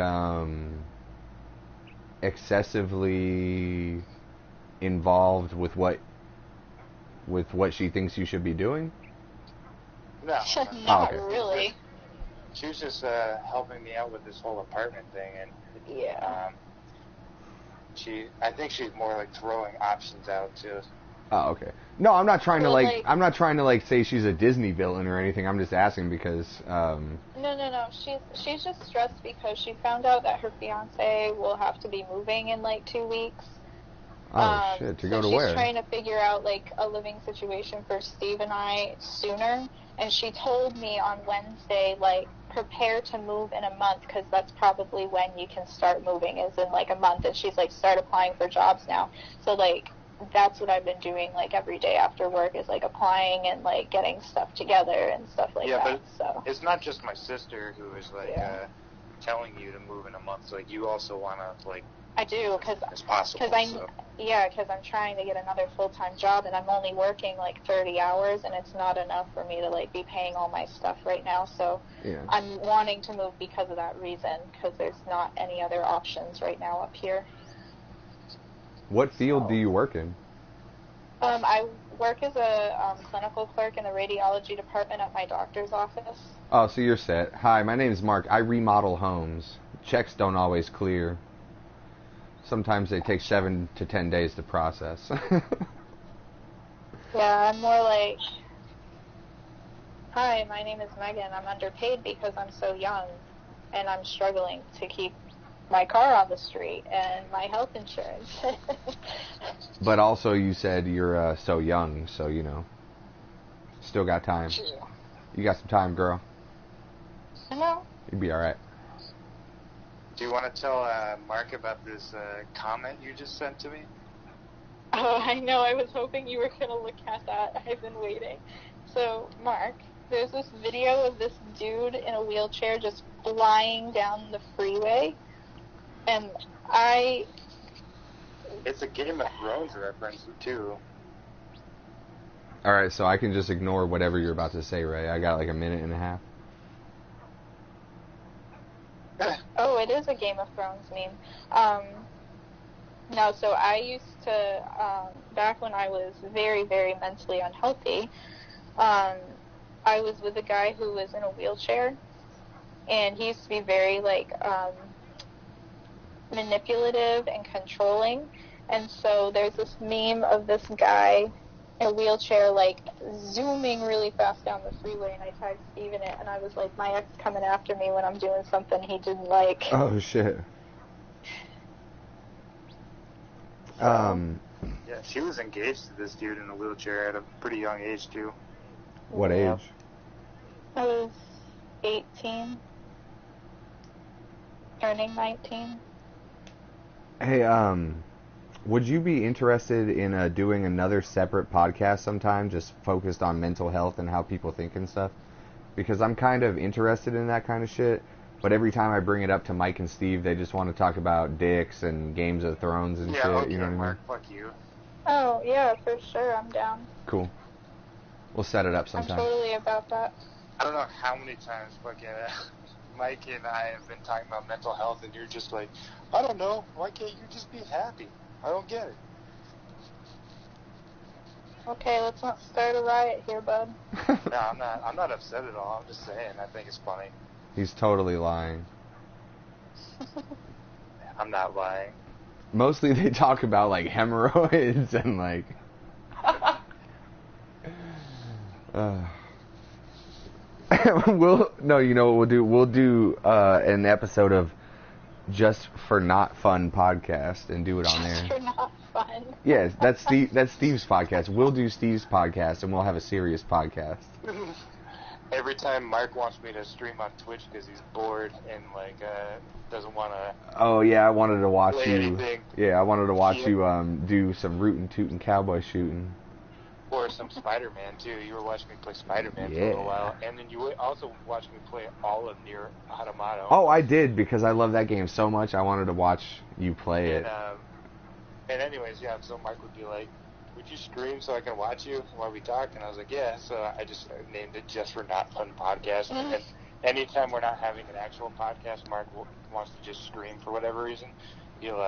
excessively involved with what she thinks you should be doing? No. Not okay. really. She was just helping me out with this whole apartment thing, and Yeah. I think she's more like throwing options out too. Oh, okay. No, I'm not trying to Well, like, I'm not trying to like say she's a Disney villain or anything. I'm just asking because, No. She's just stressed because she found out that her fiance will have to be moving in like 2 weeks. oh shit, to go to she's where? trying to figure out like a living situation for Steve and I sooner. And she told me on Wednesday, like, prepare to move in a month because that's probably when you can start moving, is in like a month. And she's like, start applying for jobs now. So like, that's what I've been doing like every day after work, is like applying and like getting stuff together and stuff like that. But so it's not just my sister who is like Yeah. telling you to move in a month. So like, you also want to like I do as possible. because I'm trying to get another full-time job and I'm only working like 30 hours and it's not enough for me to like be paying all my stuff right now. So Yeah. I'm wanting to move because of that reason, because there's not any other options right now up here. What field do you work in? I work as a clinical clerk in the radiology department at my doctor's office. Oh, so you're set. Hi, my name is Mark. I remodel homes. Checks don't always clear. Sometimes they take 7 to 10 days to process. Yeah, I'm more like, hi, my name is Megan. I'm underpaid because I'm so young and I'm struggling to keep my car on the street and my health insurance. But also you said you're so young, so, you know, still got time. You got some time, girl. I know. You'll be alright. Do you want to tell Mark about this comment you just sent to me? Oh, I know. I was hoping you were going to look at that. I've been waiting. So, Mark, there's this video of this dude in a wheelchair just flying down the freeway. And It's a Game of Thrones reference too. Alright, so I can just ignore whatever you're about to say, Ray. I got like a minute and a half. Oh, it is a Game of Thrones meme. No, so I used to, back when I was very, very mentally unhealthy, I was with a guy who was in a wheelchair, and he used to be very, like, manipulative and controlling, and so there's this meme of this guy in a wheelchair, like, zooming really fast down the freeway, and I tagged Steve in it, and I was like, my ex coming after me when I'm doing something he didn't like. Oh, shit. Yeah, she was engaged to this dude in a wheelchair at a pretty young age too. What Yeah. age? I was 18, turning 19. Hey, would you be interested in doing another separate podcast sometime, just focused on mental health and how people think and stuff? Because I'm kind of interested in that kind of shit, but every time I bring it up to Mike and Steve, they just want to talk about dicks and Games of Thrones and shit, Okay, you know what I mean? Mark, fuck you. Oh, yeah, for sure, I'm down. Cool. We'll set it up I'm sometime. totally about that. I don't know how many times fucking Mike and I have been talking about mental health, and you're just like, I don't know, why can't you just be happy? I don't get it. Okay, let's not start a riot here, bud. No, I'm not upset at all. I'm just saying, I think it's funny. He's totally lying. I'm not lying. Mostly they talk about like hemorrhoids and like you know what we'll do an episode of Just for Not Fun podcast and do it on Just there. for not fun. Yes, that's Steve's podcast. We'll do Steve's podcast, and we'll have a serious podcast. Every time Mark wants me to stream on Twitch because he's bored and like doesn't want to. Oh yeah, I wanted to watch play you. anything. Yeah, I wanted to watch you do some rootin' tootin' cowboy shooting. Or some Spider-Man too. You were watching me play Spider-Man for a Yeah. little while, and then you would also watch me play all of Nier Automata. Oh, I did because I love that game so much. I wanted to watch you play it. And anyways, yeah. So Mark would be like, "Would you stream so I can watch you while we talk?" And I was like, "Yeah." So I just named it Just for Not Fun Podcast. And anytime we're not having an actual podcast, Mark wants to just stream for whatever reason. He'll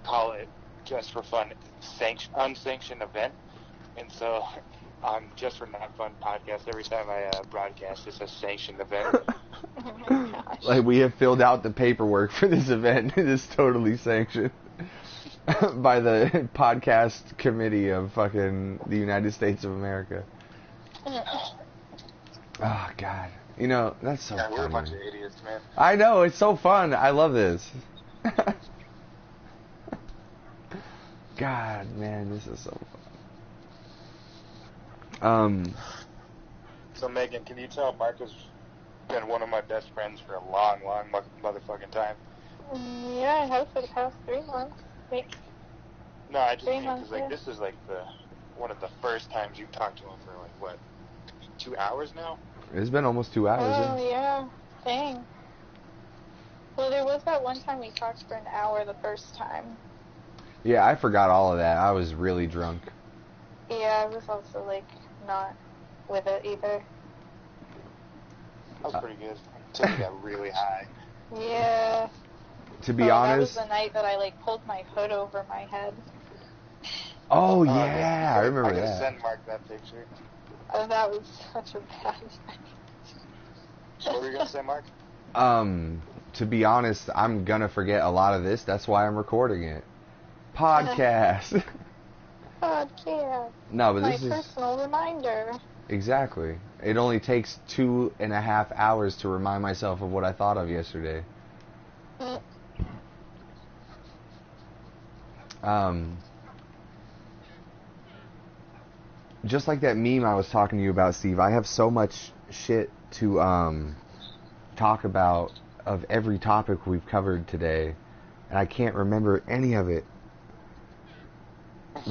call it Just for Fun unsanctioned event. And so on Just for Not Fun Podcast, every time I broadcast, it's a sanctioned event. Oh my gosh. Like, we have filled out the paperwork for this event. It is totally sanctioned by the podcast committee of fucking the United States of America. Oh, God. You know, that's so Yeah, funny. we're a bunch of idiots, man. I know, it's so fun. I love this. God, man, this is so fun. So Megan, can you tell Mark has been one of my best friends for a long, long motherfucking time? Yeah, I have for the past 3 months. Wait, No, I just 3 mean months, because like yeah. this is like one of the first times you talked to him for like what, 2 hours now? It's been almost 2 hours. oh yeah, dang. Well, there was that one time we talked for an hour the first time. Yeah, I forgot all of that. I was really drunk. Yeah, I was also like not with it either. That was pretty good. Until you got really high. Yeah. To be that was honest. the night that I like pulled my hood over my head. Oh, yeah, I remember I gotta that. send Mark that picture. Oh, that was such a bad night. What were you gonna say, Mark? To be honest, I'm gonna forget a lot of this. That's why I'm recording it. Podcast. Podcast. No, but My this is personal reminder. exactly. It only takes 2.5 hours to remind myself of what I thought of yesterday. Just like that meme I was talking to you about, Steve, I have so much shit to talk about of every topic we've covered today, and I can't remember any of it.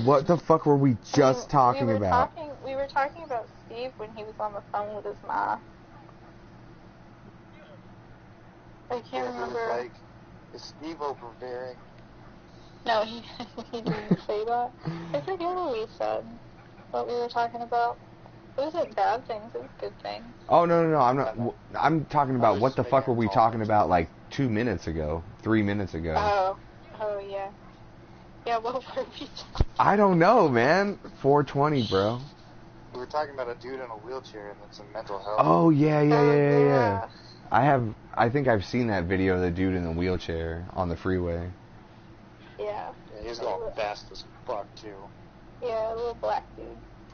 What the fuck were we just talking about? We were talking about Steve when he was on the phone with his ma. I can't remember. Like, is Steve overbearing? No, he didn't say that. I forget what we said. What we were talking about. It wasn't bad things, it was good things. Oh, no, I'm not. I'm talking about was what the just fuck were making we a talking comment. about like 2 minutes ago, 3 minutes ago. Oh yeah. Yeah, what were we talking? I don't know, man. 420, bro. We were talking about a dude in a wheelchair and some mental health. Oh, yeah. Yeah. I think I've seen that video of the dude in the wheelchair on the freeway. Yeah. Yeah, he's going fast as fuck too. Yeah, a little black dude.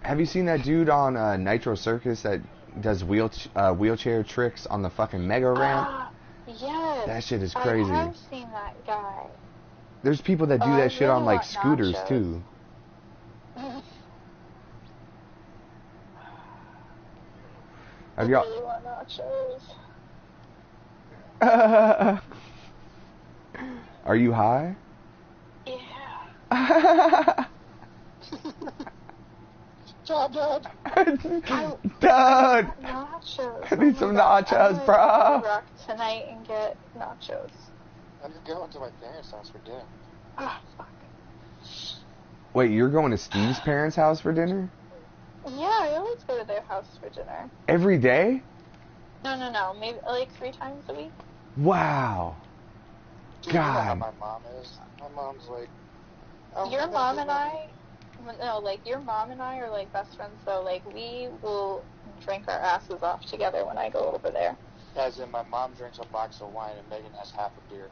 Have you seen that dude on Nitro Circus that does wheelchair tricks on the fucking mega ramp? Ah, yes. That shit is crazy. I have seen that guy. There's people that do I that shit really on like want scooters nachos. too. I Have y'all? really want nachos. Are you high? Yeah. Dad. Dad! Nachos. I need some nachos, I'm gonna bro. go to Rock tonight and get nachos. I'm just going to my parents' house for dinner. Ah, fuck. Wait, you're going to Steve's parents' house for dinner? Yeah, I always go to their house for dinner. Every day? No. Maybe like 3 times a week. Wow. Dude, you know how God. my mom is. My mom's like, oh, Your that's mom it, and I, no, like your mom and I are like best friends. So like we will drink our asses off together when I go over there. As in, my mom drinks a box of wine and Megan has half a beer.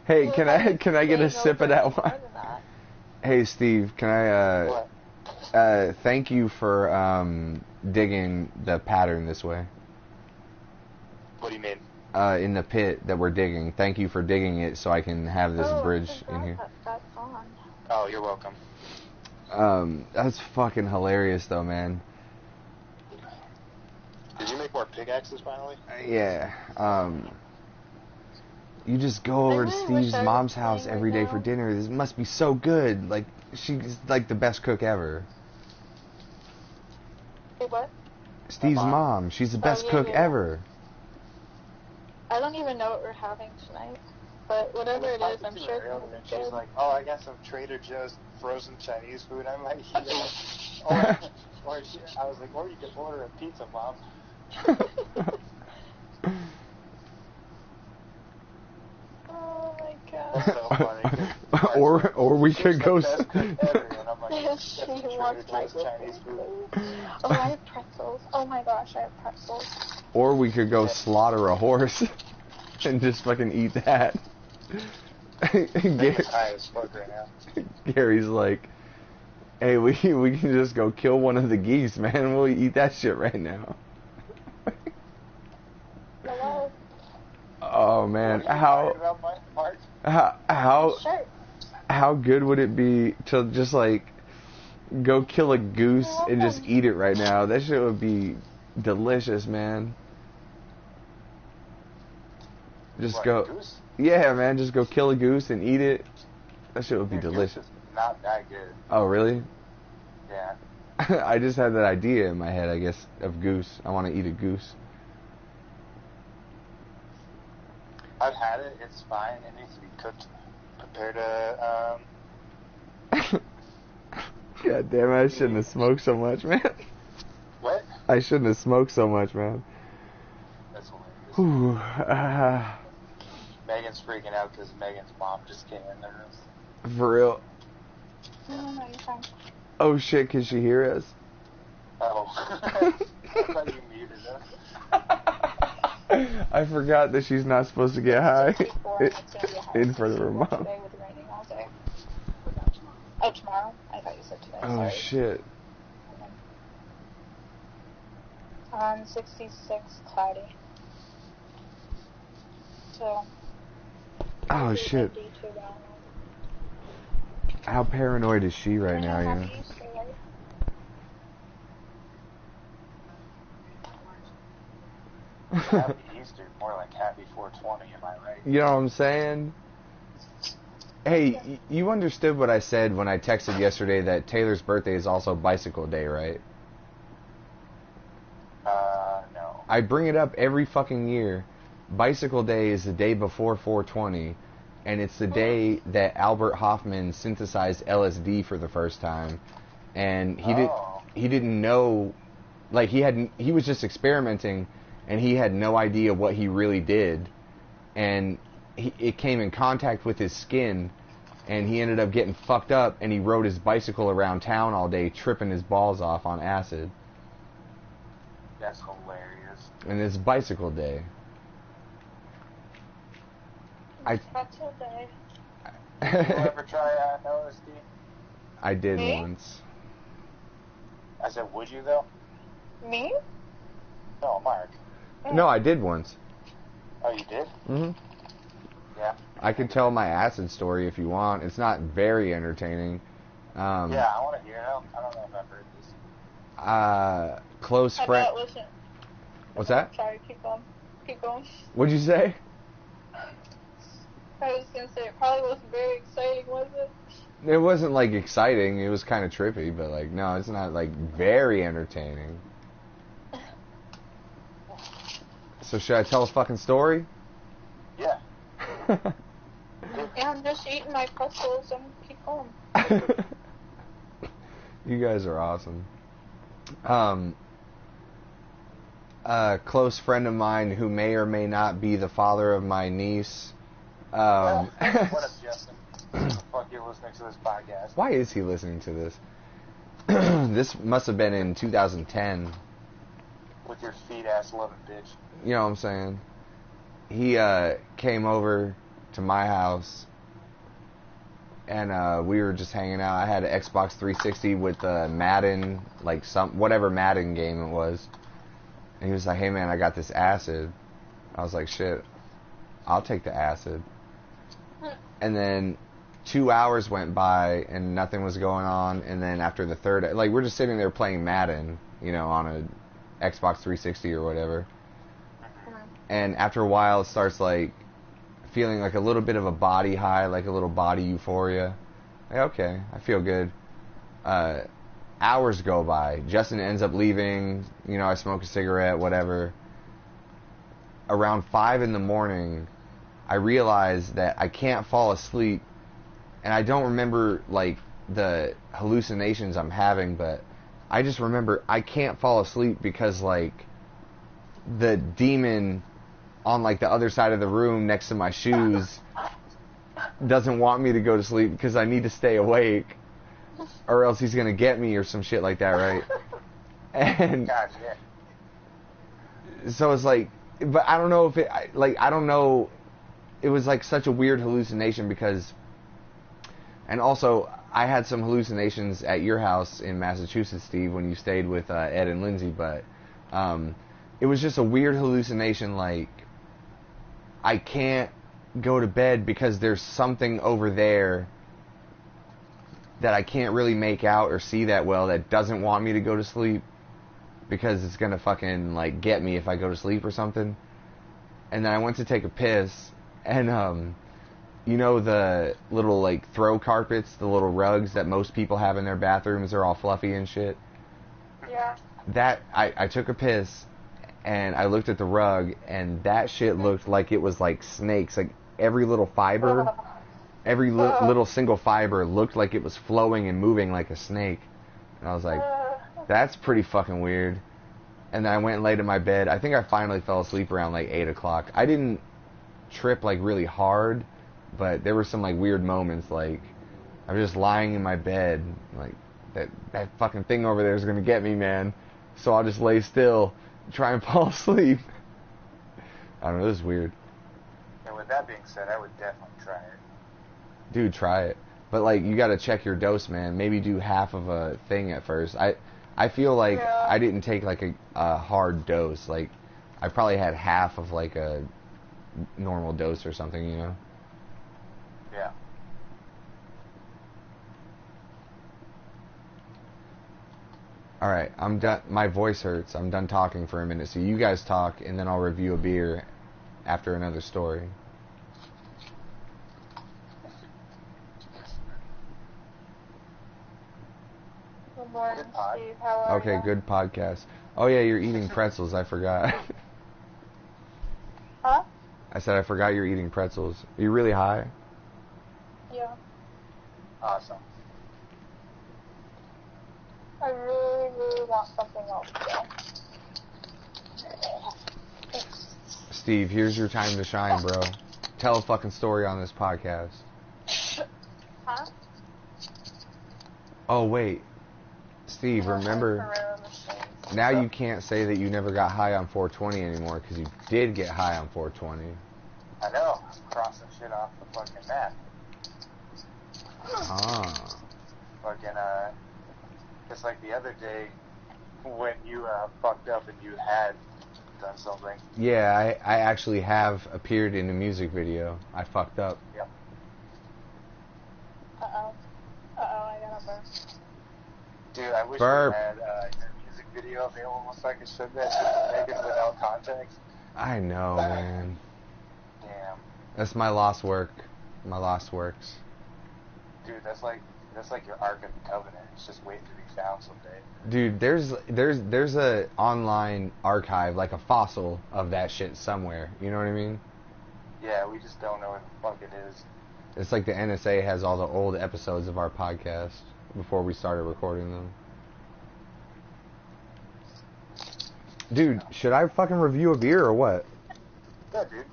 Hey, can I get a Staying sip of over that more wine? than that. Hey, Steve, can I What? thank you for digging the pattern this way. What do you mean? in the pit that we're digging. Thank you for digging it so I can have this bridge in here. That's on. Oh, you're welcome. That's fucking hilarious though, man. Did you make more pickaxes finally? Yeah. You just go over to really wish Steve's I was mom's house playing every right day now. for dinner. This must be so good. Like, she's like the best cook ever. Hey, what? Steve's mom? mom. She's the best yeah, cook yeah. ever. I don't even know what we're having tonight, but whatever it is, I'm sure it's gonna be And she's good. like, oh, I got some Trader Joe's frozen Chinese food. I'm like, I was like, or you could order a pizza, Mom. Oh my That's god. so funny. 'Cause or we she's could the go. best cook ever, and I'm like, that's She some Trader wants my Joe's Chinese food. Oh, I have pretzels. Oh my gosh, I have pretzels. Or we could go slaughter a horse and just fucking eat that. It's high as fuck right now. Gary's like, hey, we can just go kill one of the geese, man. We'll eat that shit right now. Hello? Oh man, What are you talking about, Mark? Sure. how good would it be to just like go kill a goose and just eat it right now? That shit would be delicious, man. Just What, go, goose? yeah, man. Just go kill a goose and eat it. That shit would be Dude, goose delicious. is not that good. Oh really? Yeah. I just had that idea in my head, I guess, of goose. I want to eat a goose. I've had it. It's fine. It needs to be cooked, prepared to. God damn it! I shouldn't have smoked so much, man. What? I shouldn't have smoked so much, man. That's hilarious. Whew, Megan's freaking out because Megan's mom just came in the room. for real. No, you're fine. Oh shit! Can she hear us? Oh. I thought you muted us. I forgot that she's not supposed to get high in front of her mom. Today with raining all day. Oh, tomorrow? I thought you said today. Oh Sorry. shit! 66 cloudy. So. Oh shit! 52 down. How paranoid is she right now? You know? Happy Easter, right? Happy Easter, more like happy 420, am I right? You know what I'm saying? Hey, you understood what I said when I texted yesterday that Taylor's birthday is also bicycle day, right? No. I bring it up every fucking year. Bicycle day is the day before 420, and it's the day that Albert Hoffman synthesized LSD for the first time, and he didn't know, like he was just experimenting, and he had no idea what he really did, and it came in contact with his skin, and he ended up getting fucked up, and he rode his bicycle around town all day, tripping his balls off on acid. That's hilarious. And it's bicycle day. Pretzel day. Did you ever try LSD? I did Me? once. I said, would you though? Me? No, Mark. No, I did once. Oh, you did? hmm Yeah. I can tell my acid story if you want. It's not very entertaining. Yeah, I want to hear it. I don't know if I've heard this. Close I friend. bet, listen. What's that? Sorry, keep going. Keep going. What'd you say? I was gonna say, it probably wasn't very exciting, was it? It wasn't like exciting. It was kind of trippy, but like no, it's not like very entertaining. So should I tell a fucking story? Yeah. Yeah, I'm just eating my pretzels and keep going. You guys are awesome. A close friend of mine who may or may not be the father of my niece. What up, Justin? Fuck you listening to this podcast. Why is he listening to this? This must have been in 2010. With your feet ass loving bitch. You know what I'm saying? He came over to my house, and we were just hanging out. I had an Xbox 360 with Madden, like whatever Madden game it was. And he was like, "Hey man, I got this acid." I was like, shit, I'll take the acid. And then 2 hours went by and nothing was going on. And then after the third, like, we're just sitting there playing Madden, you know, on a Xbox 360 or whatever. And after a while, it starts, like, feeling like a little bit of a body high, like a little body euphoria. Like, okay, I feel good. Hours go by. Justin ends up leaving. You know, I smoke a cigarette, whatever. Around 5 in the morning, I realize that I can't fall asleep. And I don't remember, like, the hallucinations I'm having, but I just remember I can't fall asleep because, like, the demon on, like, the other side of the room next to my shoes doesn't want me to go to sleep because I need to stay awake, or else he's gonna get me or some shit like that, right? And God, yeah. so it's like, but I don't know if it, like, I don't know, it was like such a weird hallucination because, and also I had some hallucinations at your house in Massachusetts, Steve, when you stayed with Ed and Lindsay, but it was just a weird hallucination, like, I can't go to bed because there's something over there that I can't really make out or see that well that doesn't want me to go to sleep because it's gonna fucking, like, get me if I go to sleep or something. And then I went to take a piss, and you know the little, like, throw carpets, the little rugs that most people have in their bathrooms, they're all fluffy and shit. Yeah. That, I took a piss, and I looked at the rug, and that shit looked like it was like snakes. Like, every little fiber, every little single fiber looked like it was flowing and moving like a snake. And I was like, that's pretty fucking weird. And then I went and laid in my bed. I think I finally fell asleep around like 8 o'clock. I didn't trip like really hard, but there were some like weird moments. Like, I was just lying in my bed, like, that fucking thing over there is gonna get me, man. So I'll just lay still, try and fall asleep. I don't know, this is weird. And with that being said, I would definitely try it. Dude, try it. But, like, you gotta check your dose, man. Maybe do half of a thing at first. I feel like I didn't take, like, a hard dose. Like, I probably had half of, like, a normal dose or something, you know? Yeah. Alright, I'm done. My voice hurts. I'm done talking for a minute. So you guys talk, and then I'll review a beer after another story. Good morning, Steve. How are Okay, you? good podcast. Oh yeah, you're eating pretzels. I forgot. Huh? I said I forgot you're eating pretzels. Are you really high? Yeah. Awesome. I really, really want something else, though. Steve, here's your time to shine, bro. Tell a fucking story on this podcast. Huh? Oh, wait. Steve, remember, now you can't say that you never got high on 420 anymore, because you did get high on 420. I know. I'm crossing shit off the fucking map. Ah. Fucking, just like the other day when you fucked up and you had done something. Yeah, I actually have appeared in a music video. I fucked up. Yep. Uh-oh. I got a burp. Dude, I wish Burp. we had your music video available so I could show that shit to Megan without context. I know, man. Damn. That's my lost work. My lost works. Dude, that's like your Ark of the Covenant. It's just waiting to be found someday. Dude, there's a online archive, like a fossil of that shit somewhere. You know what I mean? Yeah, we just don't know where the fuck it is. It's like the NSA has all the old episodes of our podcast before we started recording them. Dude, should I fucking review a beer or what? Yeah, dude.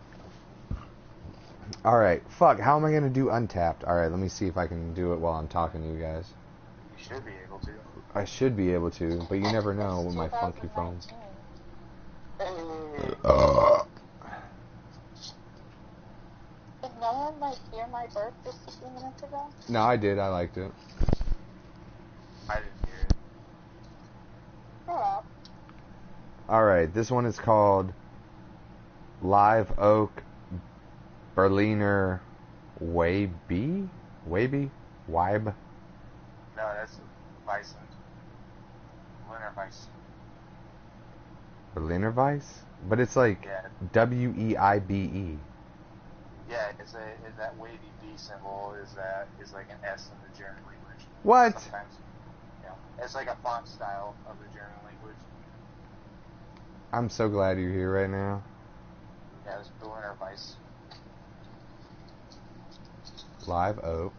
Alright, fuck, how am I gonna do Untapped? Alright, let me see if I can do it while I'm talking to you guys. You should be able to. I should be able to, but you never know with my funky phone. Did no one, like, hear my burp just a few minutes ago? No, I did, I liked it. I didn't hear it. Oh. Alright, this one is called Live Oak Berliner Weibe? Weibe? Weib? No, that's Weissen. Berliner Weiss. Berliner Weiss? But it's like Yeah. Weibe. Yeah, that wavy B symbol is like an S in the German language. What? Sometimes, it's like a font style of the German language. I'm so glad you're here right now. Yeah, it's Berliner Weiss. Live Oak.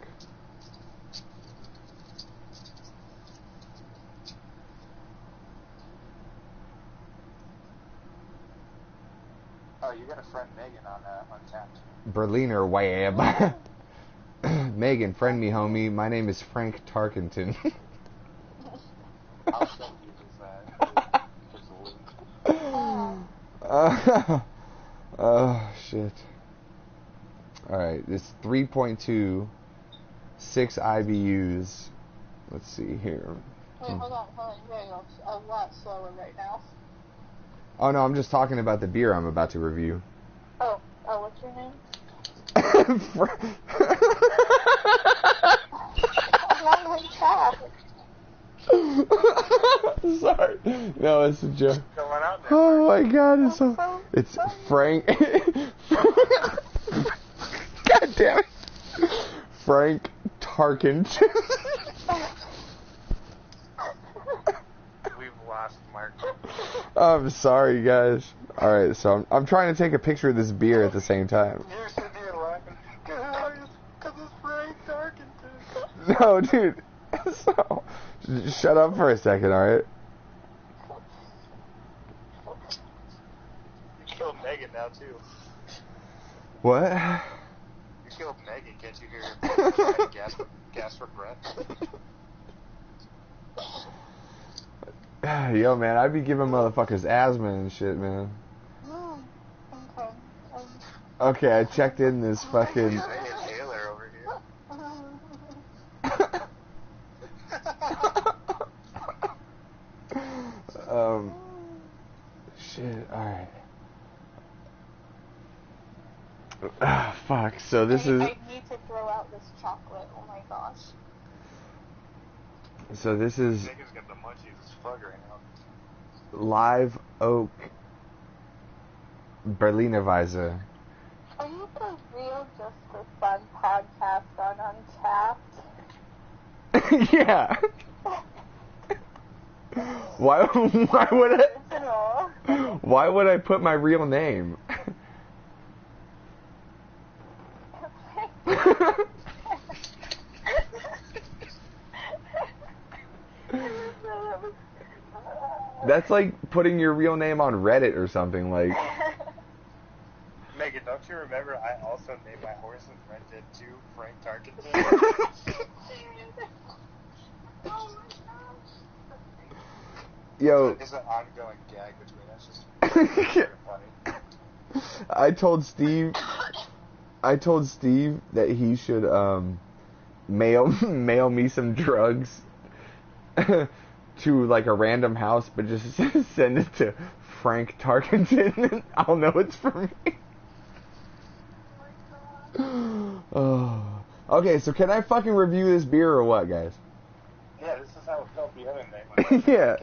Oh, you got a friend Megan on Untapped. Berliner Weib. Megan, friend me, homie. My name is Frank Tarkenton. I'll send you his link. Oh, shit. Alright, it's 3.2, 6 IBUs. Let's see here. Wait, hold on. You gotta go a lot slower right now. Oh, no, I'm just talking about the beer I'm about to review. Oh, what's your name? I'm on my chat. Sorry. No, it's a joke. Going out there. Oh my god, it's Frank. God damn it. Frank Tarkenton. We've lost Mark. I'm sorry, guys. Alright, so I'm trying to take a picture of this beer at the same time. You're sitting here laughing. Guys, because it's Frank Tarkenton. No, dude. So, just shut up for a second, alright? You killed Megan now, too. What? You killed Megan. Can't you hear her gas for breath? Yo, man, I be giving motherfuckers asthma and shit, man. Okay. Okay, I checked in this fucking... He's an inhaler over here. Shit, alright. Ah, fuck, so this is... I need to throw out this chocolate. Oh my gosh. So this is Megan's got the munchies as fuck right now. Live Oak Berliner Weisse. Are you the real Just for Fun podcast on Untapped? Yeah. Why would I put my real name? That's like putting your real name on Reddit or something, like. Megan, don't you remember I also named my horse in Red Dead 2 Frank Tarkenton? Oh my gosh. Yo. It's an ongoing gag between us. Just funny. I told Steve that he should mail me some drugs to like a random house, but just send it to Frank Tarkenton and I'll know it's for me. Oh. Okay, so can I fucking review this beer or what, guys? Yeah, this is how it felt the other night. Yeah.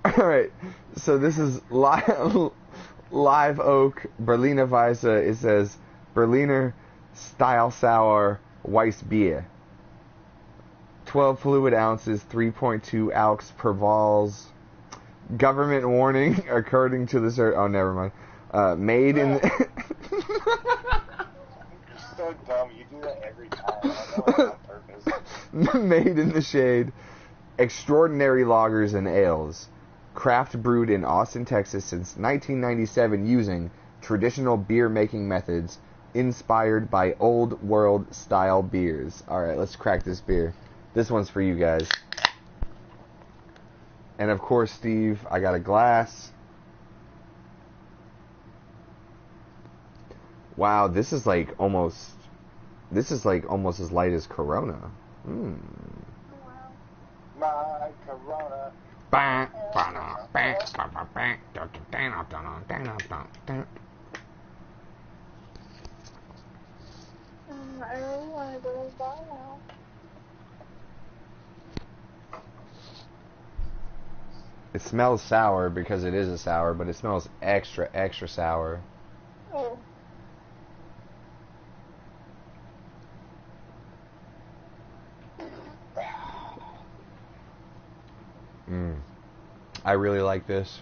Alright, so this is Live Oak Berliner Weisse. It says Berliner Style Sour Weiss Bier. 12 fluid ounces, 3.2 alks per vols. Government warning, according to the oh, never mind. Made in... You're so dumb. You do that every time. I know it's on purpose. Made in the shade. Extraordinary lagers and ales. Craft brewed in Austin, Texas since 1997 using traditional beer making methods inspired by old world style beers. Alright, let's crack this beer. This one's for you guys. And of course, Steve, I got a glass. Wow, this is like almost as light as Corona. My Corona. know. It smells sour because it is a sour, but it smells extra, extra sour. Oh. I really like this.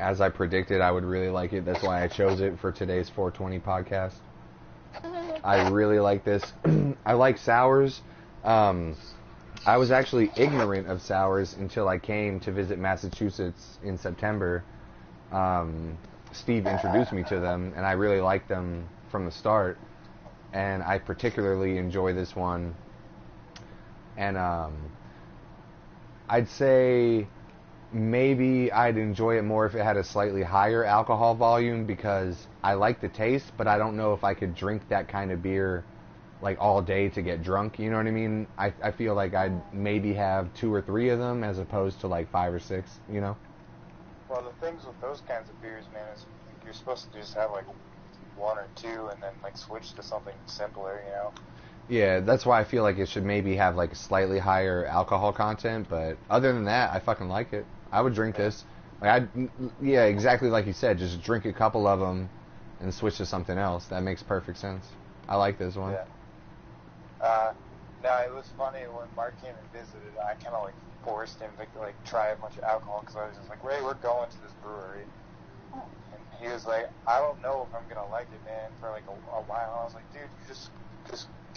As I predicted, I would really like it. That's why I chose it for today's 420 podcast. I really like this. I like sours. I was actually ignorant of sours until I came to visit Massachusetts in September. Steve introduced me to them, and I really liked them from the start. And I particularly enjoy this one. And I'd say maybe I'd enjoy it more if it had a slightly higher alcohol volume, because I like the taste, but I don't know if I could drink that kind of beer like all day to get drunk, you know what I mean? I feel like I'd maybe have 2 or 3 of them as opposed to like 5 or 6, you know? Well, the things with those kinds of beers, man, is you're supposed to just have like 1 or 2 and then like switch to something simpler, you know? Yeah, that's why I feel like it should maybe have like a slightly higher alcohol content, but other than that, I fucking like it. I would drink this. Like yeah, exactly like you said, just drink a couple of them and switch to something else. That makes perfect sense. I like this one. Yeah. No, it was funny when Mark came and visited. I kind of like forced him to like try a bunch of alcohol because I was just like, "Ray, we're going to this brewery," and he was like, "I don't know if I'm gonna like it, man." For like a while, I was like, "Dude, you just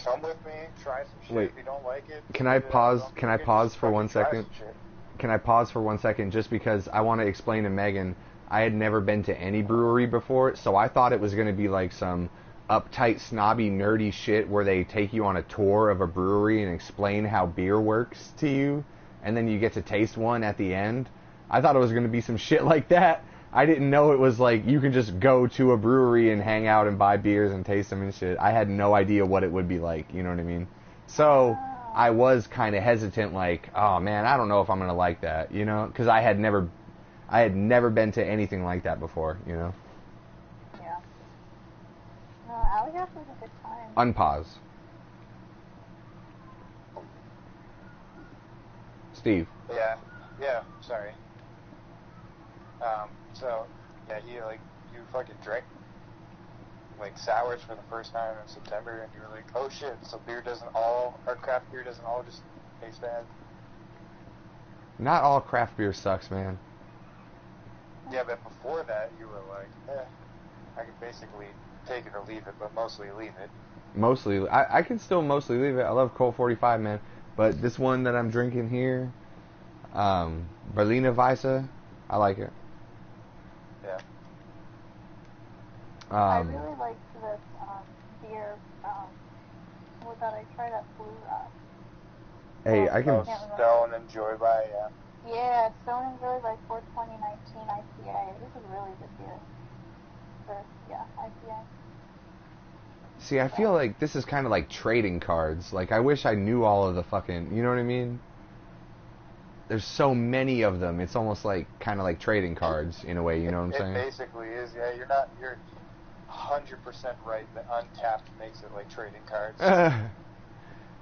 come with me, try some shit. Wait. If you don't like it, Can I pause? don't Can I drink it, pause just for 1 fucking try second? some shit." Can I pause for 1 second just because I want to explain to Megan, I had never been to any brewery before, so I thought it was going to be like some uptight, snobby, nerdy shit where they take you on a tour of a brewery and explain how beer works to you, and then you get to taste one at the end. I thought it was going to be some shit like that. I didn't know it was like you could just go to a brewery and hang out and buy beers and taste them and shit. I had no idea what it would be like, you know what I mean? So I was kind of hesitant, like, oh man, I don't know if I'm going to like that, you know? Because I had never been to anything like that before, you know? Yeah. No, Alleyhouse was a good time. Unpause. Steve. Yeah, sorry. So, yeah, you fucking drank, like, sours for the first time in September, and you were like, oh shit, so craft beer doesn't all just taste bad? Not all craft beer sucks, man. Yeah, but before that, you were like, I could basically take it or leave it, but mostly leave it. Mostly, I can still mostly leave it. I love Colt 45, man. But this one that I'm drinking here, Berliner Weisse, I like it. Yeah. I really liked this beer that I tried at Blue Rock. Hey, I can. Stone and Joy by, yeah. Yeah, Stone and Joy by 42019 IPA. This is a really good beer. IPA. See, I feel like this is kind of like trading cards. Like, I wish I knew all of the fucking, you know what I mean? There's so many of them. It's almost like, kind of like trading cards in a way, you know what I'm saying? It basically is, yeah. You're 100% right that Untapped makes it like trading cards.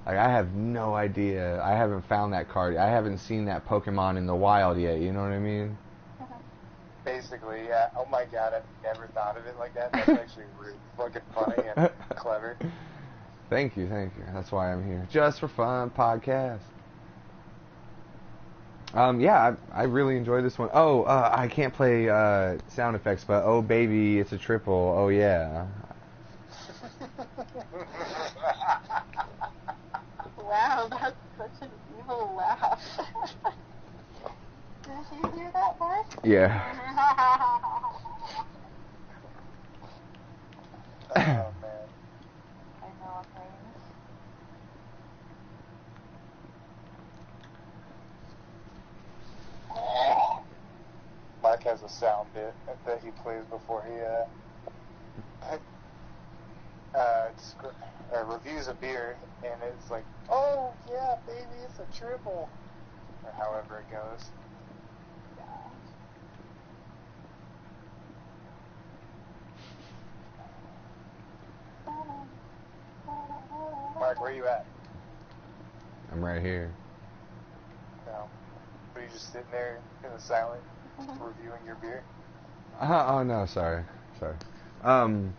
Like, I have no idea. I haven't found that card. I haven't seen that Pokemon in the wild yet, you know what I mean? Basically, yeah. Oh my god, I've never thought of it like that. That's actually really fucking funny and clever. Thank you. That's why I'm here. Just for Fun podcast. Yeah, I really enjoy this one. Oh, I can't play sound effects, but oh baby, it's a triple. Oh yeah. Wow, that's such an evil laugh. Did you hear that, Mark? Yeah. Oh man. I know, I'm right. Mark has a sound bit that he plays before he reviews a beer, and it's like, oh yeah, baby, it's a triple, or however it goes. Mark, Where are you at? I'm right here. No. Are you just sitting there in the silent, reviewing your beer? Oh no, sorry.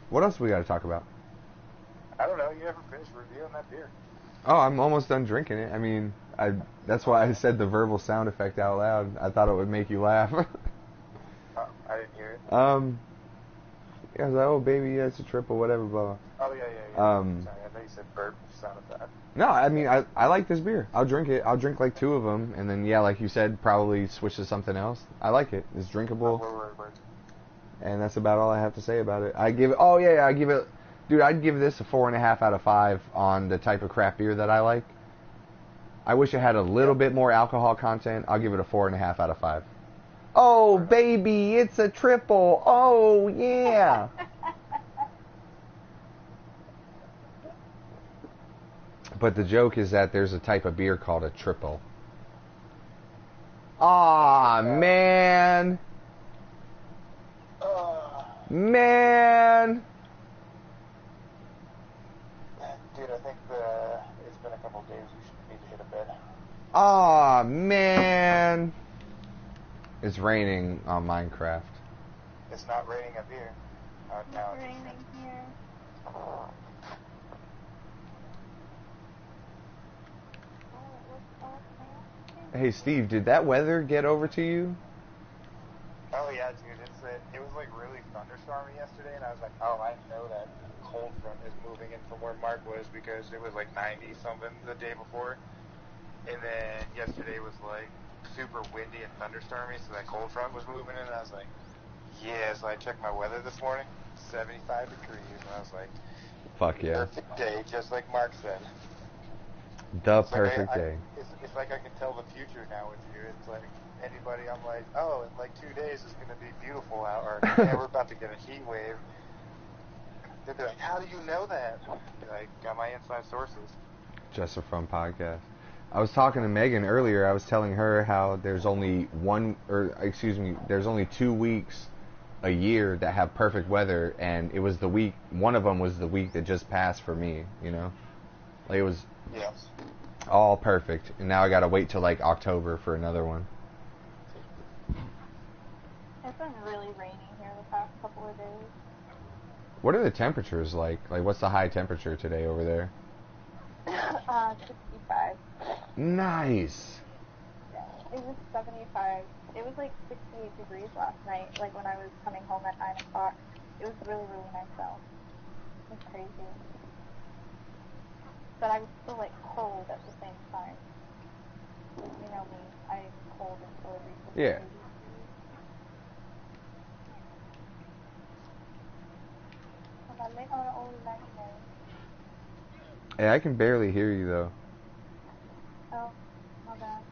What else we got to talk about? I don't know. You never finished reviewing that beer. Oh, I'm almost done drinking it. I mean, that's why I said the verbal sound effect out loud. I thought it would make you laugh. Oh, I didn't hear it. Yeah, I was like, oh baby, yeah, it's a triple, whatever, blah blah. Oh, yeah. Sorry, I thought you said burp sound effect. No, I mean, I like this beer. I'll drink it. I'll drink like 2 of them, and then, yeah, like you said, probably switch to something else. I like it. It's drinkable. Word. And that's about all I have to say about it. I give it, dude, I'd give this a 4.5 out of 5 on the type of craft beer that I like. I wish it had a little bit more alcohol content. I'll give it a 4.5 out of 5. Oh, baby, it's a triple. Oh, yeah. But the joke is that there's a type of beer called a triple. Aw, man. Man. Dude, I think it's been a couple of days. We should need to hit a bed. Aw, man. It's raining on Minecraft. It's not raining up here. Now It's raining here. Hey, Steve, did that weather get over to you? Oh yeah, dude. It was like really thunderstormy yesterday, and I was like, oh, I know that cold front is moving in from where Mark was because it was like 90 something the day before, and then yesterday was like super windy and thunderstormy, so that cold front was moving in, and I was like, yeah. So I checked my weather this morning, 75 degrees, and I was like, Fuck yeah. perfect day, just like Mark said. The It's perfect like day. It's like I can tell the future now with you. It's like anybody, I'm like, oh, in like 2 days it's going to be beautiful out, or yeah, we're about to get a heat wave. They'll be like, how do you know that? Be like, got my inside sources. Just a Fun podcast. I was talking to Megan earlier. I was telling her how there's only there's only 2 weeks a year that have perfect weather, and it was one of them was the week that just passed for me, you know? Like, it was all perfect, and now I gotta wait till like October for another one. It's been really rainy here the past couple of days. What are the temperatures like? Like, what's the high temperature today over there? 65. Nice. Yeah, it was 75. It was like 68 degrees last night, like when I was coming home at 9 o'clock. It was really, really nice out. It was crazy. But I was still like cold at the same time. You know me, I'm cold until it reaches Yeah. 80 degrees. Hey, I can barely hear you though. Oh, my bad.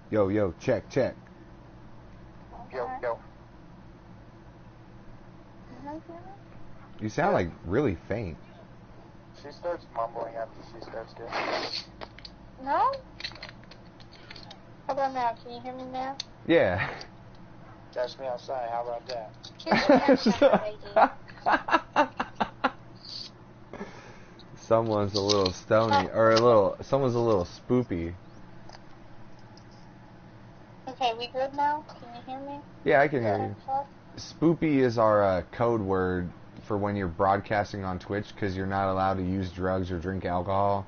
Yo, check. Okay. Yo. You guys hear me? You sound like really faint. She starts mumbling after she starts getting. No? How about now? Can you hear me now? Yeah. Catch me outside. How about that? Someone's a little stony, someone's a little spoopy. Okay, we good now? Can you hear me? Yeah, I can hear you. Spoopy is our code word for when you're broadcasting on Twitch, because you're not allowed to use drugs or drink alcohol.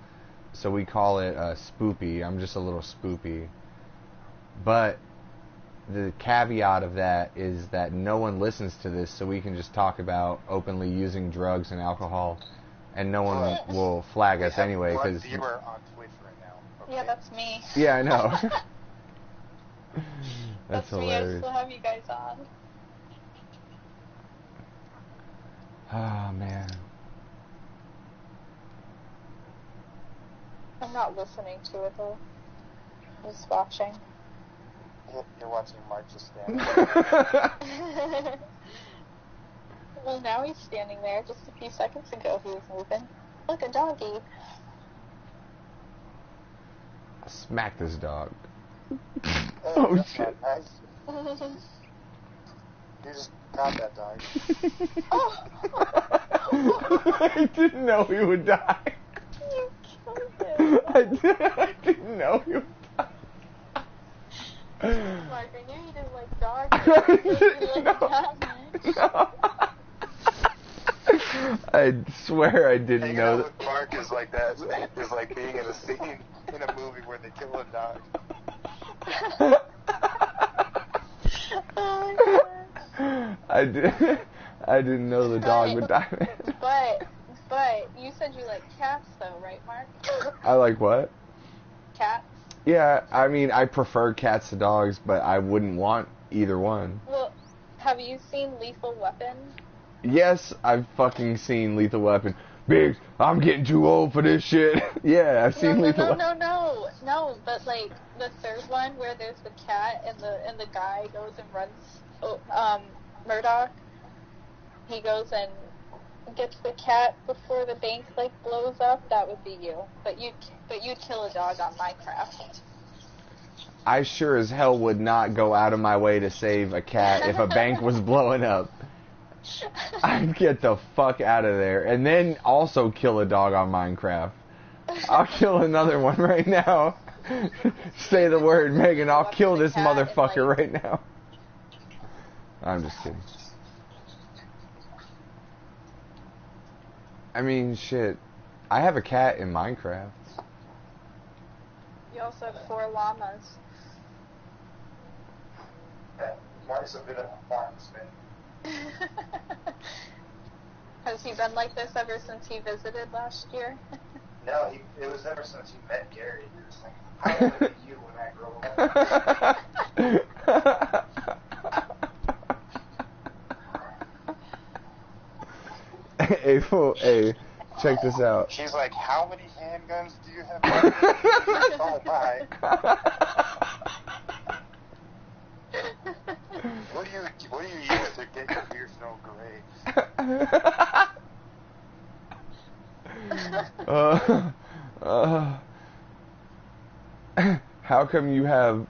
So we call it spoopy. I'm just a little spoopy. But the caveat of that is that no one listens to this, so we can just talk about openly using drugs and alcohol, and no one will flag us anyway. Because viewer on Twitch right now. Okay? Yeah, that's me. Yeah, I know. That's hilarious. me. I still have you guys on. Oh man. I'm not listening to it though. I'm just watching. You're watching Mark just stand. Well, now he's standing there. Just a few seconds ago he was moving. Look, a doggy. Smack this dog. Oh shit. Nice. got that dog. Oh. I didn't know he would die. You killed him. I didn't know he would die. Mark, I knew you didn't like dogs. You like that much. No. I swear I didn't Hanging know out that. with Mark is like that. Is like being in a scene in a movie where they kill a dog. Oh my gosh. I didn't know the dog would die. But you said you like cats though, right, Mark? I like what? Cats? Yeah, I mean, I prefer cats to dogs, but I wouldn't want either one. Well, have you seen Lethal Weapon? Yes, I've fucking seen Lethal Weapon. Biggs, I'm getting too old for this shit. Yeah, I've seen Lethal Weapon. No, but like the third one where there's the cat and the guy goes and runs Murdoch. He goes and gets the cat before the bank like blows up. That would be you. But you'd kill a dog on Minecraft. I sure as hell would not go out of my way to save a cat if a bank was blowing up. I'd get the fuck out of there. And then also kill a dog on Minecraft. I'll kill another one right now. Say the word, Megan. I'll kill this motherfucker right now. I'm just kidding. I mean, shit. I have a cat in Minecraft. You also have 4 llamas. Mark's a bit of a marksman. Has he been like this ever since he visited last year? No, it was ever since he met Gary. He was like, I want to be you when I grow up. Hey, fool, hey, check this out. She's like, how many handguns do you have? Oh my. What do you use to get your beard so great? How come you have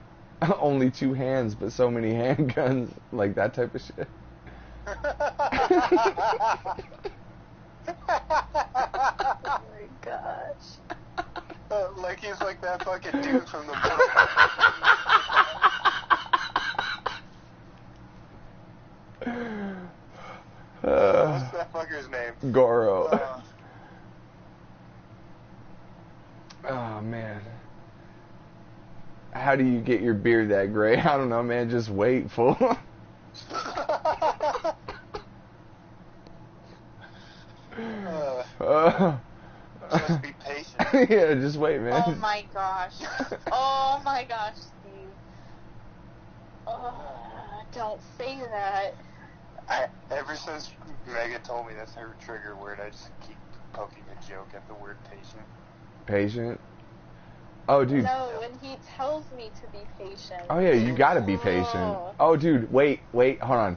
only 2 hands but so many handguns? Like that type of shit. Oh my gosh. Like he's like that fucking dude from the book. What's that fucker's name? Goro. Oh man. How do you get your beard that gray? I don't know, man. Just wait, fool. Just be patient. Yeah, just wait, man. Oh my gosh. Oh my gosh, Steve. Oh, don't say that. Ever since Megan told me that's her trigger word, I just keep poking a joke at the word patient. Patient? Oh, dude. No, when he tells me to be patient. Oh, yeah, you gotta be patient. Oh, dude, wait, hold on.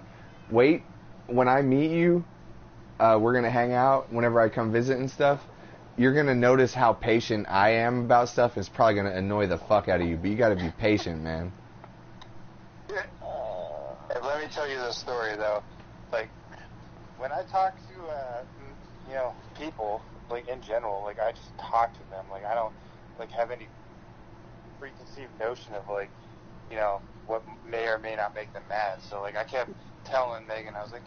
Wait, when I meet you, we're gonna hang out whenever I come visit and stuff. You're gonna notice how patient I am about stuff. It's probably gonna annoy the fuck out of you, but you gotta be patient, man. And let me tell you this story, though. Like, when I talk to, people, like, in general, like, I just talk to them. Like, I don't, like, have any preconceived notion of, like, what may or may not make them mad. So, like, I kept telling Megan, I was like,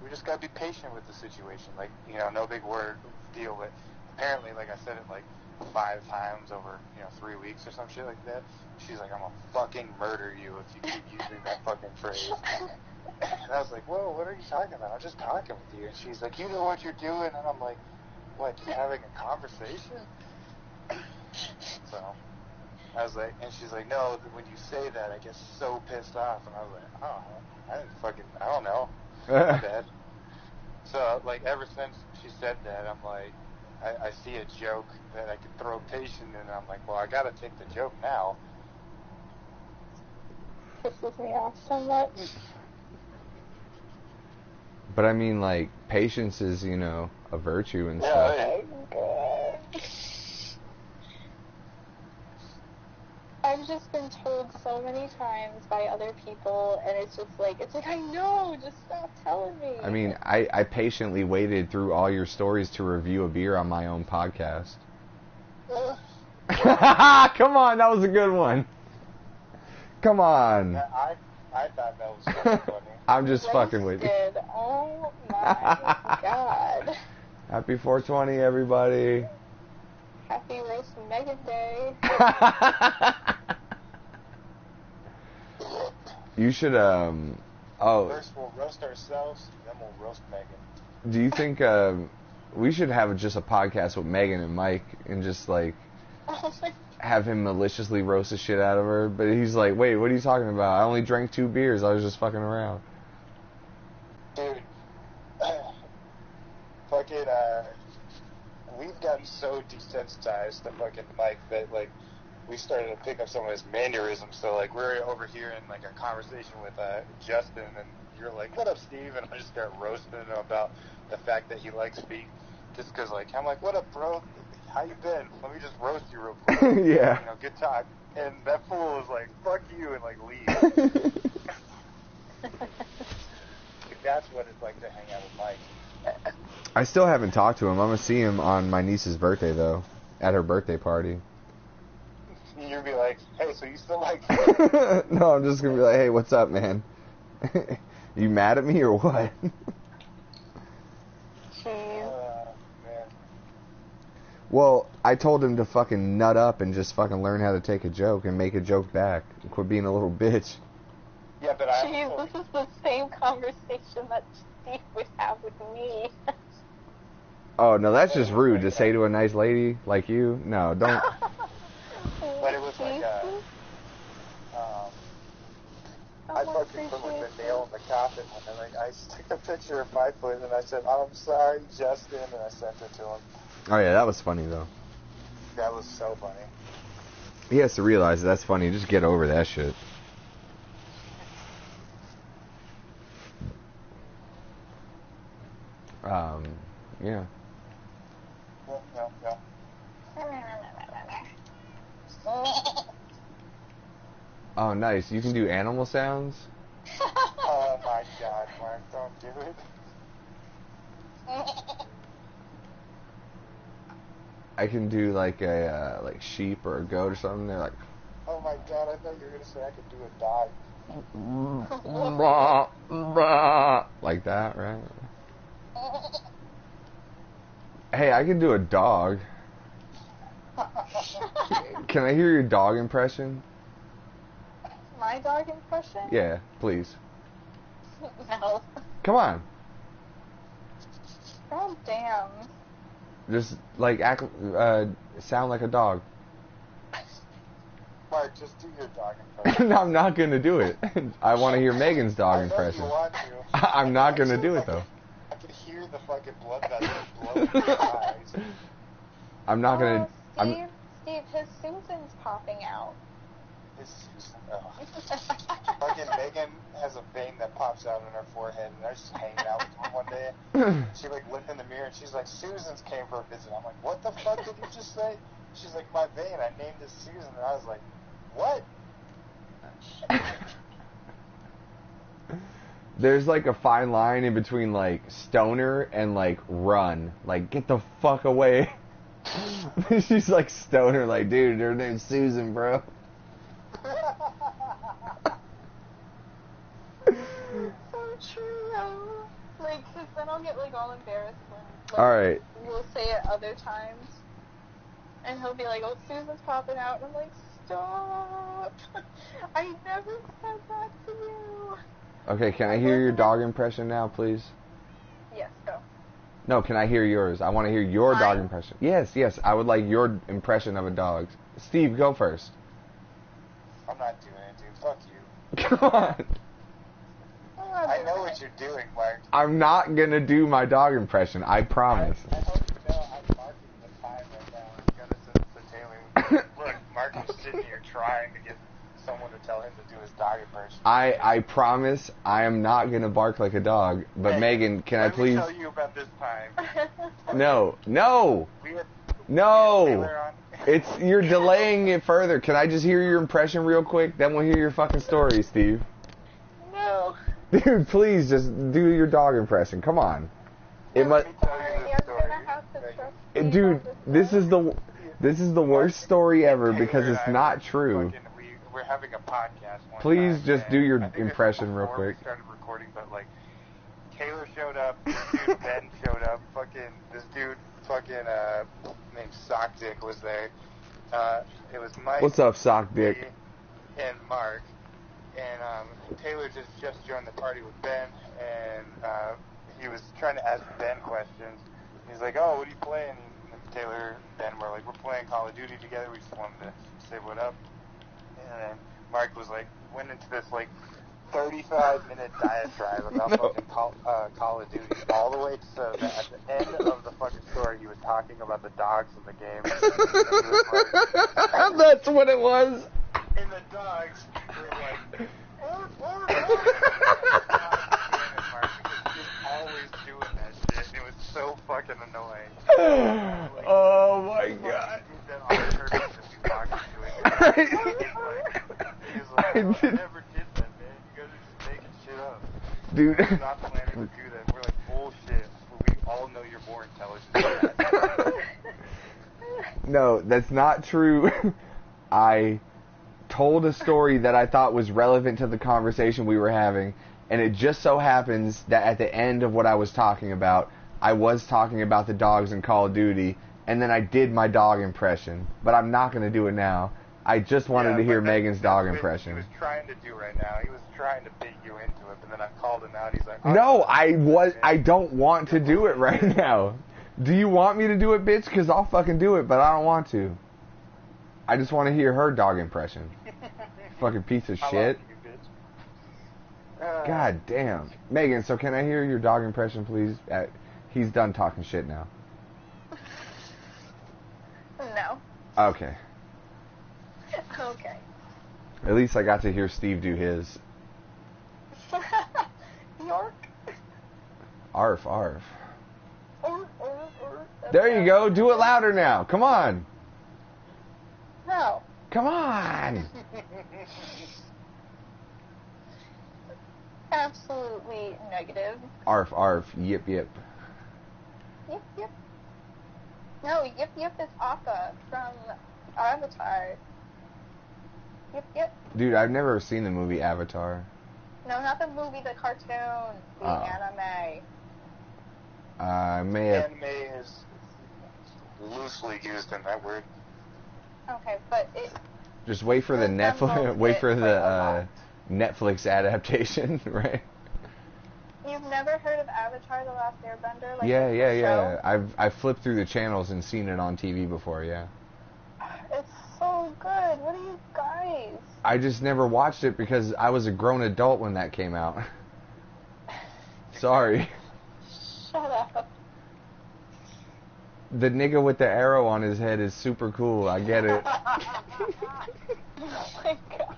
we just gotta be patient with the situation. Like, no big deal, but apparently, like, I said it, like, 5 times over, 3 weeks or some shit like that. She's like, I'm gonna fucking murder you if you keep using that fucking phrase. And I was like, whoa, what are you talking about? I'm just talking with you. And she's like, you know what you're doing? And I'm like, what, just having a conversation? So, I was like, and she's like, no, when you say that, I get so pissed off. And I was like, oh, I don't know. My bad. So, like, ever since she said that, I'm like, I see a joke that I could throw patient in, and I'm like, well, I gotta take the joke now. Pisses me off so much. But I mean, like, patience is, a virtue and stuff. I'm just been told so many times by other people, and it's like, I know, just stop telling me. I mean, I patiently waited through all your stories to review a beer on my own podcast. Come on, that was a good one. Come on. I thought that was so funny. I'm just fucking with you. Oh my god. Happy 420, everybody. Happy Roast Megan Day. You should, First we'll roast ourselves, then we'll roast Megan. do you think, we should have just a podcast with Megan and Mike and just, like, have him maliciously roast the shit out of her? But he's like, wait, what are you talking about? I only drank 2 beers. I was just fucking around. Dude, fucking, we've gotten so desensitized to fucking Mike that, like, we started to pick up some of his mannerisms. So, like, we're over here in, like, a conversation with Justin, and you're like, what up, Steve? And I just start roasting him about the fact that he likes feet. Just because, like, I'm like, what up, bro? How you been? Let me just roast you real quick. Yeah. You know, good talk. And that fool was like, fuck you, and, like, leave. That's what it's like to hang out with Mike. I still haven't talked to him. I'm going to see him on my niece's birthday, though. At her birthday party. You'll be like, hey, so you still like No, I'm just going to be like, hey, what's up, man? You mad at me or what? man. Well, I told him to fucking nut up and just fucking learn how to take a joke and make a joke back. Quit being a little bitch. Yeah, but Jeez, this is the same conversation that Steve would have with me. Oh, no, that's just rude to say to a nice lady like you. No, don't. But it was like, I fucking put like the nail in the coffin, and like I took a picture of my foot, and I said, I'm sorry, Justin, and I sent it to him. Oh, yeah, that was funny, though. That was so funny. He has to realize that's funny. Just get over that shit. Yeah. Yeah. Oh, nice. You can do animal sounds? Oh my god, Mark, don't do it. I can do like a like sheep or a goat or something. They're like, Oh my god, I thought you were gonna say I could do a dog. like that, right? Hey, I can do a dog. Can I hear your dog impression? My dog impression? Yeah, please. No. Come on. God damn. Just like act, sound like a dog. Mark, just do your dog impression. No, I'm not gonna do it. I want to hear Megan's dog I know impression. you want to. I'm not gonna do it though. I could hear the fucking blood vessels blowing in your eyes. I'm not gonna. Steve, his Susan's popping out. His Susan. Fucking Megan has a vein that pops out on her forehead, and I was just hanging out with her one day. She like looked in the mirror, and she's like, Susan's came for a visit. I'm like, what the fuck did you just say? She's like, my vein, I named it Susan. And I was like, what? There's like a fine line in between like stoner and like run. Like, get the fuck away. She's like stoner, like, dude, her name's Susan, bro. So true. Like, cause then I'll get like all embarrassed when like, Alright. we'll say it other times. And he'll be like, oh, Susan's popping out. And I'm like, stop. I never said that to you. Okay, can I hear your dog impression now, please? Yes, go. No, can I hear yours? I want to hear your dog Mine? impression. Yes, I would like your impression of a dog. Steve, go first. I'm not doing it, dude. Fuck you. Come on. I know what you're doing, Mark. I'm not gonna do my dog impression, I promise. I hope you know I'm marking the time right now. I'm gonna send it to Taylor. Look, Mark is sitting here trying to get someone to tell him to do his dog impression. I promise I am not gonna bark like a dog. But Hey, Megan, can I let me please? tell you about this time. No. We had No. Taylor on. You're delaying it further. Can I just hear your impression real quick? Then we'll hear your fucking story, Steve. No. Dude, please just do your dog impression. Come on. It must. Dude, this is the worst story ever because it's not true. We're having a podcast. Please just do your impression real quick. We started recording, but like Taylor showed up, this dude Ben showed up, this dude named Sock Dick was there. It was Mike. What's up, Sock Dick? And Mark. And Taylor just joined the party with Ben, and he was trying to ask Ben questions. He's like, "Oh, what are you playing?" And Taylor and Ben were like, "We're playing Call of Duty together. We just wanted to say what up." And then Mark went into this like 35-minute diatribe about fucking Call of Duty, all the way so that at the end of the fucking story, he was talking about the dogs in the game. That's what it was. And the dogs were like, He's always doing that shit, and it was so fucking annoying. Oh my god. He's like, I never did that, man. You guys are just making shit up. Dude. We're not planning to do that. We're like, bullshit. We all know you're more intelligent than that. No, that's not true. I told a story that I thought was relevant to the conversation we were having, and it just so happens that at the end of what I was talking about, I was talking about the dogs in Call of Duty, and then I did my dog impression, but I'm not going to do it now. I just wanted to hear Megan's dog impression. He was trying to do right now. He was trying to bait you into it, but then I called him out. He's like, no, I don't want to do it right now. Do you want me to do it, bitch? Because I'll fucking do it, but I don't want to. I just want to hear her dog impression. Fucking piece of shit. You, bitch. God damn. Megan, so can I hear your dog impression, please? He's done talking shit now. No. Okay. Okay. At least I got to hear Steve do his. York. Arf, arf. Or. There you go. Do it louder now. Come on. No. Come on. Absolutely negative. Arf, arf. Yip, yip. Yip, yip. No, Yip Yip is Appa from Avatar. Yip, yip. Dude, I've never seen the movie Avatar. No, not the movie, the cartoon. The anime. I may have... Anime is loosely used in that word. Okay, but it... Just wait for the Netflix adaptation, right? You've never heard of Avatar: The Last Airbender? Like Yeah. I've flipped through the channels and seen it on TV before, yeah. It's so good. What are you guys? I just never watched it because I was a grown adult when that came out. Sorry. Shut up. The nigga with the arrow on his head is super cool. I get it. Oh my god.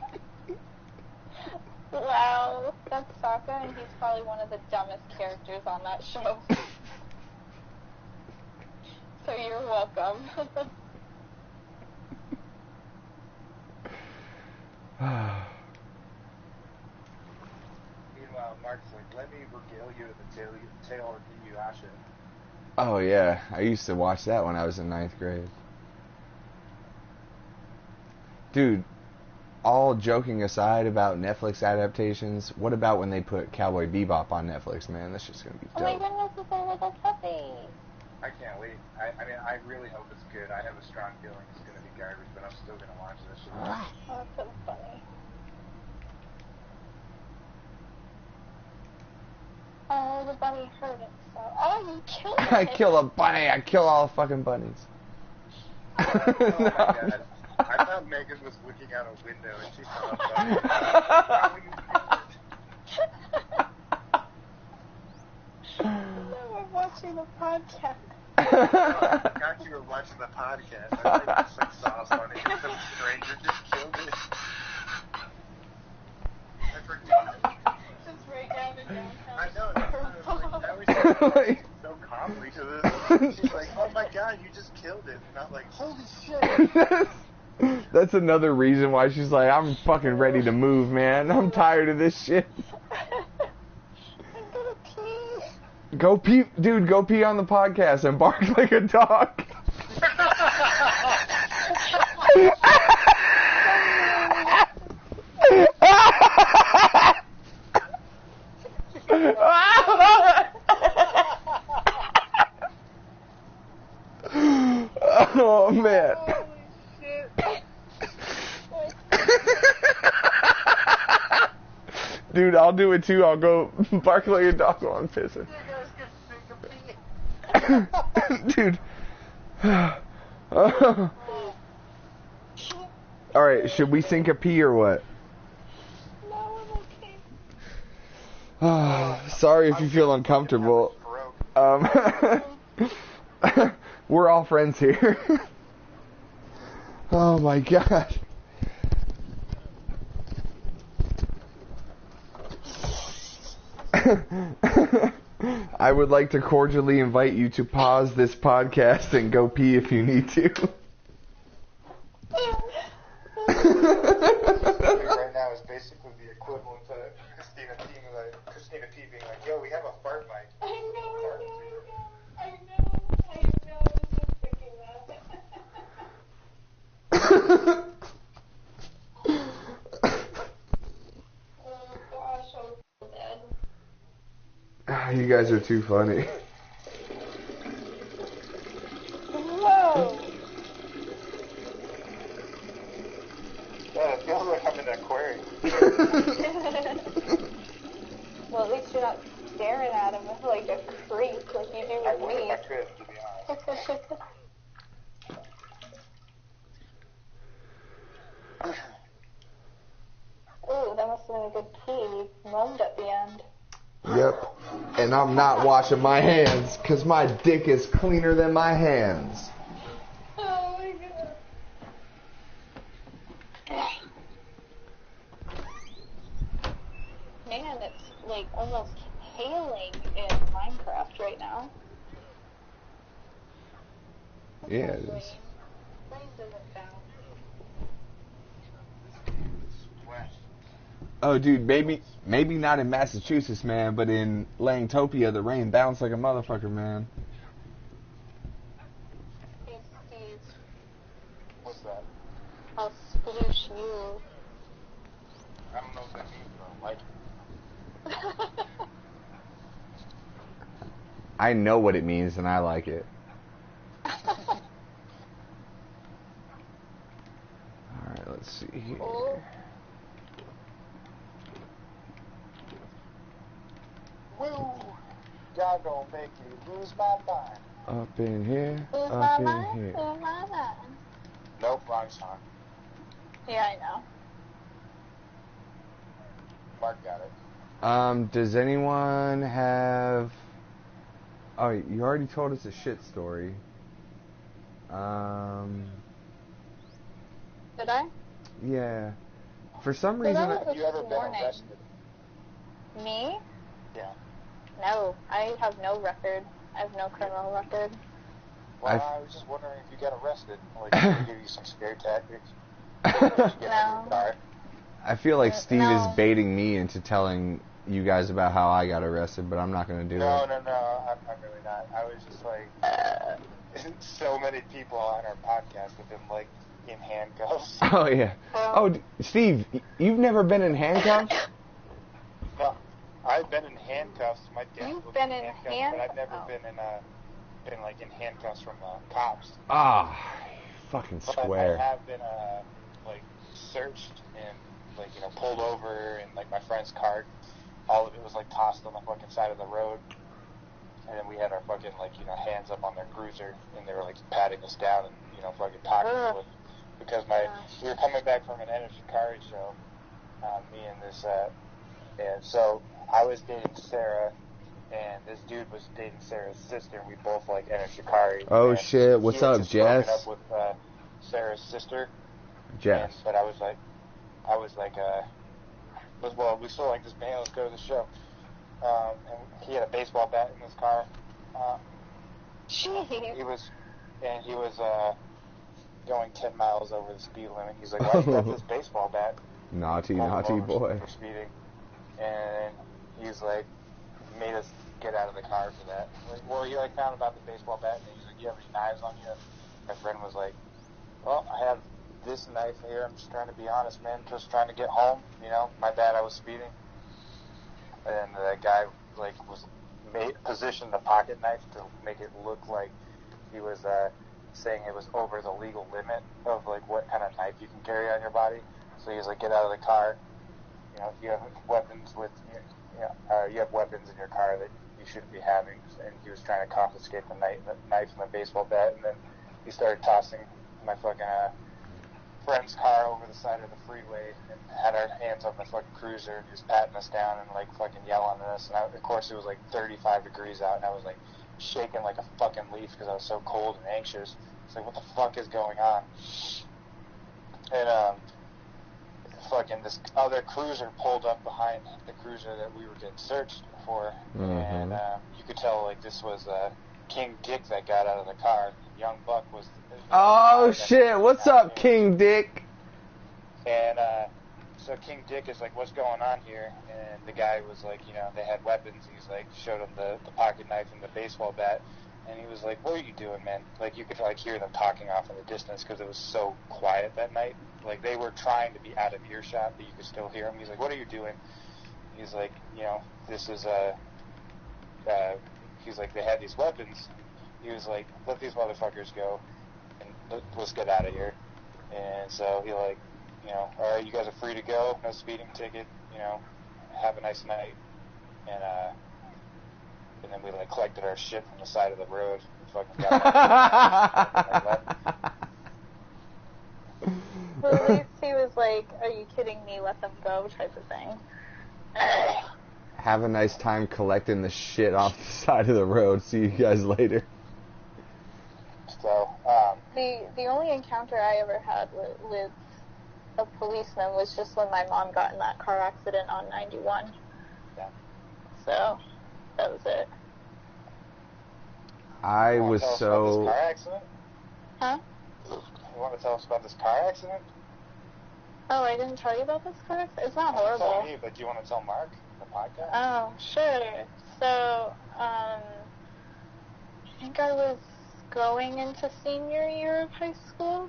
Wow, that's Sokka, and he's probably one of the dumbest characters on that show. So you're welcome. Meanwhile, Mark's like, let me regale you with the tale of Inuyasha. Oh yeah, I used to watch that when I was in 9th grade. Dude, all joking aside about Netflix adaptations, what about when they put Cowboy Bebop on Netflix, man? That's just gonna be dope. Oh my goodness, it's a little puppy. I can't wait. I mean, I really hope it's good. I have a strong feeling it's going to be garbage, but I'm still going to watch this shit. Oh, that's so funny. Oh, the bunny hurt it so. Oh, you killed it. I kill a bunny. I kill all the fucking bunnies. Oh my god. I thought Megan was looking out a window and she saw a bunny. No, we're watching the podcast. I forgot you were watching the podcast. I think it's like saw funny. Some stranger just killed it. I forgot. It's right down in downtown. I know. Now we're so calmly to this. She's like, oh my god, you just killed it. Not like, holy shit. That's another reason why she's like, I'm fucking ready to move, man. I'm tired of this shit. I'm gonna pee. Go pee, dude, go pee on the podcast and bark like a dog. Oh, man. Dude, I'll do it too. I'll go bark like a dog while I'm pissing. Dude. Alright, should we sink a pee or what? No, I'm okay. Sorry if you feel uncomfortable. We're all friends here. Oh my god. I would like to cordially invite you to pause this podcast and go pee if you need to. Right now is basically the equivalent to Christina P being like, yo, we have a fart mic. I was just thinking that. Oh gosh, I'm so dead. You guys are too funny. Whoa! Yeah, it feels like I'm in an aquarium. Well, at least you're not staring at him like a creep like you do I with would if me. I could, to be honest. Ooh, that must have been a good pee. You moaned at the end. Yep. And I'm not washing my hands because my dick is cleaner than my hands. Oh my god. Man, it's like almost hailing in Minecraft right now. Yeah, it is. Rain doesn't bounce. Oh, dude, maybe not in Massachusetts, man, but in Langtopia, the rain bounced like a motherfucker, man. Hey, Steve, What's that? I'll sploosh you. I don't know what that means, but I like it. I know what it means, and I like it. Alright, let's see here. Oh. Woo! Y'all gonna make me lose my mind. Up in here, Lose my up in mind? here. Lose my mind. Nope, wrong song. Yeah, I know. Mark got it. Does anyone have... Oh, you already told us a shit story. Did I? Yeah. For some Well, reason... that was Have you ever this been morning. arrested? Me? Yeah. No, I have no record. I have no criminal record. Well, I was just wondering if you got arrested. Like, did they give you some scare tactics? Did you get in No. your car? I feel like Steve No. is baiting me into telling you guys about how I got arrested, but I'm not going to do No, it. I'm really not. I was just like, so many people on our podcast have been like in handcuffs. Oh, yeah. Oh, Steve, you've never been in handcuffs? Well, I've been in handcuffs. My dad You've was been in handcuffs, hand- but I've never oh. been like in handcuffs from cops. Ah, you fucking But swear. I have been like searched and like pulled over, and like my friend's car, all of it was like tossed on the fucking side of the road. And then we had our fucking hands up on their cruiser, and they were like patting us down and fucking talking to us because we were coming back from an Energy Kari show, me and this and so I was dating Sarah, and this dude was dating Sarah's sister, and we both like Energy Kari. Oh, and shit. What's he had up, just broken Jess? up with Sarah's sister. Jess. But I was like, we saw like this band, let's go to the show. And he had a baseball bat in his car. Jeez. He was going 10 miles over the speed limit. He's like, why do you got this baseball bat? Naughty Pulled him over boy. for speeding. And he's like, made us get out of the car for that. Like, well, he like found about the baseball bat, and he's like, you have any knives on you? My friend was like, well, I have this knife here. I'm just trying to be honest, man. Just trying to get home. You know, my bad, I was speeding. And the guy like was positioned the pocket knife to make it look like he was saying it was over the legal limit of like what kind of knife you can carry on your body. So he was like, get out of the car. You know, you have weapons you have weapons in your car that you shouldn't be having. And he was trying to confiscate the knife and the baseball bat. And then he started tossing my fucking friend's car over the side of the freeway and had our hands on the fucking cruiser, and he was patting us down and like fucking yelling at us. And of course it was like 35 degrees out, and I was like shaking like a fucking leaf because I was so cold and anxious. It's like, what the fuck is going on? And fucking this other cruiser pulled up behind the cruiser that we were getting searched for, and you could tell like this was King Dick that got out of the car. Young Buck was. Oh shit! What's up, King Dick? And so King Dick is like, what's going on here? And the guy was like, you know, they had weapons. He's like, showed him the pocket knife and the baseball bat. And he was like, what are you doing, man? Like, you could like hear them talking off in the distance because it was so quiet that night. Like, they were trying to be out of earshot, but you could still hear him. He's like, what are you doing? He's like, you know, this is he's like, they had these weapons. He was like, let these motherfuckers go and let's get out of here. And so he like, you know, all right, you guys are free to go. No speeding ticket. You know, have a nice night. And then we like collected our shit from the side of the road and fucking got out. Well, at least he was like, are you kidding me? Let them go type of thing. Have a nice time collecting the shit off the side of the road. See you guys later. So, the only encounter I ever had with a policeman was just when my mom got in that car accident on 91. Yeah. So, that was it. I was so... This car accident? Huh? You want to tell us about this car accident? Oh, I didn't tell you about this car accident? It's not horrible. Tell me, but do you want to tell Mark, the podcast? Oh, sure. So, I think I was going into senior year of high school,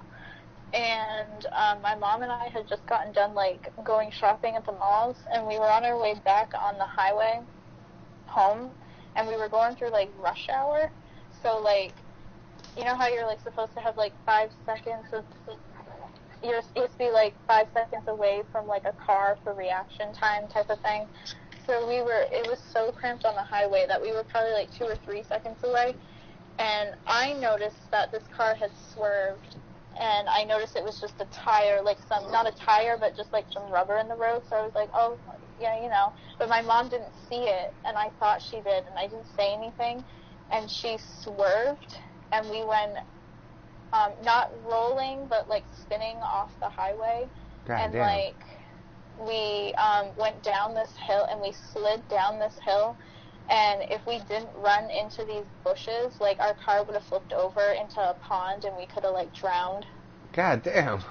and my mom and I had just gotten done, like, going shopping at the malls, and we were on our way back on the highway home, and we were going through, like, rush hour, so, like, you know how you're, like, supposed to have, like, 5 seconds of, you're supposed to be, like, 5 seconds away from, like, a car for reaction time type of thing, so it was so cramped on the highway that we were probably, like, 2 or 3 seconds away, and I noticed that this car had swerved, and I noticed it was just a tire, like not a tire, but just like some rubber in the road, so I was like, oh, yeah, you know, but my mom didn't see it, and I thought she did, and I didn't say anything, and she swerved, and we went, not rolling, but like spinning off the highway, and like, we went down this hill, and we slid down this hill, and if we didn't run into these bushes, like, our car would have flipped over into a pond, and we could have, like, drowned. God damn.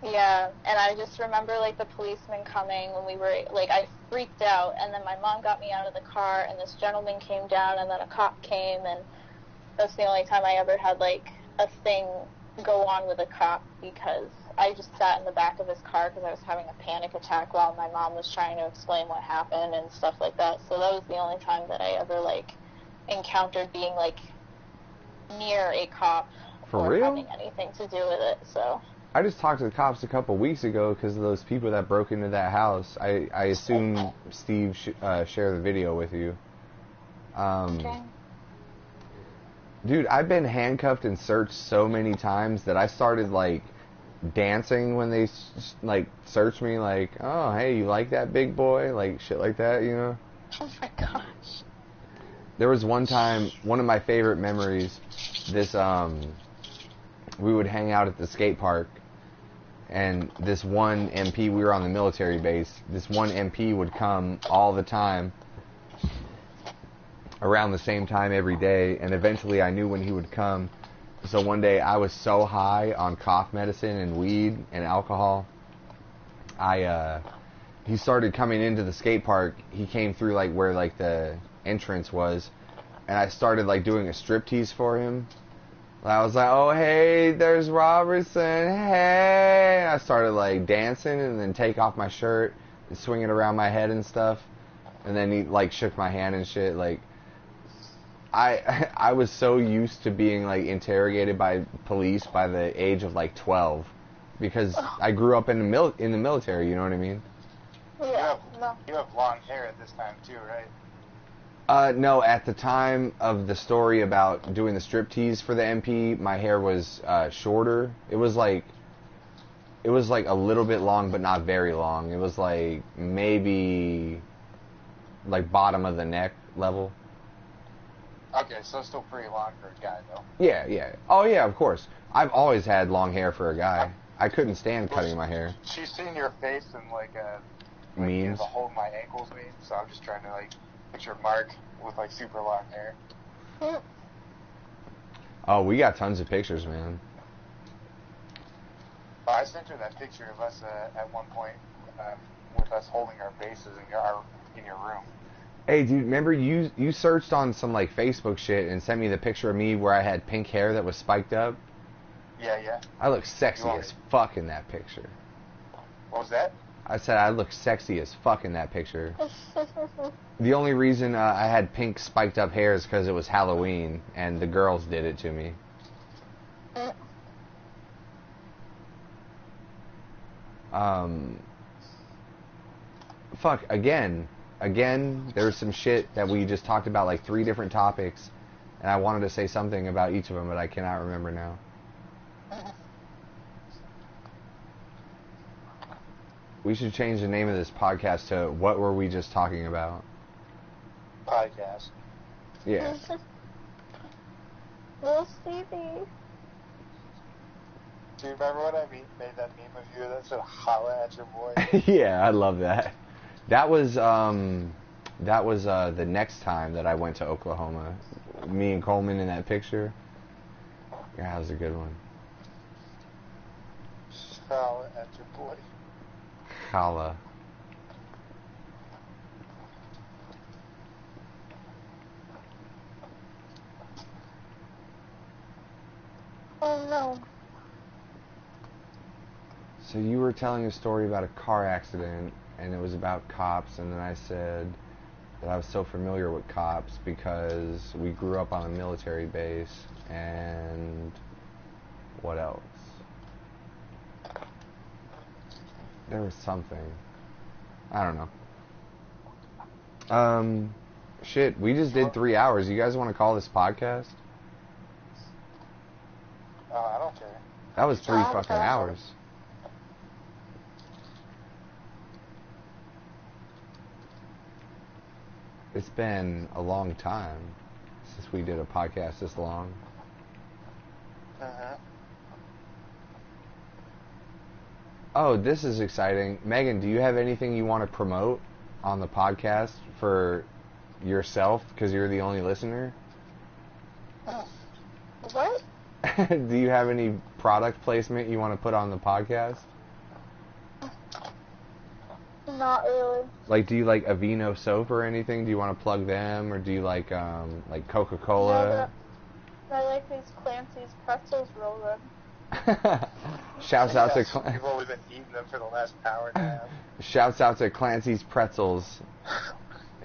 Yeah, and I just remember, like, the policeman coming when we were, like, I freaked out, and then my mom got me out of the car, and this gentleman came down, and then a cop came, and that's the only time I ever had, like, a thing go on with a cop, because I just sat in the back of his car because I was having a panic attack while my mom was trying to explain what happened and stuff like that. So that was the only time that I ever, like, encountered being, like, near a cop or real? having anything to do with it, so. I just talked to the cops a couple weeks ago because of those people that broke into that house. I assume Steve shared the video with you. Okay. Dude, I've been handcuffed and searched so many times that I started, like, dancing when they, like, searched me, like, oh, hey, you like that, big boy? Like, shit like that, you know? Oh, my gosh. There was one time, one of my favorite memories, we would hang out at the skate park, and this one MP, we were on the military base, this one MP would come all the time, around the same time every day, and eventually I knew when he would come. So one day I was so high on cough medicine and weed and alcohol, he started coming into the skate park. He came through like where like the entrance was, and I started like doing a striptease for him. I was like, oh hey, there's Robertson, hey! And I started like dancing and then take off my shirt and swing it around my head and stuff. And then he like shook my hand and shit. Like I was so used to being like interrogated by police by the age of like 12 because I grew up in the military. You know what I mean? Yeah. You have long hair at this time too, right? No, at the time of the story about doing the striptease for the MP, my hair was shorter. It was like a little bit long, but not very long. It was like maybe like bottom of the neck level. Okay, so still pretty long for a guy, though. Yeah, yeah. Oh, yeah, of course. I've always had long hair for a guy. I couldn't stand cutting my hair. She's seen your face in, like memes. The hold my ankles meme, so I'm just trying to, like, picture Mark with, like, super long hair. Oh, we got tons of pictures, man. Oh, I sent her that picture of us at one point with us holding our bases in your room. Hey, dude, remember you searched on some like Facebook shit and sent me the picture of me where I had pink hair that was spiked up? Yeah, yeah. I look sexy as fuck in that picture. What was that? I said I look sexy as fuck in that picture. The only reason I had pink spiked up hair is because it was Halloween and the girls did it to me. Fuck, again, there's some shit that we just talked about, like 3 different topics, and I wanted to say something about each of them, but I cannot remember now. We should change the name of this podcast to What Were We Just Talking About? Podcast. Yeah. Little Stevie. Do you remember when I made that meme of you that said holla at your boy? Yeah, I love that. That was the next time that I went to Oklahoma. Me and Coleman in that picture. Yeah, that was a good one. Holla at your boy. Holla. Oh no. So you were telling a story about a car accident, and it was about cops, and then I said that I was so familiar with cops because we grew up on a military base, and what else? There was something. I don't know. Shit, we just did 3 hours. You guys want to call this podcast? I don't care. That was 3 fucking hours. It's been a long time since we did a podcast this long. Uh-huh. Oh, this is exciting. Megan, do you have anything you want to promote on the podcast for yourself because you're the only listener? What? Do you have any product placement you want to put on the podcast? Not really. Like, do you like Aveeno soap or anything? Do you want to plug them, or do you like Coca-Cola? No, I like these Clancy's pretzels real good. Shouts out to You've only been eating them for the last hour and a half. Shouts out to Clancy's Pretzels.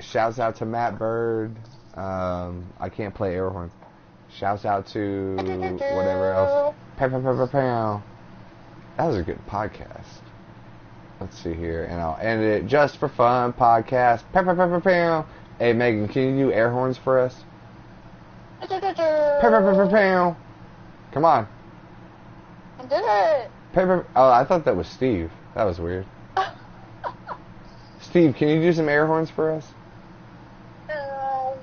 Shouts out to Matt Bird. I can't play air horns. Shouts out to whatever else. Pow. That was a good podcast. Let's see here, and I'll end it just for fun. Podcast. Pow. Hey Megan, can you do air horns for us? Pow. Come on. I did it. Oh, I thought that was Steve. That was weird. Steve, can you do some air horns for us? No.